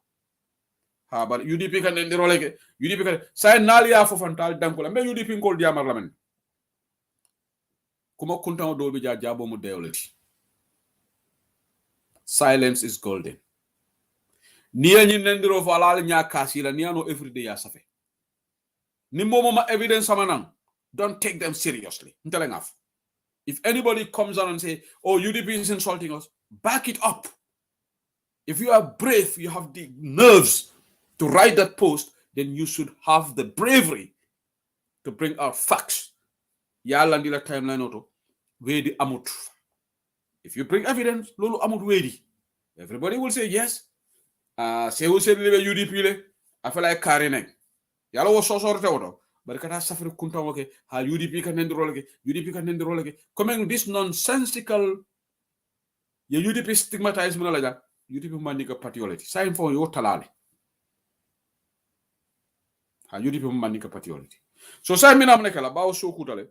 But UDP kan ndi roleke UDP kan say nalia fofantal dankola me UDP ngol diamar lamen kuma kuntan do bi jabo mu deolati. Silence is golden. Niya nyi ndiro falal nya kasila niya no everyday ya safe. Ni momo ma evidence samanang, don't take them seriously. Ntelengaf. If anybody comes on and say, "Oh, UDP is insulting us," back it up. If you are brave, you have the nerves to write that post, then you should have the bravery to bring out facts. Yalla ndila timeline auto wedi amut. If you bring evidence, lolu amut wedi. Everybody will say yes. Say who said live UDP le, I feel like carrying. Yalla wo sosor te auto. But kata safri kunta woke ha UDP kan nendroleke. Coming this nonsensical ye UDP stigmatized muna la UDP manika patriotic. Sign for yo talale. Ha UDP manika patriotic. So say mina mnekala bawo so kutale.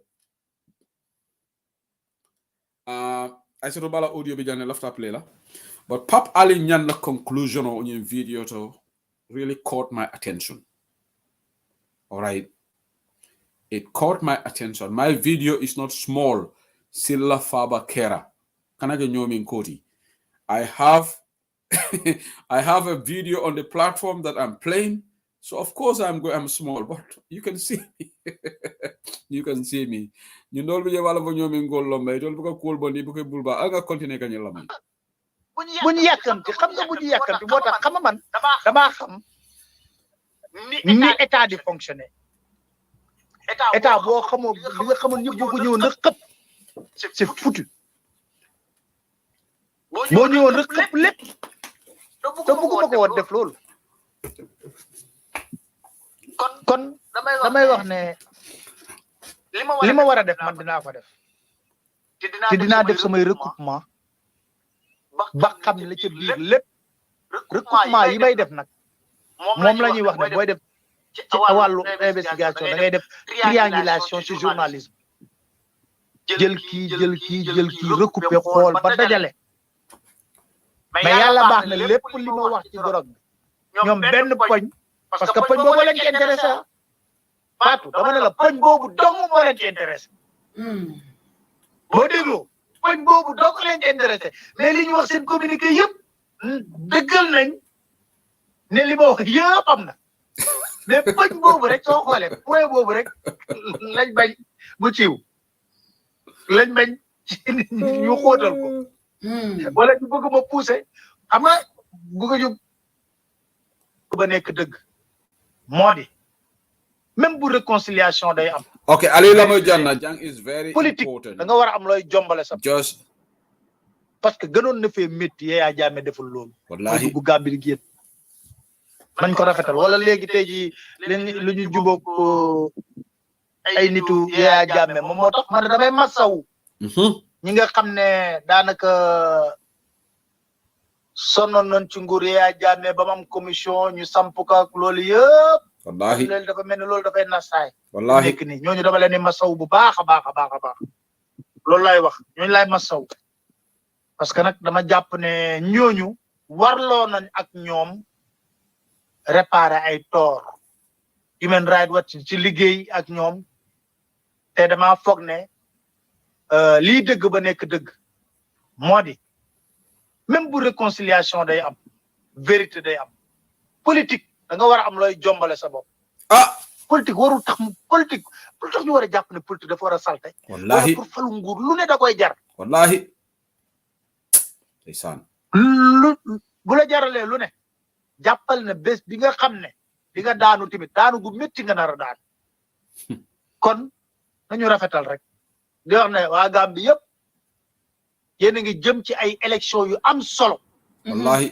I said about audio bijane lafta play la. But Pap Ali Nyan, the conclusion on your video to really caught my attention. All right. It caught my attention. My video is not small. Silla Faba Kera. Kanaga Nyomin Koti. I have a video on the platform that I'm playing. So of course I'm small, but you can see me. You can see me. You know me wala bo Nyomin Golombe. Don't buka cool bondi buka bulba. Aga continue kanya lamay. buñu yakamti xam nga buñu yakamti motax xam man dama xam ni état di fonctionner état bo xamoo li nga xamul ñepp bu ko ñëw na xep c'est foutu bo ñëw na xep lepp te bu ko ko won def lool kon damay wax ne lima wara def man dina ko def te dina def samay recoupement ba xam ne la ci biir lépp recoupement yi may def nag moom la ñuy wax ne booy def ci wàllu investigation da ngay def triangulation ci journalisme jël kii recouper xool ba dajale mais yàlla baax na lépp li ma wax ci drogue bi ñoom benn poñ parce que poñ boobu leen ci intéressé Fatou dama ne la poñ boobu dong moo leen ci intéressé boo dégloo poñ boobu dong leen ci intéressé mais li ñu wax seen communiqué yëpp dëggal nañ ne li ma wax yëpp am na mais poñ boobu rek soo xoolee point boobu rek lañ bañ mu ciw lañ bañ ñu xóotal ko wala ñu bëgg ma pousser xam nga bëgg ñu ba nekk dëgg moo di même bu réconciliation day am. Okay, Ali Lamoy Jang is very politique important. da nga war a am looy jombale sa. Just parce que gënoon na fee métti Yaya Jammeh deful loolu. wallahi bu Gambie di génn nañ ko rafetal wala léegi tey jii lu ñu jubóog ay nitu Yaya Jammeh moom moo tax man damay masawu. ñi nga xam ne daanaka sonnoon nañ ci nguur Yaya Jammeh ba mu am commission ñu samp ko ak loolu yëpp. wallahi loolu dafa mel ni loolu dafay nasaay. wallahi nekk nii ñooñu dama leen di masawu bu baax a baax a baax a baax loolu laay wax ñooñu laay masawu parce que nag dama jàpp ne ñooñu warloo nañ ak ñoom réparer ay tort Human Rights Watch ci liggéey ak ñoom te dama foog ne lii dëgg ba nekk dëgg moo di même bu réconciliation day am vérité day am politique da nga war a am looy jombale sa bopp. politique warul tax politique lu tax ñu war a jàpp ne politique dafa war a salte. wallahi pour falu nguur lu ne da koy jar. wallahi ndeysaan lu bu la jaralee lu ne jàppal ne bés bi nga xam ne di nga daanu tamit daanu gu métti nga nar a daan kon nañu rafetal rek di wax ne waa Gambie yëpp yéen a ngi jëm ci ay élection yu am solo. wallahi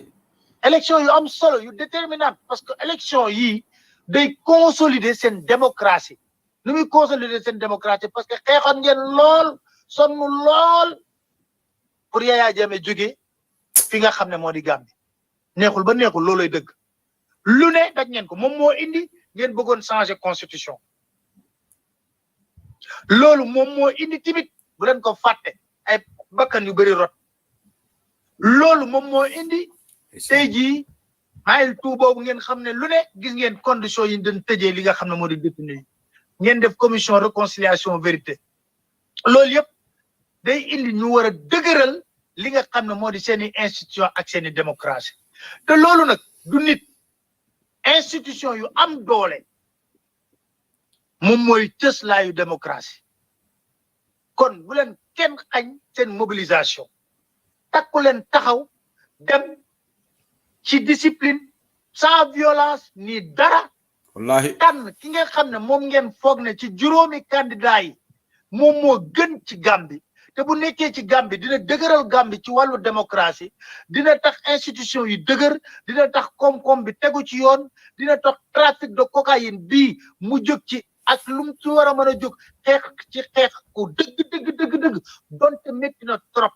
élection yu am solo yu déterminante parce que élection yii day consolider seen démocratie nu muy consolider seen démocratie parce que xeexoon ngeen lool sonn lool pour Yaya Jammeh jóge fi nga xam ne moo di Gambie neexul ba neexul looloy dëgg lu ne daj ngeen ko moom moo indi ngeen bëggoon changer constitution loolu moom moo indi timit bu leen ko fàtte ay bakkan yu bëri rot loolu moom moo indi tey jii maayil tout boobu ngeen xam ne lu ne gis ngeen condition yi dañ tëjee li nga xam ne moo di détenu yi ngeen def commission réconciliation vérité loolu yëpp day indi ñu war a dëgëral li nga xam ne moo di seeni institution ak seeni démocratie te loolu nag du nit institution yu am doole moom mooy cëslaayu démocratie kon bu leen kenn xañ seen mobilisation takku leen taxaw dem ci discipline sans violence ni dara. wallahi tànn ki nga xam ne moom ngeen foog ne ci juróomi candidat yi moom moo gën ci Gambie te bu nekkee ci Gambie dina dëgëral Gambie ci wàllu démocratie dina tax institution yi dëgër dina tax koom-koom bi tegu ci yoon dina tax trafic de cocaïne bii mu jóg ci ak lu mu ci war a mën a jóg xeex ko dëgg donte métti na trop.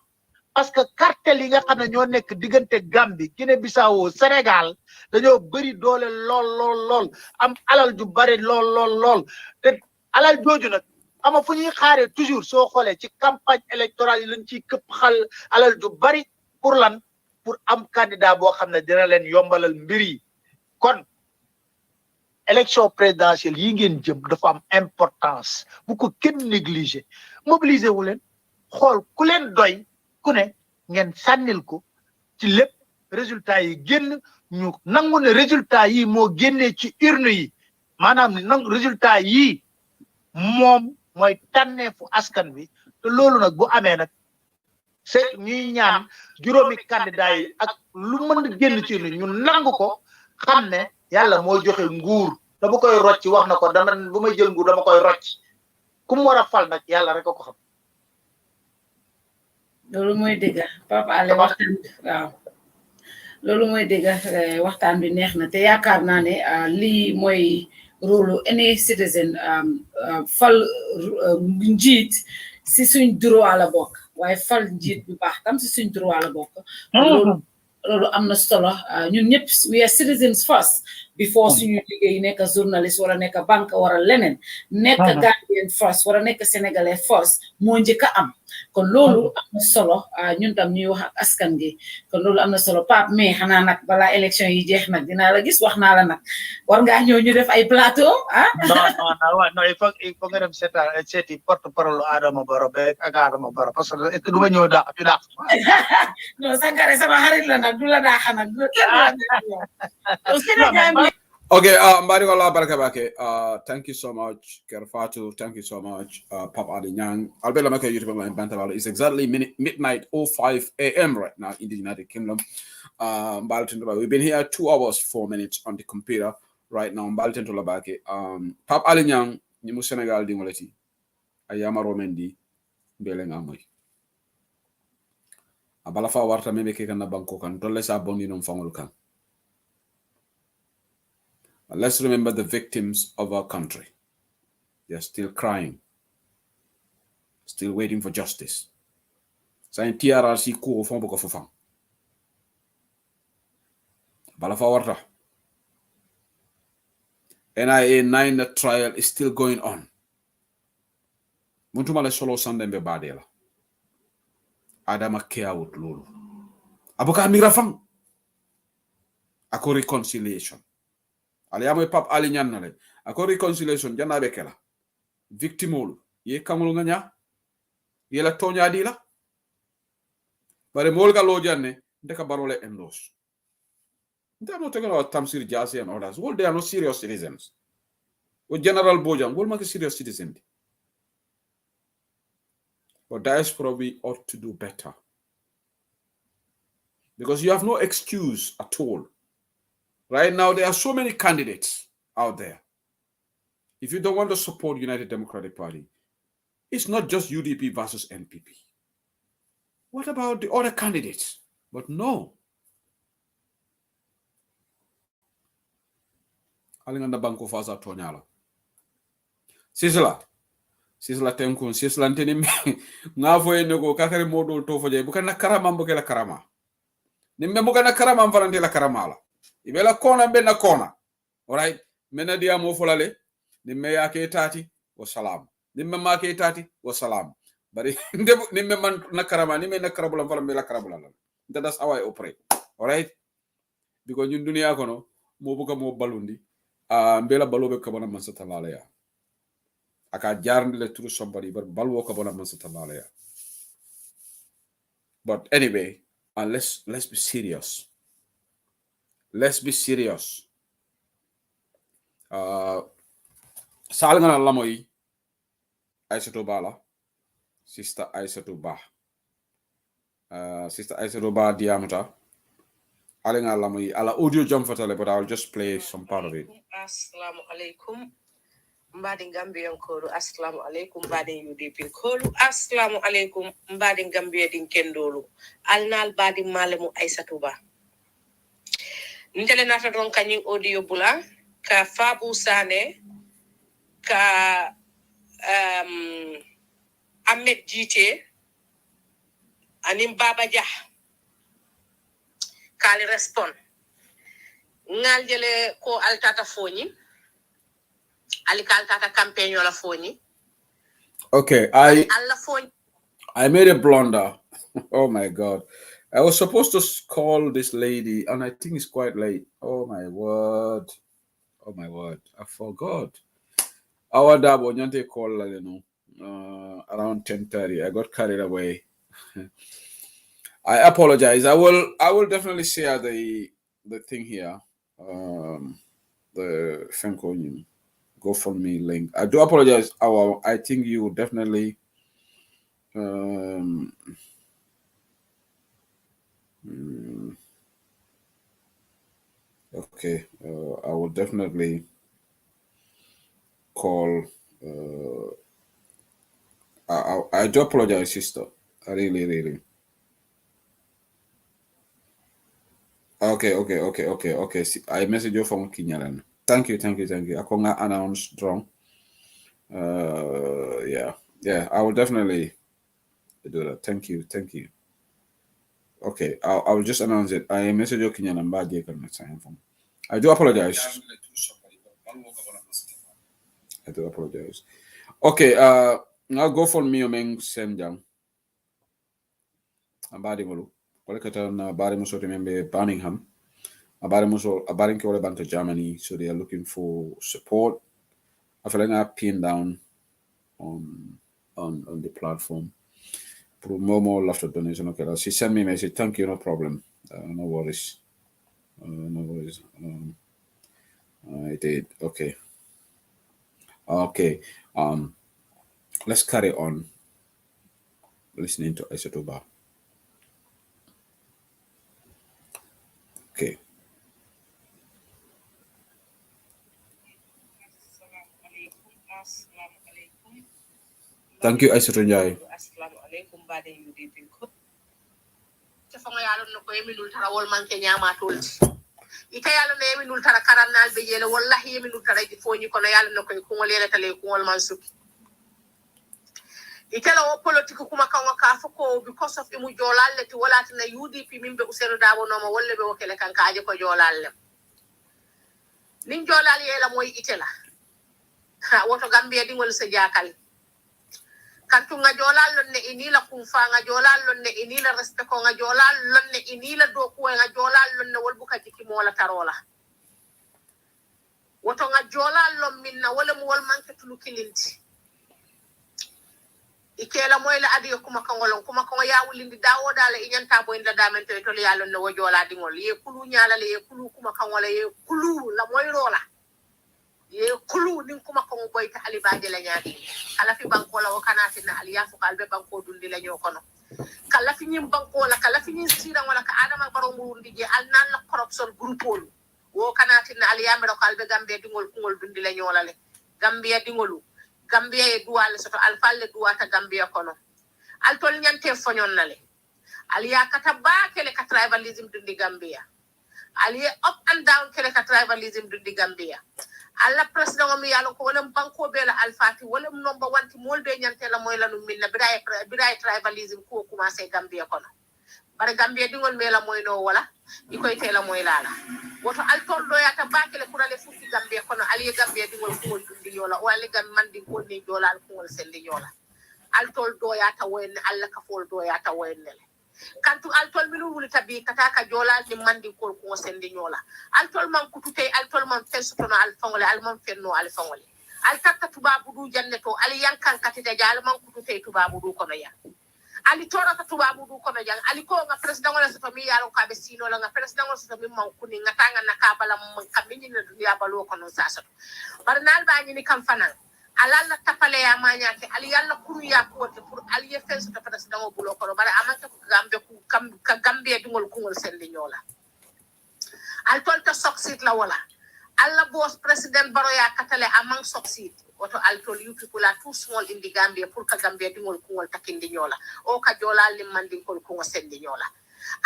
parce que cartel yi nga xam ne ñoo nekk diggante Gambie Guinée-Bissau Sénégal dañoo bëri doole lool am alal ju bari lool te alal jooju nag ama fu ñuy xaaree toujours soo xoolee ci campagne électorale yi lañ ciy këpp xal alal ju bari pour lan pour am candidat boo xam ne dina leen yombalal mbir yi kon élection présidentielle yi ngeen jëm dafa am importance bu ko kenn négliger mobiliser wu leen xool ku leen doy ku ne ngeen sànnil ko ci lépp résultat yi génn ñu nangu ne résultat yi moo génnee ci urne yi maanaam nangu résultat yi moom mooy tànneefu askan bi te loolu nag bu amee nag c'est ñuy ñaan juróomi candidat yi ak lu mën a génn ci urne ñu nangu ko xam ne yàlla moo joxe nguur dama koy rocc wax na ko dama bu may jël nguur dama koy rocc ku mu war a fal nag yàlla rek a ko xam. loolu mooy dëgg Papa Ale waxtaan waaw loolu mooy dëgg waxtaan bi neex na te yaakaar naa ne lii mooy rôle any citizen fal njiit si suñ droit la bokk waaye fal njiit bu baax tam si suñ droit la bokk loolu am na solo ñun ñëpp we are citizens first before suñu liggéey nekk journaliste wala nekk banque wala leneen nekk Gambien first wala nekk sénégalais first moo njëkk a am kon loolu am na solo ñun tam ñuy wax ak askan gi kon loolu am na solo Pape mais xanaa nag balaa élection yi jeex nag dinaa la gis wax naa la nag war ngaa ñëw ñu def ay plateau non il faut nga dem seeti porte parole Adama Barrow ak Adama Barrow parce que du ma ñëw daax ñu daax non Sankare sama xarit la nag du la daaxa nag Okay, Mbariwala Barakabake, thank you so much. Kerfatu, thank you so much. Pop Adinyang. Albela Maka YouTube online Bantalala. It's exactly midnight 05 a.m. right now in the United Kingdom. We've been here 2 hours, 4 minutes on the computer right now. Labake. Pop Adinyang, Nimu Senegal Dingoleti. Ayama Romendi, Beleng Amoy. Abalafa Warta Mimeke na Banko kan, Dolesa Bondinum Fangulukan. Let's remember the victims of our country. They are still crying, still waiting for justice. Sain TRRC coup au fond boko fofang. Balafa warta. NIA 9 trial is still going on. Muntuma le solo sandembe badela. Adama kea wut lulu. Abuka mirafang. Ako reconciliation. Aliamo pap ali nyanale. Ako reconciliation jana bekela. Victimolu. Ye kamulu nganya. Ye la tonya di la. Bare molga lo janne. Ndeka barole endos. They're not talking about Tamsir Jasi and others. Well, they are not serious citizens. With General Bojang, we'll make a serious citizen. But diaspora, we ought to do better. Because you have no excuse at all. Right now, there are so many candidates out there. If you don't want to support United Democratic Party, it's not just UDP versus NPP. What about the other candidates? But no. Alinganda Banko Faza Tonyala. Sisla tenkun sisla nteni ngafo nego kakari modol to foje bukan na karama mboke la karama nimme bukan na karama mfarante la karama la ibela kona be na kona. Alright, mena dia mo folale nimme yake tati wa salam nimme ma ke tati wa salam bari nimme man na karama nimme na karabula mfalam la karabula la. That's how I operate. Alright, because ñun dunia kono mo buka mo balundi mbela balobe kabana mansata la ya aka jarndile through somebody, but balwo ka bona mansatalaya. But anyway, let's be serious. Let's be serious. Salngana lamoy Aissatou Bala, Sister Aissatou Ba. Sister Aissatou Ba diamata. Alinga lamoy ala audio jump fatale, but I'll just play some part of it. Assalamu alaikum. Mbadi Gambian Kolu, Assalamu alaikum, Mbadi UDP Kolu, Assalamu alaikum, Mbadi Gambia din Kendolu, Alnal Badi Malemu Aissatou Ba. Ntele nata don kanying audio bula, ka Fabu Sane, ka Ahmed Jite, anim Baba Jah, kali respond. Ngal jele ko altata foni. Okay, I made a blunder. Oh my God. I was supposed to call this lady and I think it's quite late. Oh my word. Oh my word. I forgot. Our dabo nyante call around 10:30. I got carried away. I apologize. I will definitely share the thing here. The Fenko GoFundMe link. I do apologize. I think you definitely okay. I will definitely call. I do apologize, sister. I really. Okay. See, I message you from Kinyalan. Thank you. I can't announce wrong. Yeah. I will definitely do that. Thank you. Okay, I will just announce it. I message you Kinyalan bad from. I do apologize. Okay, now go for me omeng senjang. Abadi mulu. Kolekata na bari muso remember Birmingham. Abari ke bantu Germany, so they are looking for support. I feel like I pinned down on the platform. More left a donation. Okay, she sent me a message. Thank you, no problem. No worries. did. Okay. Okay. Let's carry on listening to Aisatuba. Okay. Thank you, Aisatu Njai. Assalamu alaikum bade UDP ko. Tafanga yalo no ko eminul tara wol manke nyama tolti. Ita yalo no eminul tara karanal be yele wallahi eminul tara di foni kono yalo no ko ngolele tale ko ngol mansuki. Itela o politiku kuma kanwa ka foko because of imu jolalle ti wala na UDP mimbe usenu dabo no ma wolle be wokele kan kaaje ko jolalle. Nin jolal yela moy itela. Ha woto Gambia dingol se jakal. Kantu nga jolal lonne inila kumfa nga jolal lonne inila respect ko nga jolal lonne inila do ko nga jolal lonne wolbuka jiki mola tarola. Woto nga jolal lom minna wala mu wol manke tulu kilinti. Ikela moyla adi kuma kangolon kuma ko ya wulindi dawo dala inyanta bo inda damen to ya lon no jola dingol ye kulu nyala le ye kulu kuma kangola ye kulu la moyrola ye kulu nin kuma ko boyta ali baje la nyaadi kala fi banko la wakana na ali yafu kalbe banko dundi la nyokono kala fi nyim banko la kala fi nyim sira wala ka adama baro murundi je al nan la corruption groupol wo kana na ali yamro kalbe gambe dingol kungol dundi la nyolale gambia dingolu Gambia e duwale soto alfalle duwata Gambia kono altol nyante fonyon nale aliya kata ba kele ka tribalism dundi Gambia aliye up and down kele ka tribalism dundi Gambia alla president mi yalo ko wala banko bela alfati wala number 1 ti molbe nyante la moy lanu minna biray tribalism ko commencé Gambia kono bare Gambia dingol mela moy no wala ikoy tela moy lala woto altol do yata bakele kurale futi Gambia kono aliye Gambia dingol ko dundi yola wala gam mandi ko ni yola ko sendi yola altol do yata wen alla ka fol do yata wen le kantu altol minu wuli tabi kata ka jola ni mandi ko sendi yola altol man kutute altol man fesuto no alfongole almon fenno alfongole altakka tubabu du janneto ali yankan katite jall man kutute tubabu du kono ya ali tora ka tubabu du kono jang ali ko nga president wala so mi yalo ka be sino la nga president wala so mi man kuni nga tanga na ka bala man kamini na dunia balo kono saso bar nal ba ni kam fanan alalla tapale ya manyake ali yalla kuru ya ko pour ali ye fenso ta president o bulo kono bar amanta ko gambe ku kam ka gambe dingol kungol sendi nyola al tolta succeed la wala alla boss president baro ya katale amang succeed woto altol you people are too small in the Gambia pour ka Gambia dingol kungol takindi nyola o ka jola lim mandin kol kungo sendi nyola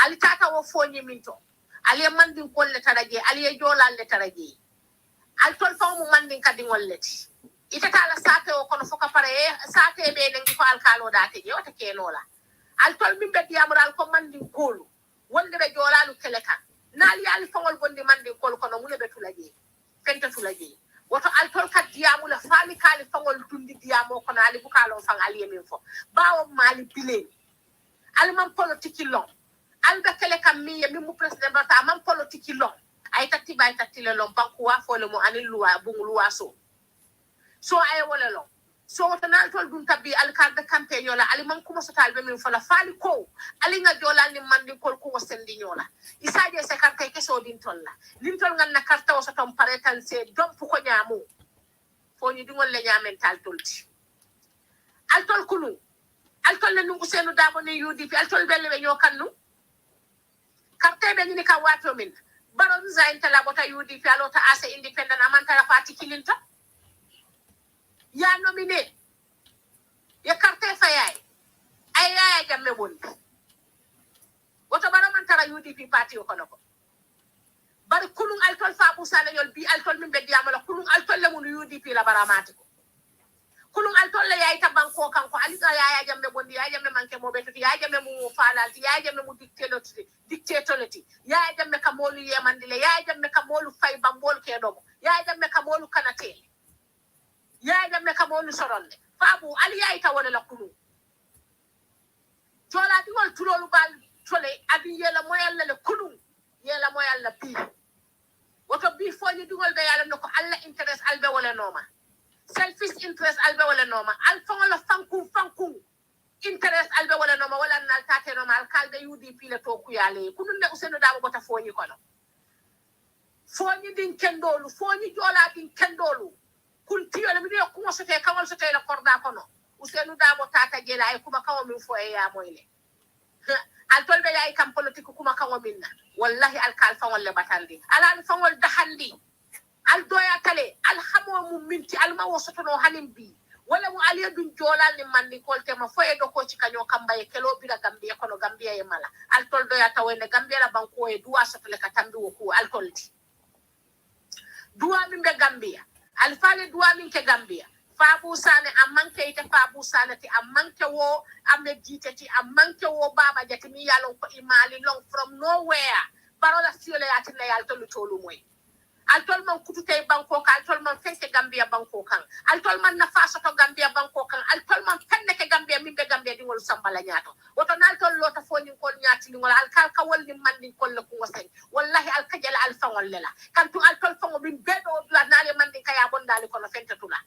ali tata wo fonyi minto ali mandin kol le taraje ali jola le taraje altol fa mu mandin ka dingol leti itatala sate o kono foka pare sate be nengi ko alkalo date je wata kenola altol min be diamural ko mandin kolu wonde be jola lu keleka nali ali fongol gondi mandin kol kono mule be tulaje fenta tulaje woto altol kat diamu la fami kali fangol dundi diamo kono ali bukalo fang ali yemin fo bawo mali bile ali man politiki long albe kele kam mi yemi mu president bata man politiki long ay tatti bay tatti le long banku wa fo le mo ani luwa bungu luwa so ay wala long so woto nan tol dun tabbi al carte campagne yola ali man kuma so talbe min fola fali ko ali nga jolal ni mandi kol ko sendi nyola isaje se carte ke so din tolla lim tol ngan na carte o so tom pare tan se dom fu ko nyaamu fo ñu dingol le nyaamen tal tolti al tol kunu al tol le nungu senu dabo ne UDP al tol belle be nyokannu carte be ni ka wato min baron zain tala bota UDP alota ase independent amanta la parti kilinta ya nominé ya carte fayay ay ya jamme won woto bara man tara UDP parti ko nako bar kulun altol fa bu sala yol bi altol min be diamala kulun altol le mun UDP la baramati ko kulun altol le yaay tabanko kanko alika ya jamme bondi ya jamme manke mo beto ya jamme mu falal ya jamme mu dictatority ya jamme kamolu yemandile ya jamme kamolu fay bambol kedo ya jamme kamolu kanate ya jamme kamolu soronde fabu ali yaay tawole la kulu jola dingol tulolu bal tole abi yela moyal le kulu yela moyal la bi woto bi foñi dingol be yalla nako alla interest albe wala noma selfish interest albe wala noma al fangolo fanku interest albe wala noma wala nal tate noma al kalbe UDP le to ku yale kunu ne useno dabo bota foñi kono foni din kendolu foni jola din kendolu kun tiyo le mi ko mo sote kawal sote la korda kono usenu dabo tata jela ay kuma kawo min fo e ya moyle al tolbe yaay kam politique kuma kawo minna wallahi al kal fa wala bataldi ala fa wal dahandi al doya tale al xamo mu minti al ma wosoto no hanim bi wala mu aliya dun jolal ni mandi kolte ma foye do ko ci kanyo kambaye kelo bira gambia kono gambia e mala al tol doya tawene gambia la banko e duwa sotole ka tambi wo ko al tolti duwa min be gambia al fale duwa min ke gambia Fabu Sane amanke ite Fabu Sane ti amanke wo amejite ti amanke wo baba jati mi yalon ko imali long from nowhere barola siole ati na yal tolu tolu moy altol man kututay banko kan altol man fenke Gambia banko kan altol man nafaso to Gambia banko kan altol man fenne ke Gambia mimbe Gambia di wol sambala nyaato woto naltol lota foni ko nyaati ni wala alkal ka wolni mandi ko la ko wasen wallahi alkajala alfawol lela kantu altol fango min bedo la nale mandi kaya bondali ko no fente tula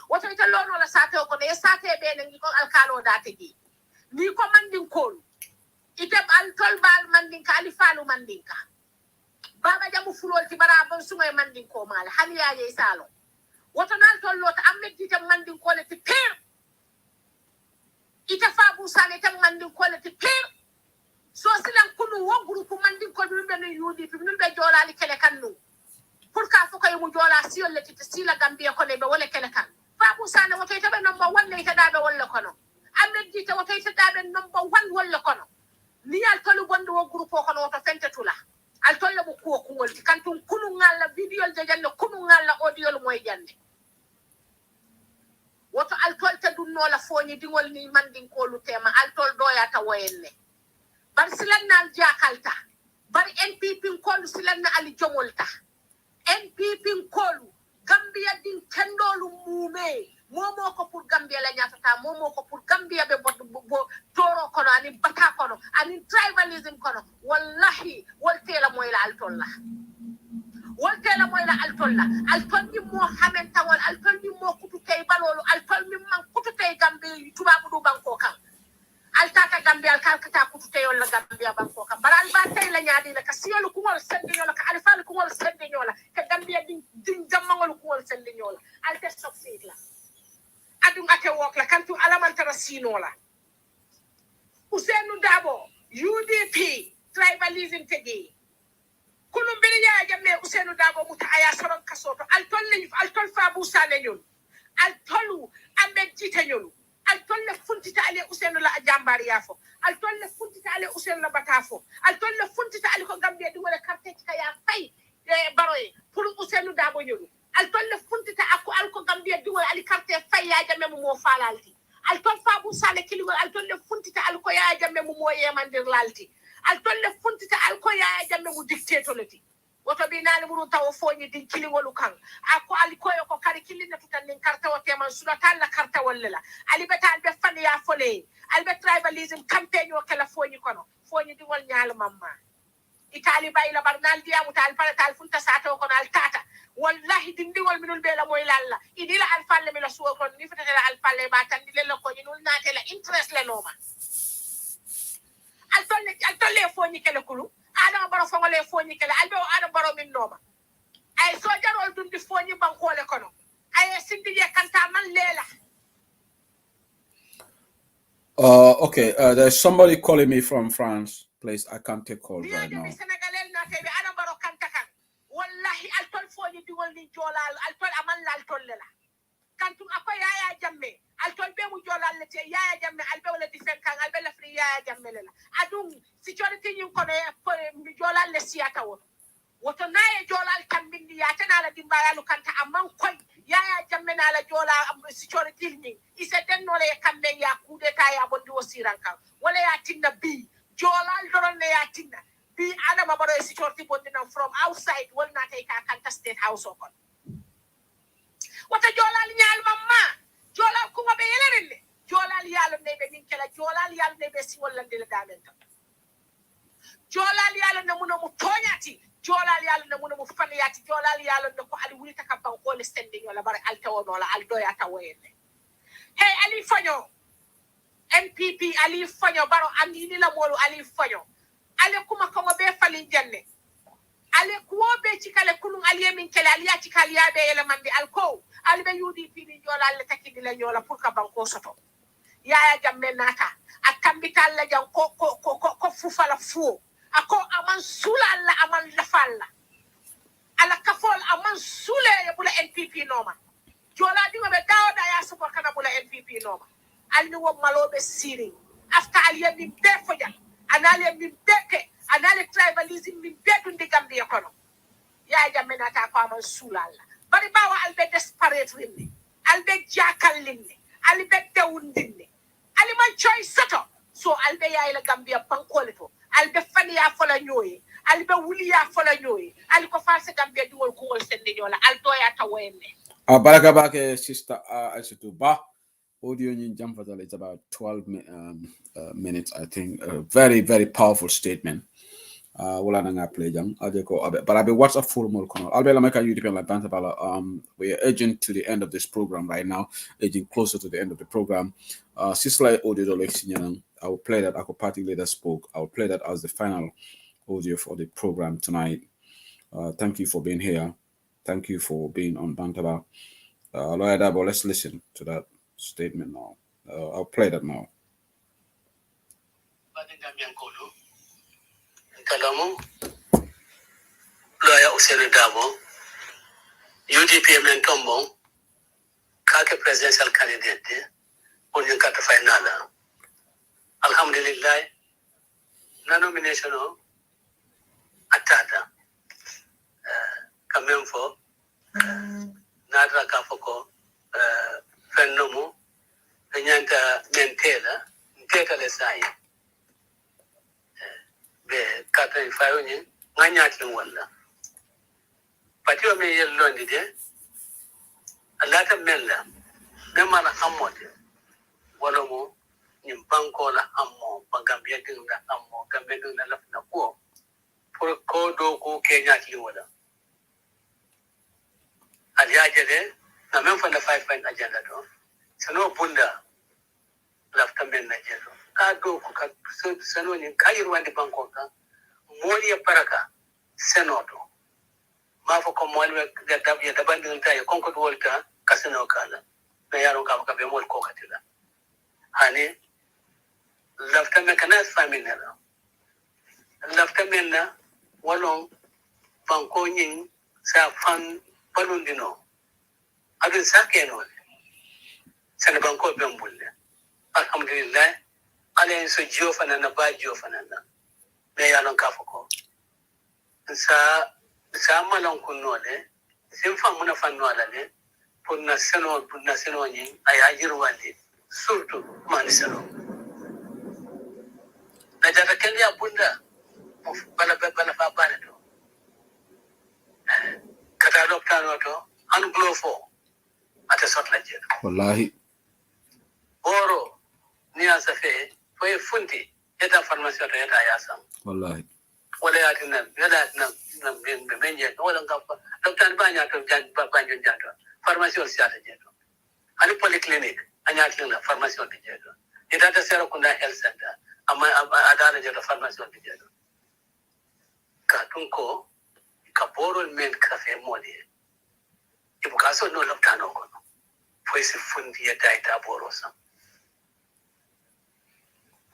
woto ita lono la sate ko ne sate be ne ko alkalo date gi ni ko mandi ko ite altol bal mandi ka alifalu mandi ka baba jamu fulol ti bara bon sumay mandin ko mala hani yaaje salo woto nal tollota amme dite mandin ko le ti pir ita Fabu Sane tam mandin ko le ti pir so silan kunu wo groupe mandin ko dum ben yudi fi dum be jolali kele kannu pour ka fo kay mu jola siol le ti sila Gambia ko le be wala kele kan Fabu Sane woto ita be number 1 le ita dabe wala kono amme dite woto ita dabe number 1 wala kono ni al tolu bondo wo groupe ko no woto fente tula al tolla bu ko ko wolti kantum kunu ngalla video je janne kunu ngalla audio moy jande woto al tolta dunno la foñi dingol ni mandin ko lu tema al tol doya ta woyenne bar silanna al jakalta bar NPP ko lu silanna al jomolta NPP ko lu Gambia din kendolu mume momo ko pour Gambia la nyatata momo ko pour Gambia be bo toro kono ani bata kono ani tribalism kono wallahi woltela moyla altolla altol ni mo hamenta wal altol ni mo kutu kay balolu altol mi man kutu kay Gambia tubabu du banko kan altata Gambia alkalkata kutu kay wala Gambia banko kan baral ba tay la nyaadi la ka siyolu ku wol sendi nyola ka alfal ku wol sendi nyola ka Gambia din jamangol ku wol sendi nyola alte succeed la adum ate wok la kantu alamantara sinola Usenu Dabo UDP tribalism tegi kunu mbiri ya jamme Usenu Dabo muta aya soron kasoto altol Fabu Sane ñun altolu ambe jite ñun altol le funtita ale Usenu la jambari yafo altol le funtita ale Usenu la batafo altol le funtita ale ko Gambia di wala carte ka ya fay baroy pour Usenu Dabo ñun altol le funtita alko Gambia di wala ali carte fay ya jamme mo falalti altol Fabu Sane kiligol altol le funtita alko ya jamme mo yemandir lalti altol le funtita alko ya jamme mo dictatority woto bi nani muru taw foñi din kiligolu kan ako alko yo ko kari kilina tutan nin karta wote man sura talla karta walla ali betal be fan ya fole albe tribalism campaign o kala foñi kono foñi di wol nyaal mamma itali bayla barnal diamu tal paratal funta sato kono altata wallahi dindiwol minul be la moy lalla idila alfalle mi la suwo kon ni fete la alfalle ba tan dile la ko ni nul naate la interest le noma altolle foñi kele kulu adam baro fongole foñi kele albe o adam baro min noma ay so jarol dundi foñi bankole kono ay sindi je kanta man lela Okay, there's somebody calling me from France. Please, I can't take call right now. Wallahi altol foñi diwol ni jolal altol aman la altol lela kantum akoy yaya jamme altol be mu jolal le te yaya jamme albe wala difen kan albe la fri yaya jamme lela adum security ñu ko ne jolal le siata woto naye jolal tambindi ya tana la dimbayalu kanta amman koy yaya jamme na la jola security ni ise den no le kambe ya kude ta ya bondi wosiran kan wala ya tinna bi jolal doron ne ya tinna bi adama baro security bondina from outside will not take a kanta state house okon wata jolal nyaal mamma jolal kuma be yelerinde jolal yalo ne be min kala jolal yalo ne be si wala ndel damenta jolal yalo ne muno mu toñati jolal yalo ne muno mu faniyati jolal yalo ne ko ali wulita ka ban ko le standing wala bare altawono la aldoya tawoyene hey ali fanyo MPP ali fanyo baro andini la molu ali fanyo ale kuma ko be falin janne ale kuobe chikale kulun aliye min kele aliya chikali yabe ele mande alko albe UDP ni jola alle takidi la nyola pour ka banko soto yaya jamme nata akambital la jang ko fufala fu ako aman sula alla aman lafalla ala kafol aman sule ya bula NPP noma jola dingo be dawda ya suko kana bula NPP noma alni wo malobe siri after aliye min be foja anale min beke anale tribalism min bedu ndi Gambia kono ya jamme nata ko aman sula alla bari bawa albe desperate rinne albe jakal linne albe dewundinne ali man choice soto so albe ya ila Gambia bankolito albe fani ya fola nyoyi albe wuli ya fola nyoyi ali ko farse Gambia dingol ko wol sende nyola alto ya tawenne baraka bake sister Aissatou Bah. Audio in Jamfatal, it's about 12 minutes, I think. A very, very powerful statement. But I'll be what's a full more corner. I'll be like we are edging to the end of this program right now, edging closer to the end of the program. Sister audio, I will play that. Ako party leader spoke. I will play that as the final audio for the program tonight. Thank you for being here. Thank you for being on Bantaba. Lawyer Dabo, let's listen to that statement now. I'll play that now. Kalamu Lawyer Usenu Dabo, UDP men tombo, kake presidential candidate, onye kata final. Alhamdulillah, na nomination o atata. Kamemfo, nadra kafoko, fenomu, nyanta mentela, nteka lesai. Be kata ifayonye, nganyati wala. Patiwa me yelondi de, alata mela, memala hamote, wala mo, nyimbanko la hamo, pagambia dinga hamo, gambia dinga lafna kuo, pour kodo ku kenyati wala. Aliajere, na memfa na 5-point agenda do. Sano bunda, lafta men na jelo. Kado kuka, sano ni kayiru wandi bankoka, mwoli ya paraka, senoto. Mafo kwa mwali ya dabandi nita ya konko duwalita, kasino kala. Na yaro kama be mwali koka tila. Hani, lafta men kana faminera. Lafta men na, walong, banko nying, sa fan, palundino. Adun sakeno. Sana banko bembulle. Alhamdulillah. Ale so jiofana na ba jiofana na. Me yalon kafoko. Sa malon kunole. Simfa muna fanwala le. Punna seno nyi ayajiru wali. Surtu mani seno. Na jata kendi abunda. Bala fa bala to. Kata dokta to. Anu glofo. Ate sot la jeto. Wallahi. Oro ni asafe foi funti eta farmasi to eta yasam. Wallahi. Wala yatina yada na benje wala ngapa doktor banya to banjo jato. Farmasi o siata jeto. Ani polyclinic anya klina farmasi o jeto. Eta ta sero kunda health center ama adana jeto farmasi o jeto. Ka tunko ka boro men cafe modi. Ibukaso no loktano kono. Foi se fundi ya daita borosa.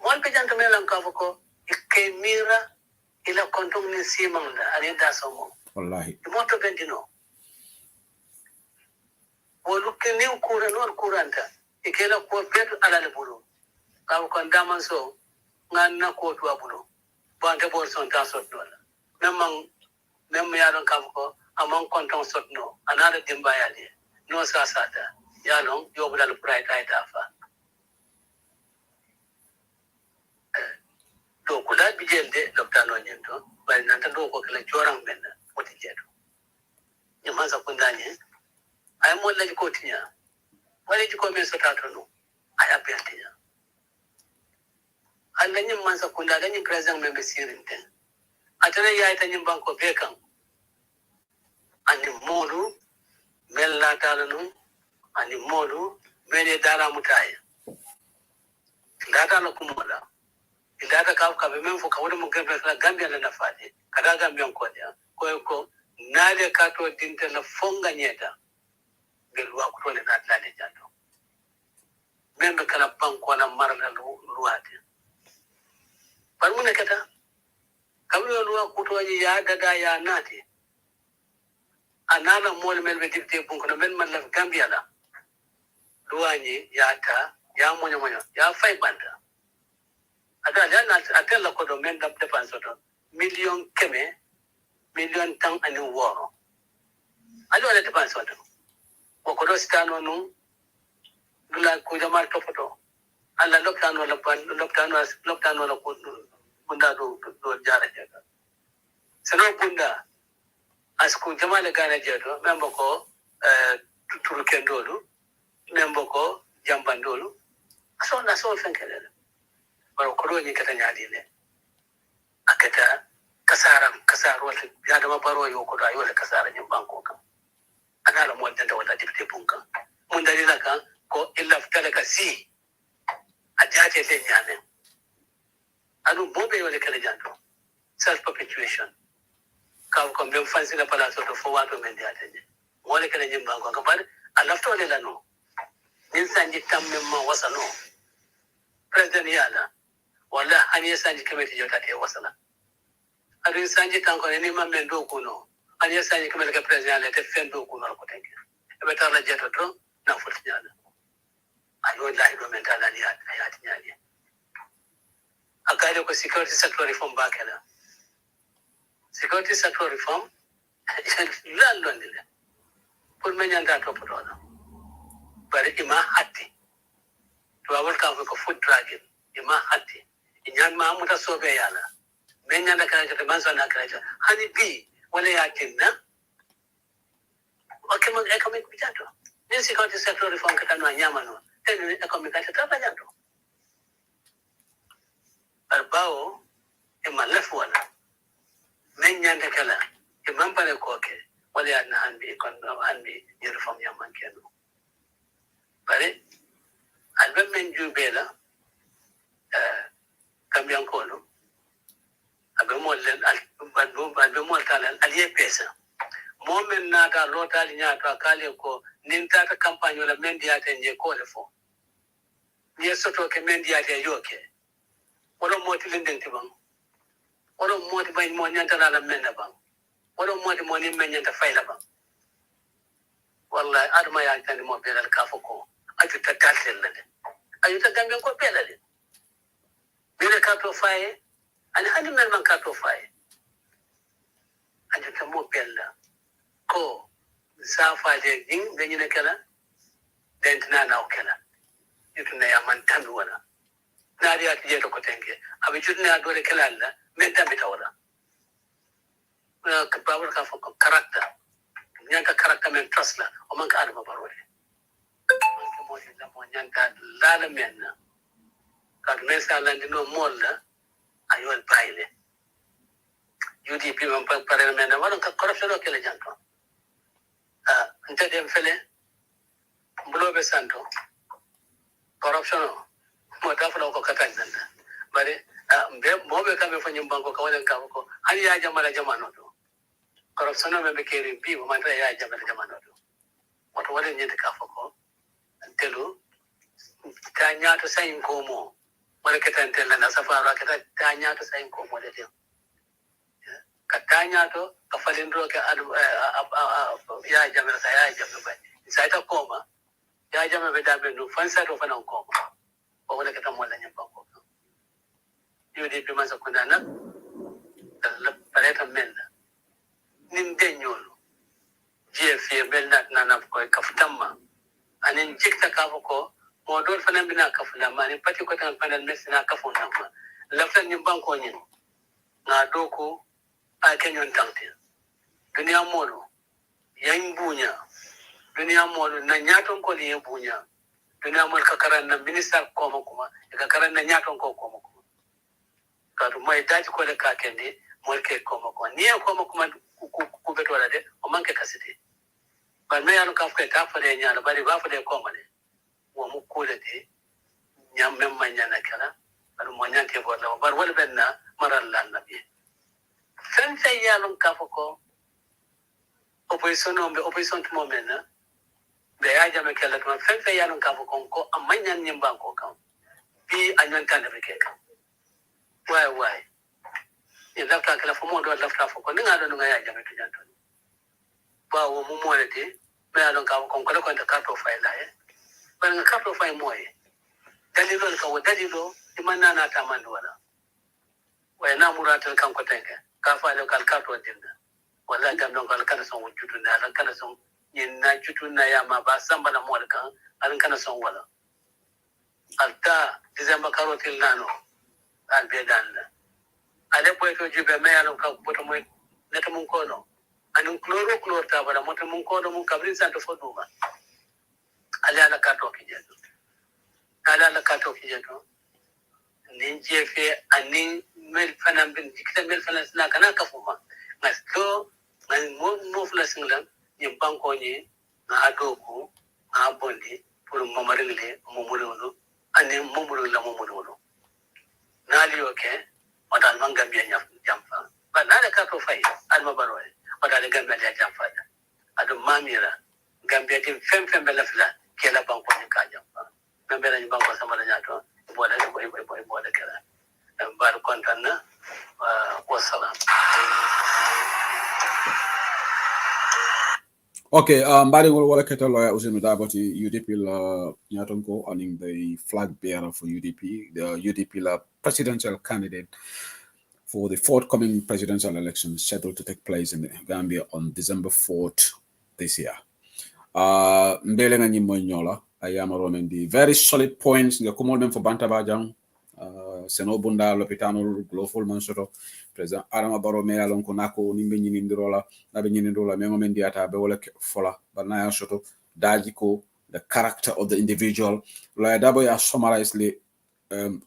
Mon pe jang melang kafoko ke mira ila kontong ni simangda ani dasomo. Wallahi. Moto bendino. Wolu ke ni ukura no kuranta. Ikela ko betu ala le bulu. Ka ko ndaman so nganna ko to abulo. Bante bor son ta sot dola. Mem yaron kafoko among kontong sot no. Another dimbayali. No sasata. Yalong yobudal prai tai tafa. Do kula bijende Dr. Nonyento, bali nanta do ko kala jorang menna woti jeto. Nyamanza kundanye ay mo la ko tinya. Wali ko men so tato no. Ay abetinya. Alla nyamanza kunda ganyi president membe sirinte. Atana ya itanyim banko bekan. Ani modu mella talanu ani modu mene dara mutaya. Data no kumola. Ilata ka be men fo ka wona mo gambe la Gambia la nafade kada Gambia ko dia ko naade kato dinte la fonga nyeta gel wa ko le na tale janto membe kala banko la marla luwate par mun kata kamlo luwa ko to ya dada ya nati anana mol mel be dipte bunko men man la Gambia la luwani ya ta ya monyo ya fay banda ada na atella ko do men dab dépense to million keme million tang ani woro ado ala dépense to ko do stano no dula ko jamal topoto alla loktano la loktano la ko bunda do jara jaga sano bunda asko jamal gana jeto membo ko tuturu kendolu membo ko jambandolu aso na so fenkele baro ko do ni kata nyaadi ne akata kasar wala ya da baro yo ko da yo kasara ni banko kan ana la mo danta wala dipte bunka mun dalila kan ko illa ftala si ajate le nyane anu bobe yo le kala janto self perpetuation ka ko be fansi la pala so to fo wato men diate je mo le kala nyim banko ka bar alafto le lano nin sanji tamme ma wasano president yala wala hani sanji committee jota te wasala adu sanji tanko ni mamme do kuno ani sanji kamel ka president le te fendo kuno ko tenke e beta la jeto to na futi nyala ayo la do mentala ni ayati nyali akade ko security sector reform bakela security sector reform la londile pour menyanda to potono bari ima hatti to awol ka ko food dragon ima hatti inyan ma amuta sobe yala menyanda kana to manso na kana hani bi wala yakinna okemo economic bijato ni security sector reform katano nyama no tenu economic katata bajato arbao e malafu wala menyanda kala e mampale koke wala ya na hanbi kondo hanbi uniform yaman keno bare albem men jubela kambian kono abemol len albemol talan aliye pesa momen nata lotali nyato akale ko nintata campagne wala media tenje ko le fo ni soto ke media te yoke wala moti linden tibam wala moti bay mo nyanta la menna bam wala moti mo ni men nyanta fayla bam wallahi adama ya tan mo belal ka fo ko aju ta tatel la de aju ta gambe ko belal bele ka to faye ani hadi men man ka to faye aju ta mo bella ko safa de ding ganyi na kala dentina na okela ituna ya man tandu wala na dia tiye to ko tenke abi jutna dole kala alla men tambi tawala na ka bawul ka fo character nyanka character men trust la o man ka adama barore man ka mo la mo nyanka la men ka men sa la ndino molla ayol bayle UDP man pare men wala ka corruption o kele janto nte dem fele mbulobe santo corruption mo tafula ko katanda bare mbe mobe kambe fanyi banko ka wala ko hani ya jamala jamano to corruption no be keri bi mo manta ya jamala jamano to wato wala nyende ka fako telu ta nyato sayin ko mo wala ketantela na safara ta nyato sayin ko mo de katanya to kafalindro ke adu ya jamela saya jamela ba sai ta koma ya jamela be dabe no fansa to fana koma o wala ka tamola nyamba ko yodi be masa kunana la pareta menna nin denyolo GF belna nana ko kaftama anin jikta ka ko mo dol fana bina kafula mani pati ko tan panel mesina kafuna ma lafta nyamba ko nyin na doko a kenyon tangte dunia molo yang bunya dunia molo na nyaton ko li bunya dunia mol ka karan na minister ko mo kuma ka karan na nyaton ko mo kuma ka to mai daji ko le ka kende mol ke ko mo ko ni ko mo kuma ku beto wala de o manke kasite ba me yanu ka fa ta fa de nyala bari ba fa de ko mo de wo mu ko le de nyam mem ma nyana kala bar mo nyante bo la bar wala benna maral lan nabi sen say yalon ka fa ko opposition on the opposition to moment be ya jame kala to fe ya ka ko amanya nyimba ko kan bi anyan kan de ke kan why ya lafta kala fo mo do lafta fo ko nga do nga ya jame to janto ba wo mo mo lete be ya ka ko ko ta profile la ba nga ka profile mo dalilo ka wo dalilo imana na tamando wala wa na murata kan ko tenke ka fa lo kal ka to dinda wala gam don kal kana son wujudu na lan kana son yin na jutu na ya ma ba samba na mo kan an kana son wala alta December karotil nano al be danna ale boy to jibe me yalo ka boto moy neto mun ko no anun chloro ta bala moto mun ko do mun kabrin santo foduma ale ala ka to kijeto ala ka to kijeto nin jefe anin mel fanam bin dikta mel fanas na kana kafuma ngasto ngan mo flasinglam yim banko ni na adoku na bondi pour momaringle momolo anin momolo la momolo nali okay wadal man gambia jamfa ba nale ka to fay alma baroy wadal gambia jamfa adu mamira gambia tim fem bela fla kela banko ni ka jamfa gambia ni banko sama na to bola boy kala bar kontana wassalam. Okay, Mbadi will work at a lawyer Usinu Dabati, UDP la Nyatonko, owning the flag bearer for UDP, the UDP la presidential candidate for the forthcoming presidential election scheduled to take place in Gambia on December 4th this year. Mbele nga nyimo nyola, ayama romendi very solid points nga kumol men for Bantabajang, Seno Bunda Lopitano Global Mansoto, President Adama Barrow me alon konako nimbe nyindirola nabe nyindirola memo mendiata be wala fola banaya soto dajiko the character of the individual la dabo ya summarize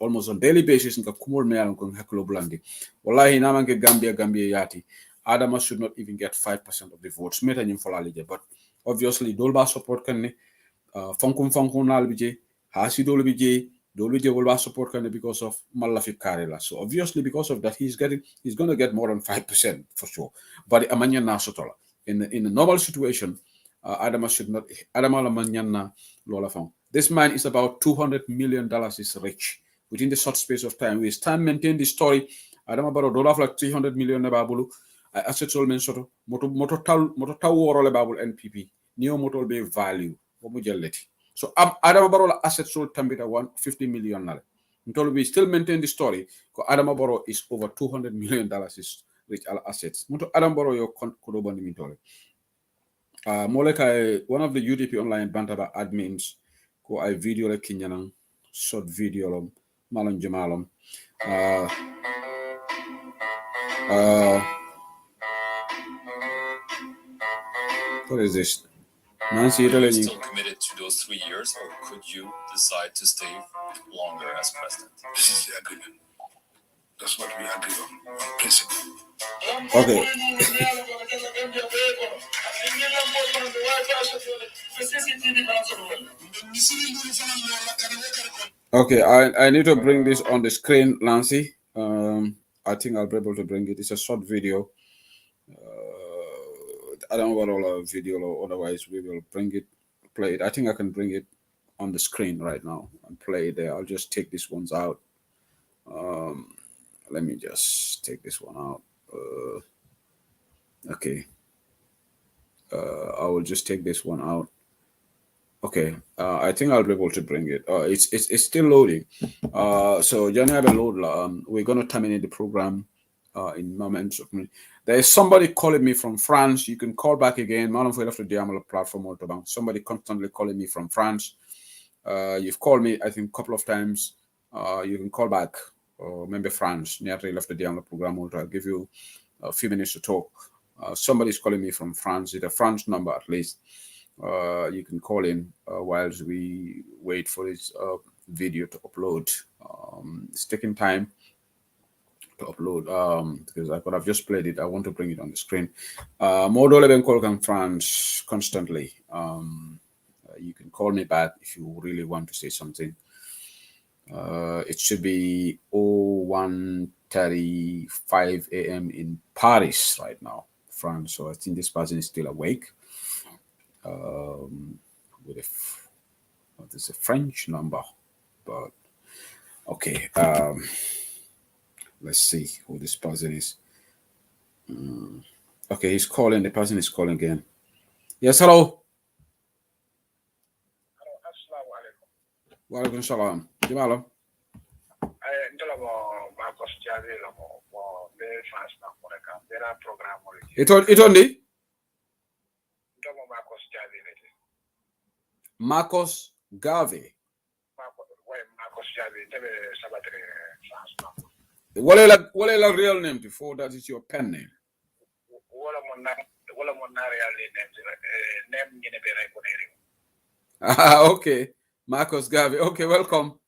almost on daily basis nka kumol me alon kon haklo blandi wallahi namanke Gambia yati Adama should not even get 5% of the votes meta nyim fola lije but obviously dolba support kan ne fonkum nal bije hasi dol bije Doluje will support Kanye because of Malafi Karela. So obviously because of that, he's going to get more than 5% for sure. But Amanya Nasotola. In a normal situation, Adama should not Adama Lamanyana Lola found. This man is about $200 million is rich. Within the short space of time. We stand maintain the story. Adama Baro Dola like 300 million babulu. Assets all men sort of mototaw worole babul NPP. Neo motor be value. So Adama Barrow assets sold Tambita $150 million. Until we still maintain the story, because Adama Barrow is over $200 million is rich assets. Muto Adama Barrow yo kodobani mitole. Moleka one of the UDP online bantaba admins ko I video le kinyanang short video lom malon jamalom. What is this? Nancy, are you still committed to those 3 years, or could you decide to stay longer as president? This is the agreement. That's what we agree on principle. Okay. Okay, I need to bring this on the screen, Nancy. I think I'll be able to bring it. It's a short video. I don't know what all a video or otherwise we will bring it, play it. I think I can bring it on the screen right now and play it there. I'll just take these ones out. Let me just take this one out. Okay. I will just take this one out. Okay. I think I'll be able to bring it. It's still loading. So Johnny have a load. We're going to terminate the program in moments. There is somebody calling me from France. You can call back again. The platform. Somebody constantly calling me from France. You've called me, I think, a couple of times. You can call back. Maybe France. Left the Diamond program. I'll give you a few minutes to talk. Somebody's calling me from France. It's a France number at least. You can call in whilst we wait for this video to upload. It's taking time to upload because I could have just played it. I want to bring it on the screen. Modole ben call from France constantly. You can call me back if you really want to say something. It should be 01:35 a.m. in Paris right now. France. So I think this person is still awake. With this is a French number, but okay. Let's see who this person is. Okay, he's calling. The person is calling again. Yes, hello. Wa alaikum salam. Jimala. It only Marcos Garvey. What is the real name before that is your pen name? Okay, Marcos Garvey. Okay, welcome.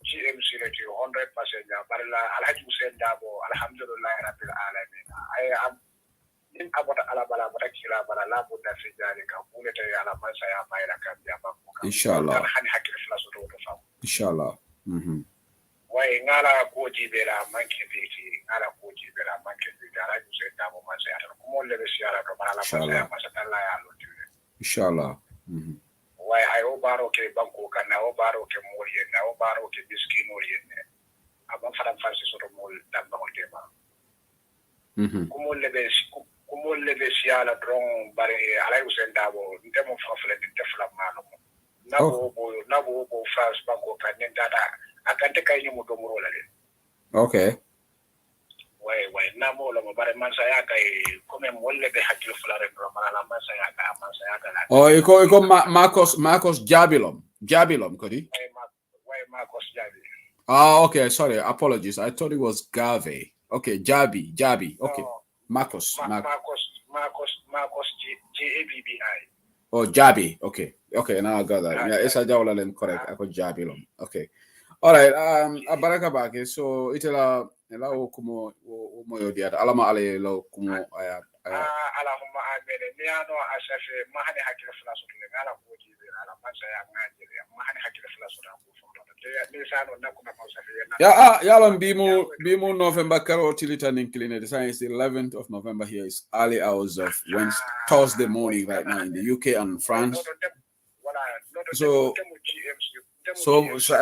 GMC 100%. Alhaji Hussein Dabo, Alhamdulillah Rabbil Alamin. I am in about Alabala, but Akila, but Alabu Nafijarika, Bullet, Alamansa, Mayraka, Inshallah. Inshallah. Why Nala Koji Bera, Monkey Viti, Nala Koji Bera, Monkey Viti, Alhaji Hussein Dabo, Masaya, Kumo Levisiara, Kamala, Masatala, Inshallah. Why I obaro ke banko kana obaro ke mori na obaro ke miskin ori ne aba fara farsi soro mol damba tema kumo lebe siala dron bare ala Hussein Dabo ndemo fafle de fla malo nabo bo France banko kan data akante kay ni mo do mo la le Okay. Why namo la bare mansa ya kay comme mo lebe hakil flare pro mala mansa ya ka Oh, you call Marcos Jabilom, could he? Why Marcos Jabi? Ah, okay. Sorry, apologies. I thought it was Garvey. Okay, Jabi. Okay, No, Marcos. Gabbi. Oh, Jabi. Okay. Now I got that. Yeah, it's a Jawla correct. I got Jabilom. Okay. All right. Baraka bake. So itela kumo moyo dia. Alama ale lo kumo aya. Allahumma amin. Miano asafe mahani hakile flasu tule ngala koji ala mansa ya ngajele mahani hakile flasu ta ku foto. Ni sano na kuna mausafe ya lon bimu November karo tilita ninkline. The sign is the 11th of November here is early hours of Thursday morning right now in the UK and France. So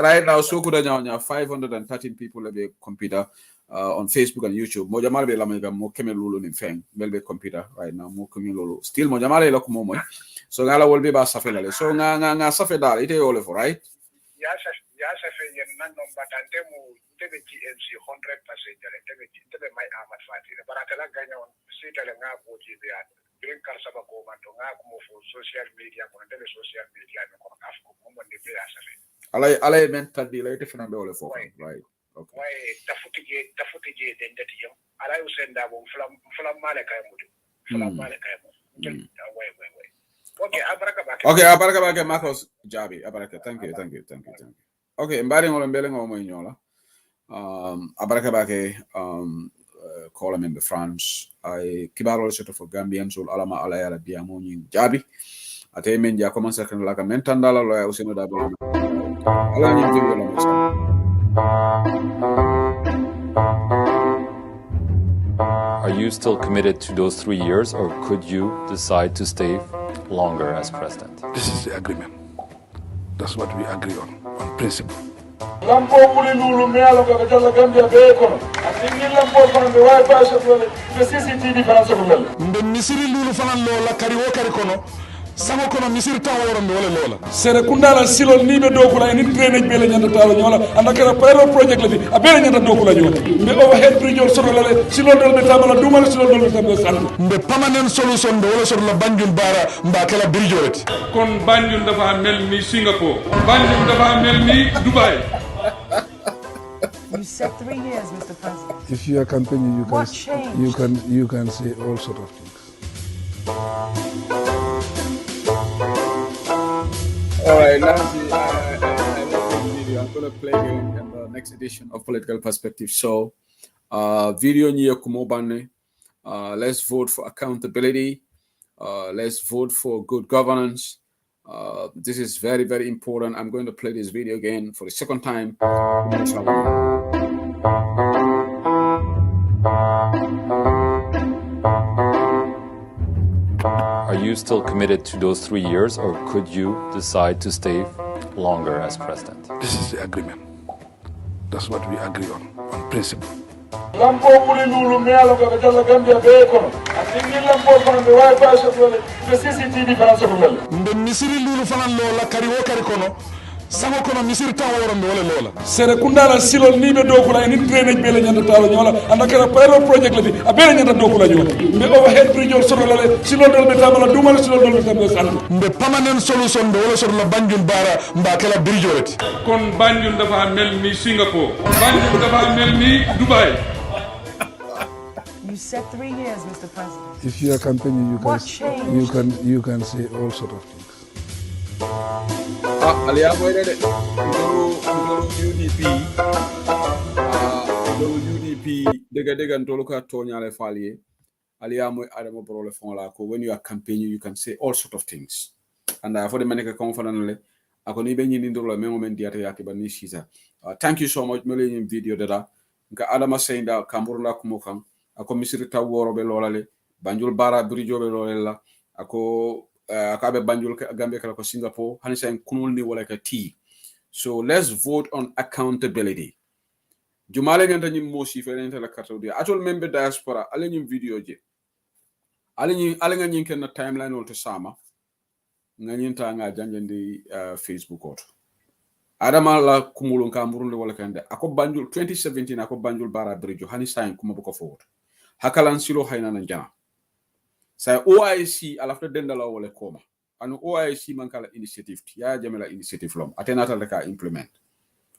right now, so could have 513 people have a computer on Facebook and YouTube. Mojamale be lamega mo kemelulu ni feng belbe computer right now mo kemelulu. Still mojamale la kumo mo. So ngala will be ba safela. So nga safeda ite ole for right? Ya safe yen nan no batante mu tebe GMC 100% tebe mai amat fatire. Barakala ganya on sitale nga ko jibe ya. Green card saba ko manto nga kumo for social media ko tebe social media ko afko mo ndi be ya safe. Alay men tadi lay defina be ole for right? Okay. Why tafutije den dati yam ala Hussein Dabo flam male kay mudu flam male kay mudu way okay abaraka bake Marcos Jabi abaraka thank you okay mbari ngolo mbele ngomo nyola abaraka bake call in France I kibaro seto for Gambian sul alama ala yala biamo nyi Jabi ate men ja commencer kan la ka mentandala lo ya Hussein Dabo ala nyi jibo la Are you still committed to those 3 years, or could you decide to stay longer as president? This is the agreement. That's what we agree on principle. Lampo muli lulu mealo ka jalla Gambia be kono. Asingi lampo kono be way ba so be CCTV fana so mel. Mbe misiri lulu fana lola kari wo kari kono. Sango kono misiri taw woron wala lola. Sere kundala silol ni be dokula ni drainage be la nyanda taw nyola andaka pilot project la bi abela nyanda dokula nyola. Mbe overhead bridge or soro la silol dol be tamala dumal silol dol be tamala sandu. Mbe permanent solution be wala soro la Banjul bara mba kala bridge wala. Kon Banjul dafa mel ni Singapore. Banjul dafa mel ni Dubai. You said 3 years, Mr. President. If you are campaigning, What changed? you can say all sort of things. All right, Nancy, I'm going to play you in the next edition of Political Perspective Show. Video niyo kumobane. Let's vote for accountability. Let's vote for good governance. This is very, very important. I'm going to play this video again for the second time. Are you still committed to those 3 years, or could you decide to stay longer as president? This is the agreement. That's what we agree on principle. Lampo muli lulu mealo ka jalla Gambia be kono. Atingi lampo kono be wifi so wala be CCTV fana so wala. Mbe misiri lulu fana lola kari wo kari kono. Sango kono misiri taw woronde wala lola. Sere kundala silol ni be dokula ni drainage be la nyanda taw nyola andakara pilot project lati abela nyanda dokula nyola. Mbe overhead bridge so lole silol dol be tabala dumal silol dol be tabala sandu. Mbe permanent solution be wala so la banjul bara mba kala bridge lati. Kon banjul dafa mel ni Singapore. Banjul dafa mel ni Dubai. You said 3 years, Mr. President. If you are campaigning, you can say all sort of things. Aliabo ede ndolo UDP UDP dega ndolo ka tonyale falie aliamo adamo brole fon la ko when you are campaigning you can say all sort of things and for the maneka konfanale akoni be nyini ndolo me moment diata yake bani shisa thank you so much mele nyim video dada nka adama seinda kamburla kumokan ako misiri taworo be lolale banjul bara bridge be lolela ako akabe banjul Gambia kala ko Singapore hanisa en kunul ni wala ka ti. So let's vote on accountability. Jumale nganta nyim mosi fe nenta la karto dia atol membe diaspora ale nyim video je ale nga nyinken na timeline wol to sama nga nyinta nga janjandi Facebook auto adama la kumulun kamburunde wala kande ako banjul 2017 ako banjul bara bridge hanisa en kuma boko forward hakalan silo hayna na jana sa OIC alafta dendala wala koma anu OIC mankala initiative ya jamela initiative lom atenata leka implement.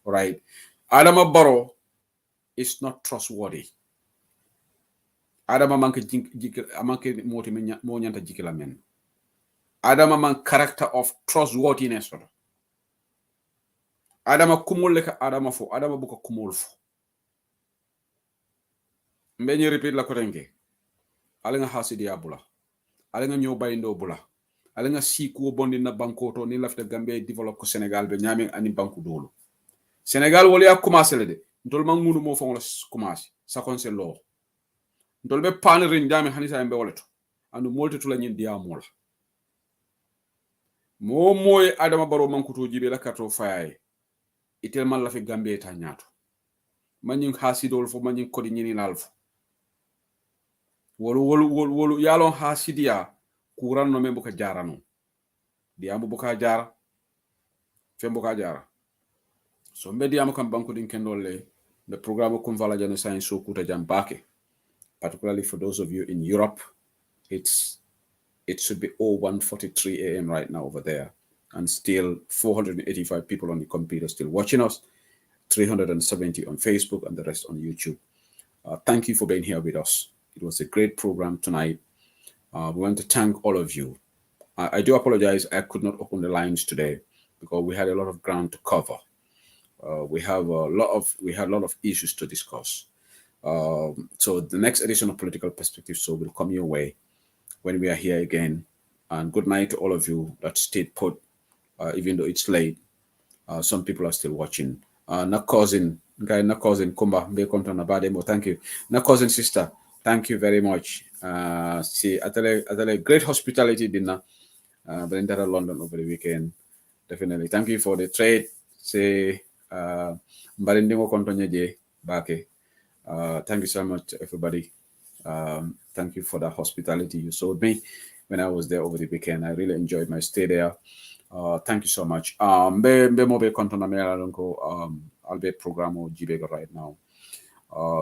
All right, Adama Barrow is not trustworthy. Adama manke manke moti mo nyanta jikila men. Adama man character of trustworthiness. Adama kumul leka Adama fo Adama buka kumul fo. Mbenye repeat la korenge. Alenga hasidi abula. Alenga nyoba bula. Alenga siku bondi na banko to ni lafta Gambia develop ko Senegal be nyami ani banku dolo. Senegal wali ya commencer le de. Ntol mang munu mo fon la commencer. Sa konse lo. Ntol be panere ndami hanisa mbe waleto. Anu molti tula nyin dia mola. Mo moy Adama Barrow mankuto jibe la kato fayaye. Itel man la fi Gambia ta nyato. Manyin hasidol fo manyin kodi nyini lalfo. Wolu yalon hasidia kuran no membo ka jarano diamu buka jara fembo ka jara so mbe diamu kam banko din kendole the programme convala jana science so kuta jambake particularly for those of you in Europe. It should be 01:43 a.m. right now over there, and still 485 people on the computer still watching us, 370 on Facebook and the rest on YouTube. Thank you for being here with us. It was a great program tonight. We want to thank all of you. I do apologize. I could not open the lines today because we had a lot of ground to cover. We had a lot of issues to discuss. So the next edition of Political Perspective will come your way when we are here again. And good night to all of you that stayed put, even though it's late. Some people are still watching. Na cousin Kumba, thank you. Na cousin sister, thank you very much. See, at a great hospitality dinner, Brenda London over the weekend. Definitely. Thank you for the trade. Say, Mbarindingo Kontonye Bake. Thank you so much, everybody. Thank you for the hospitality you showed me when I was there over the weekend. I really enjoyed my stay there. Thank you so much. I'll be program or Jibega right now.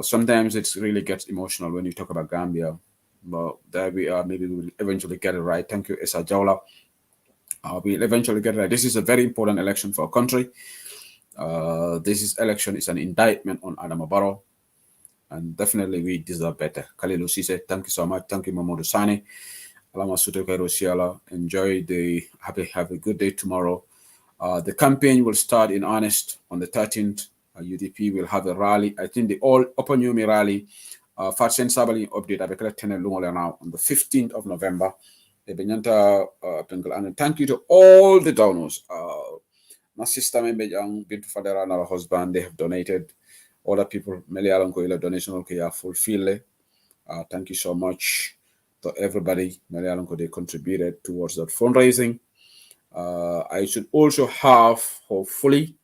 Sometimes it really gets emotional when you talk about Gambia, but there we are. Maybe we'll eventually get it right. Thank you, Esa Jaula. We'll eventually get it right. This is a very important election for our country. This election is an indictment on Adama Barrow, and definitely we deserve better. Kalilu Sise, thank you so much. Thank you, Mamadou Sane. Enjoy have a good day tomorrow. The campaign will start in earnest on the 13th. UDP will have a rally. I think the all Open Yumi rally. Fatsen Sabali update on the 15th of November. And thank you to all the donors. My sister Bintu Fadera and her husband, they have donated. Other people, Melialanko donation okay, fulfill. Thank you so much to everybody. Melialanko, they contributed towards that fundraising. I should also have, hopefully,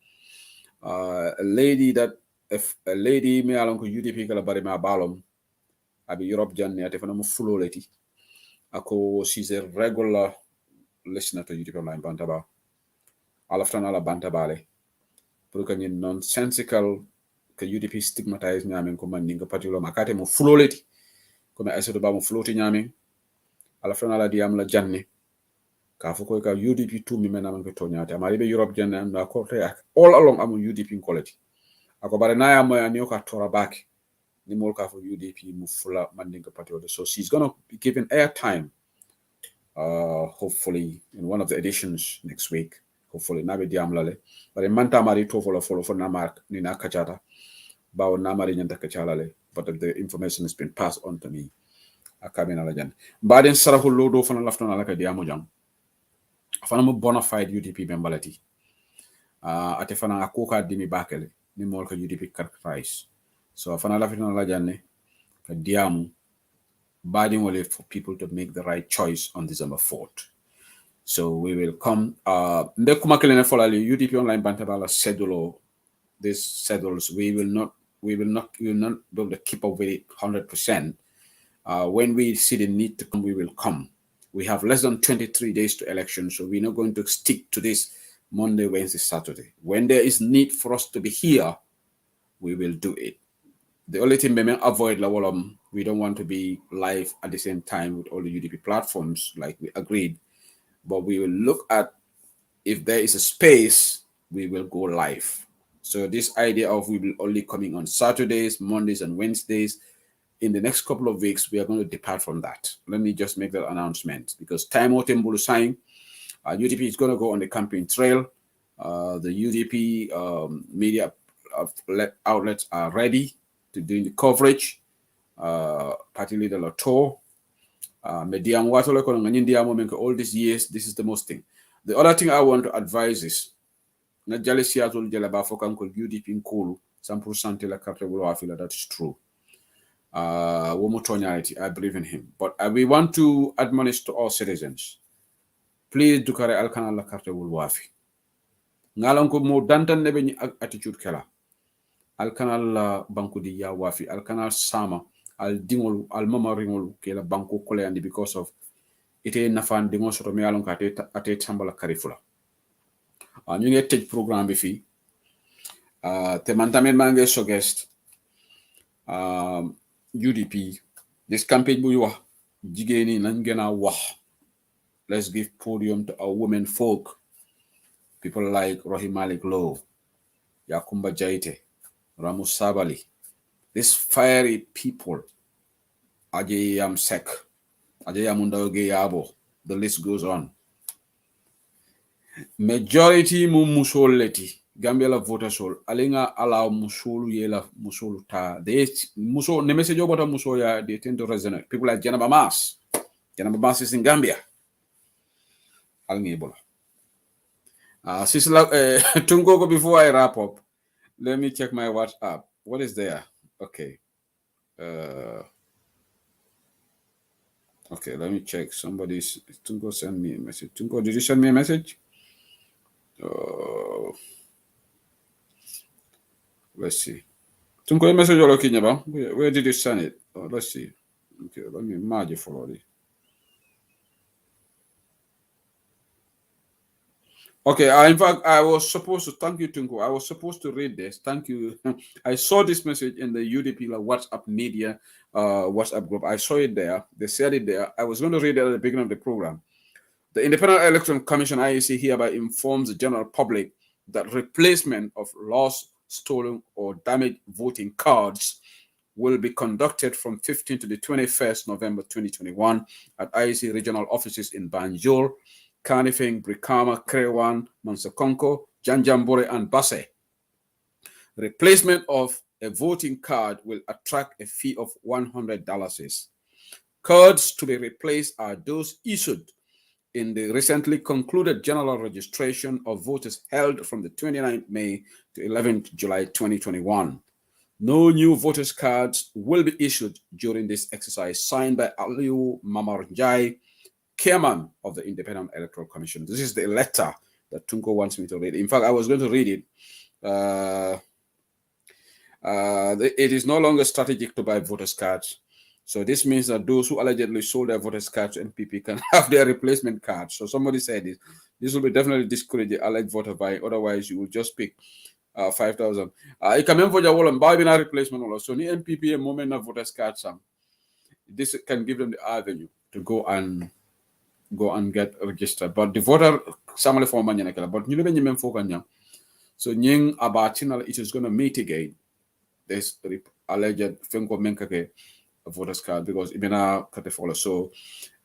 a lady Melialanko UDP kalabari ma balom. Abi Europe Janne atefana mu fuloleti. Ako, she's a regular listener to UDP Online Bantaba. Alaftan ala Bantabale. Porque nonsensical que UDP stigmatize nyamin ko man ninga patilo makate mo fuloleti. Comme ay soto ba mo floti nyamin. Alaftan ala diam la janne. Ka foko ka UDP tu mi mena man ko tonyata. Amari be Europe janne na ko all along amu UDP quality. Ako bare na ya mo ya ni ka tora back. Ni mo ka for UDP mu fula man ninga patilo. So she's gonna be given airtime. Hopefully in one of the editions next week. Hopefully nabe diamlale. But in manta mari to follow for namark ni na kachata. Bawo namari nyanta kachalale. But the information has been passed on to me. Akabina la jan. Baden sarahul lodo fana laftona la ka diamo jang. Fana mo bona fide UDP membalati. Ate fana akoka dimi bakele ni mol ka UDP characterize. So fana laftona la janne ka diamo badin wale for people to make the right choice on December 4th. So we will come. Ndekumakelene folali UDP Online Bantabala schedule these schedules. We will not be able to keep up with it 100%. When we see the need to come, we will come. We have less than 23 days to election, so we're not going to stick to this Monday, Wednesday, Saturday. When there is need for us to be here, we will do it. The only thing we may avoid, we don't want to be live at the same time with all the UDP platforms, like we agreed. But we will look at if there is a space, we will go live. So this idea of we will only coming on Saturdays, Mondays, and Wednesdays, in the next couple of weeks, we are going to depart from that. Let me just make that announcement because time Otembulu sign, UDP is going to go on the campaign trail. The UDP media outlets are ready to do the coverage. Party leader Lotto. Medium all these years, this is the most thing. The other thing I want to advise is not jealousy at all UDP in Kulu, some percent la carte will feel that is true. I believe in him. But we want to admonish to all citizens. Please do carry alkanal la carte will wafi. Ngalanko mo dantan nebe ni attitude kela. Alkanal la banku di ya wafi. Alkanal sama. Al dingolu al mama ringolu ke la banko kole andi because of ite nafan dingo soto me alon ka ate tambala karifula ñu ngi tej programme bi fi te man tamit ma ngi suggest UDP this campaign bu wax jigéeni nañ gëna wax. Let's give podium to our women folk, people like Rohim Malik Lowe, Yakumba Jaite, Ramu Sabali, these fiery people. Ajayam Sek, Ajayamunda Geyabo, the list goes on. Majority musoleti, Gambia la voter sol, alinga allow musolu yela musolu ta. They muso ne message about musoya, they tend to resonate. People like Janaba Mas. Janaba Mas is in Gambia. Alingebola. Sisla Tungo, before I wrap up, let me check my WhatsApp. What is there? Okay. Okay, let me check. Somebody's Tungo send me a message. Tungo, did you send me a message? Let's see. Tungo, a message or Kinyaba? Where did you send it? Let's see. Okay, let me merge it for it. Okay, in fact, I was supposed to thank you, Tungo. I was supposed to read this. Thank you. I saw this message in the UDP WhatsApp media WhatsApp group. I saw it there. They said it there. I was going to read it at the beginning of the program. The Independent Election Commission IEC hereby informs the general public that replacement of lost, stolen, or damaged voting cards will be conducted from 15th to the 21st November 2021 at IEC regional offices in Banjul, Kanifing, Brikama, Krewan, Mansakonko, Janjambore, and Basse. Replacement of a voting card will attract a fee of $100. Cards to be replaced are those issued in the recently concluded general registration of voters held from the 29th May to 11th July 2021. No new voters' cards will be issued during this exercise, signed by Aliu Mamarjai, chairman of the Independent Electoral Commission. This is the letter that Tunko wants me to read. In fact, I was going to read it. It is no longer strategic to buy voters' cards. So this means that those who allegedly sold their voters' cards to NPP can have their replacement cards. So somebody said this. This will be definitely discourage the alleged voter buying. Otherwise, you will just pick 5,000. I can remember the wall buy a replacement. So the NPP a moment of voters' cards. This can give them the avenue to go and get registered. But the voter samale for manya but you know when you so nying abatinal it is going to mitigate this alleged fenko menkake voters card because ibena katefola so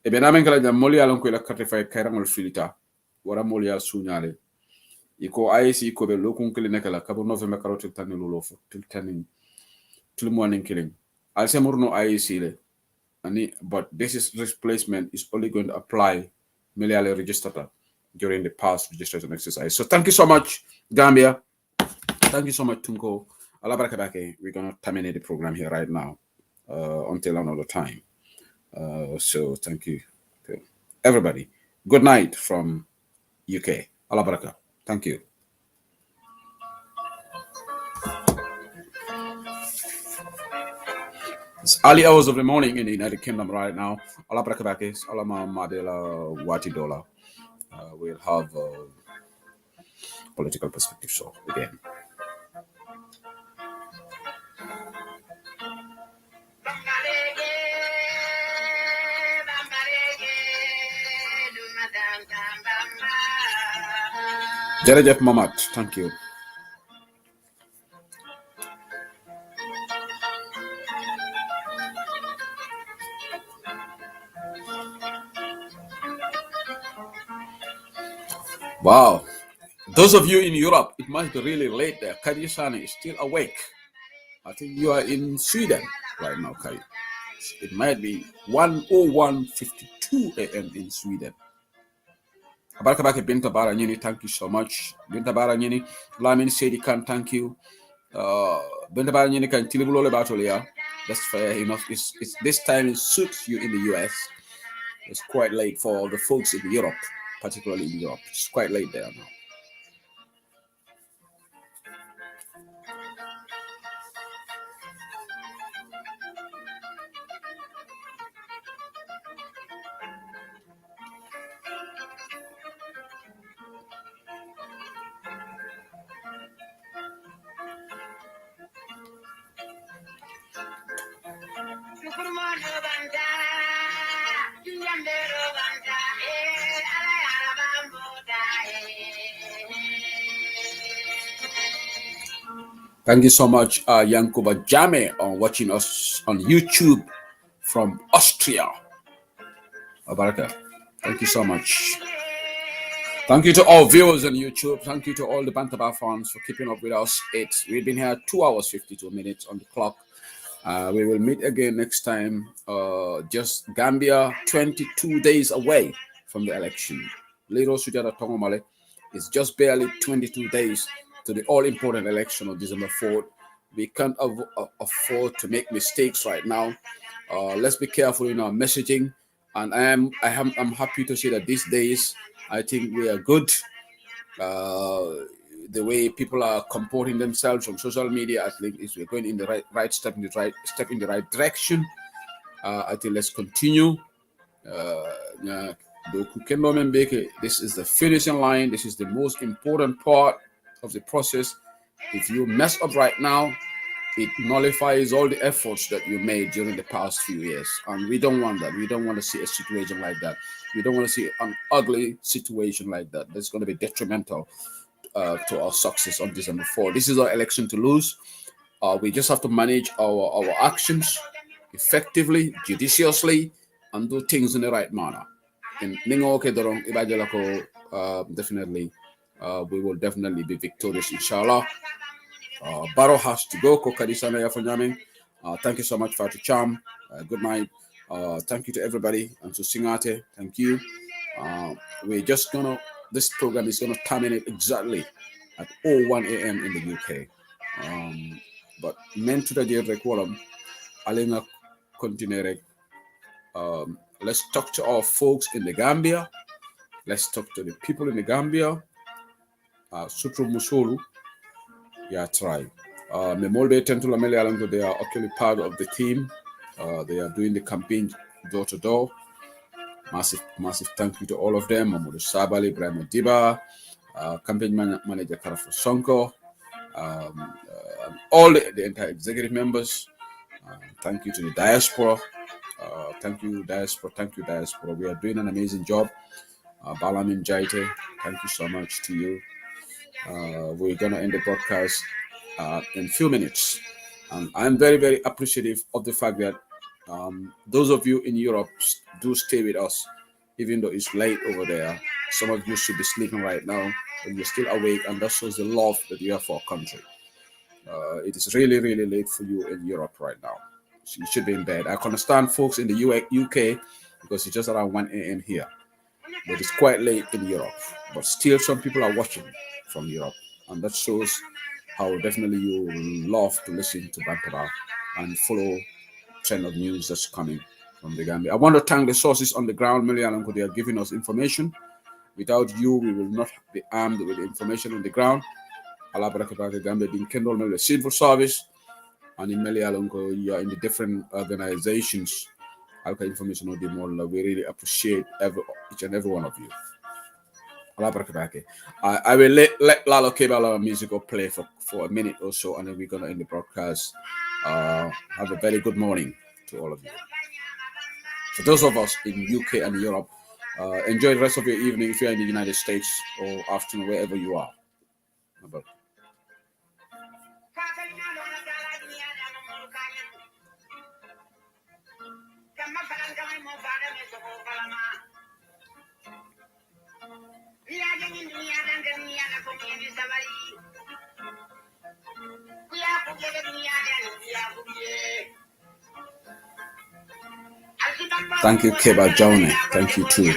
ibena menkala jam moli alon ko la katefay kayrangol filita wara moli al sunyale iko IC ko be lokun kile nekala kabo november karotel tanni lolofo til tanni til morning killing al semurno IC le ani but this replacement is only going to apply miliale registered during the past registration exercise. So thank you so much Gambia, thank you so much Tunko. We're going to terminate the program here right now until another time. So thank you to everybody. Good night from UK. Alabaraka. Thank you. It's early hours of the morning in the United Kingdom right now. Alabaraka is Alama Madela Wati Dola. We'll have political perspective show again. Jerejef Mamat, thank you. Wow. Those of you in Europe, it must be really late there. Kadisani is still awake. I think you are in Sweden right now, Kai. It might be 1:01:52 a.m. in Sweden. Abarakabake Binta Baranyini, thank you so much. Binta Baranyini, Lamin Sedi Khan, thank you. Binta Baranyini can Tilibulole Batolia. That's fair enough. It's this time it suits you in the US. It's quite late for the folks in Europe, particularly in Europe. It's quite late there now. Thank you so much, Yankuba Jame, on watching us on YouTube from Austria. Abaraka. Thank you so much. Thank you to all viewers on YouTube. Thank you to all the Bantaba fans for keeping up with us. We've been here 2 hours 52 minutes on the clock. We will meet again next time. Just Gambia, 22 days away from the election. Little Sujata Tongomale is just barely 22 days to the all-important election of December 4th. We can't afford to make mistakes right now. Let's be careful in our messaging. And I'm happy to say that these days, I think we are good. The way people are comporting themselves on social media, I think we're going in the right step in the right direction. I think let's continue. This is the finishing line. This is the most important part of the process. If you mess up right now, it nullifies all the efforts that you made during the past few years. And we don't want that. We don't want to see a situation like that. We don't want to see an ugly situation like that. That's going to be detrimental to our success on December 4th. This is our election to lose. We just have to manage our actions effectively, judiciously, and do things in the right manner. And definitely, we will definitely be victorious, inshallah. Barrow has to go. Thank you so much, Fatu Cham. Good night. Thank you to everybody, and to Singate, thank you. We're just gonna, this program is gonna terminate exactly at 01 a.m. in the UK. But meant to the Requolum, Alinga continue. Let's talk to our folks in the Gambia. Let's talk to the people in the Gambia. Sutru Musulu, yeah, try. Memolbe Tentula Melialango, they are actually part of the team. They are doing the campaign door to door. Massive thank you to all of them. Mamoudou Sabali, Ibrahim Diba, campaign manager Karafo Sonko, all the entire executive members. Thank you to the diaspora. Thank you, diaspora. Thank you, diaspora. We are doing an amazing job. Balamin Jaite, thank you so much to you. We're going to end the broadcast in a few minutes. And I'm very, very appreciative of the fact that those of you in Europe do stay with us, even though it's late over there. Some of you should be sleeping right now, and you're still awake, and that shows the love that you have for our country. It is really, really late for you in Europe right now. So you should be in bed. I can understand folks in the UK because it's just around 1 a.m. here. But it's quite late in Europe. But still, some people are watching from Europe. And that shows how definitely you love to listen to Bantaba and follow trend of news that's coming from the Gambia. I want to thank the sources on the ground, Milialanko. They are giving us information. Without you, we will not be armed with information on the ground. Alabarakabaka Gambia being Kendall Mele Civil Service, and in Milialanko, you are in the different organizations. Alka information on the mall. We really appreciate each and every one of you. I will let Lalo Kebala musical play for a minute or so, and then we're gonna end the broadcast. Have a very good morning to all of you. For those of us in UK and Europe, enjoy the rest of your evening if you're in the United States, or afternoon, wherever you are. Thank you, Keba Jone. Thank you too.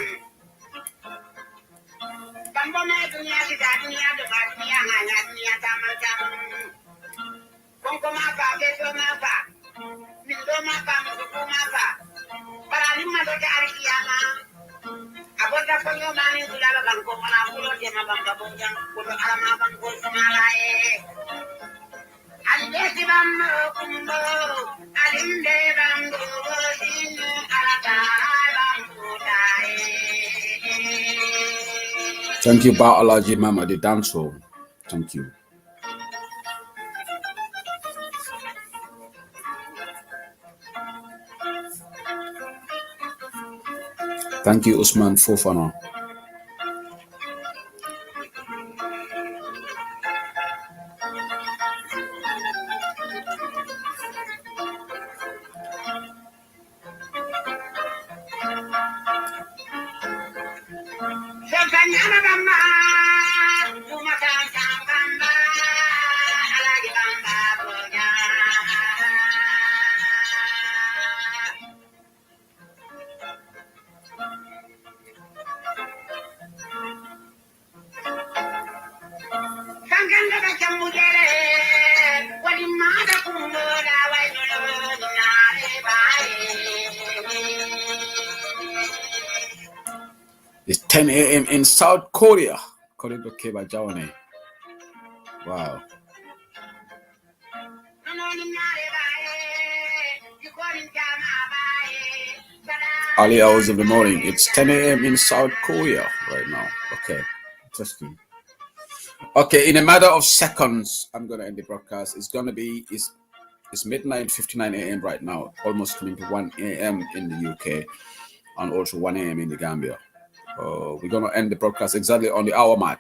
Thank you, Ba Alaji Mama, the dance hall. Thank you. Thank you, Usman Fofana. It's 10 a.m. in South Korea. According to Keba Jawane. Wow. Early hours of the morning. It's 10 a.m. in South Korea right now. Okay. Interesting. Okay, in a matter of seconds, I'm going to end the broadcast. It's going to be, it's midnight 59 a.m. right now. Almost coming to 1 a.m. in the UK. And also 1 a.m. in the Gambia. We're going to end the broadcast exactly on the hour mark.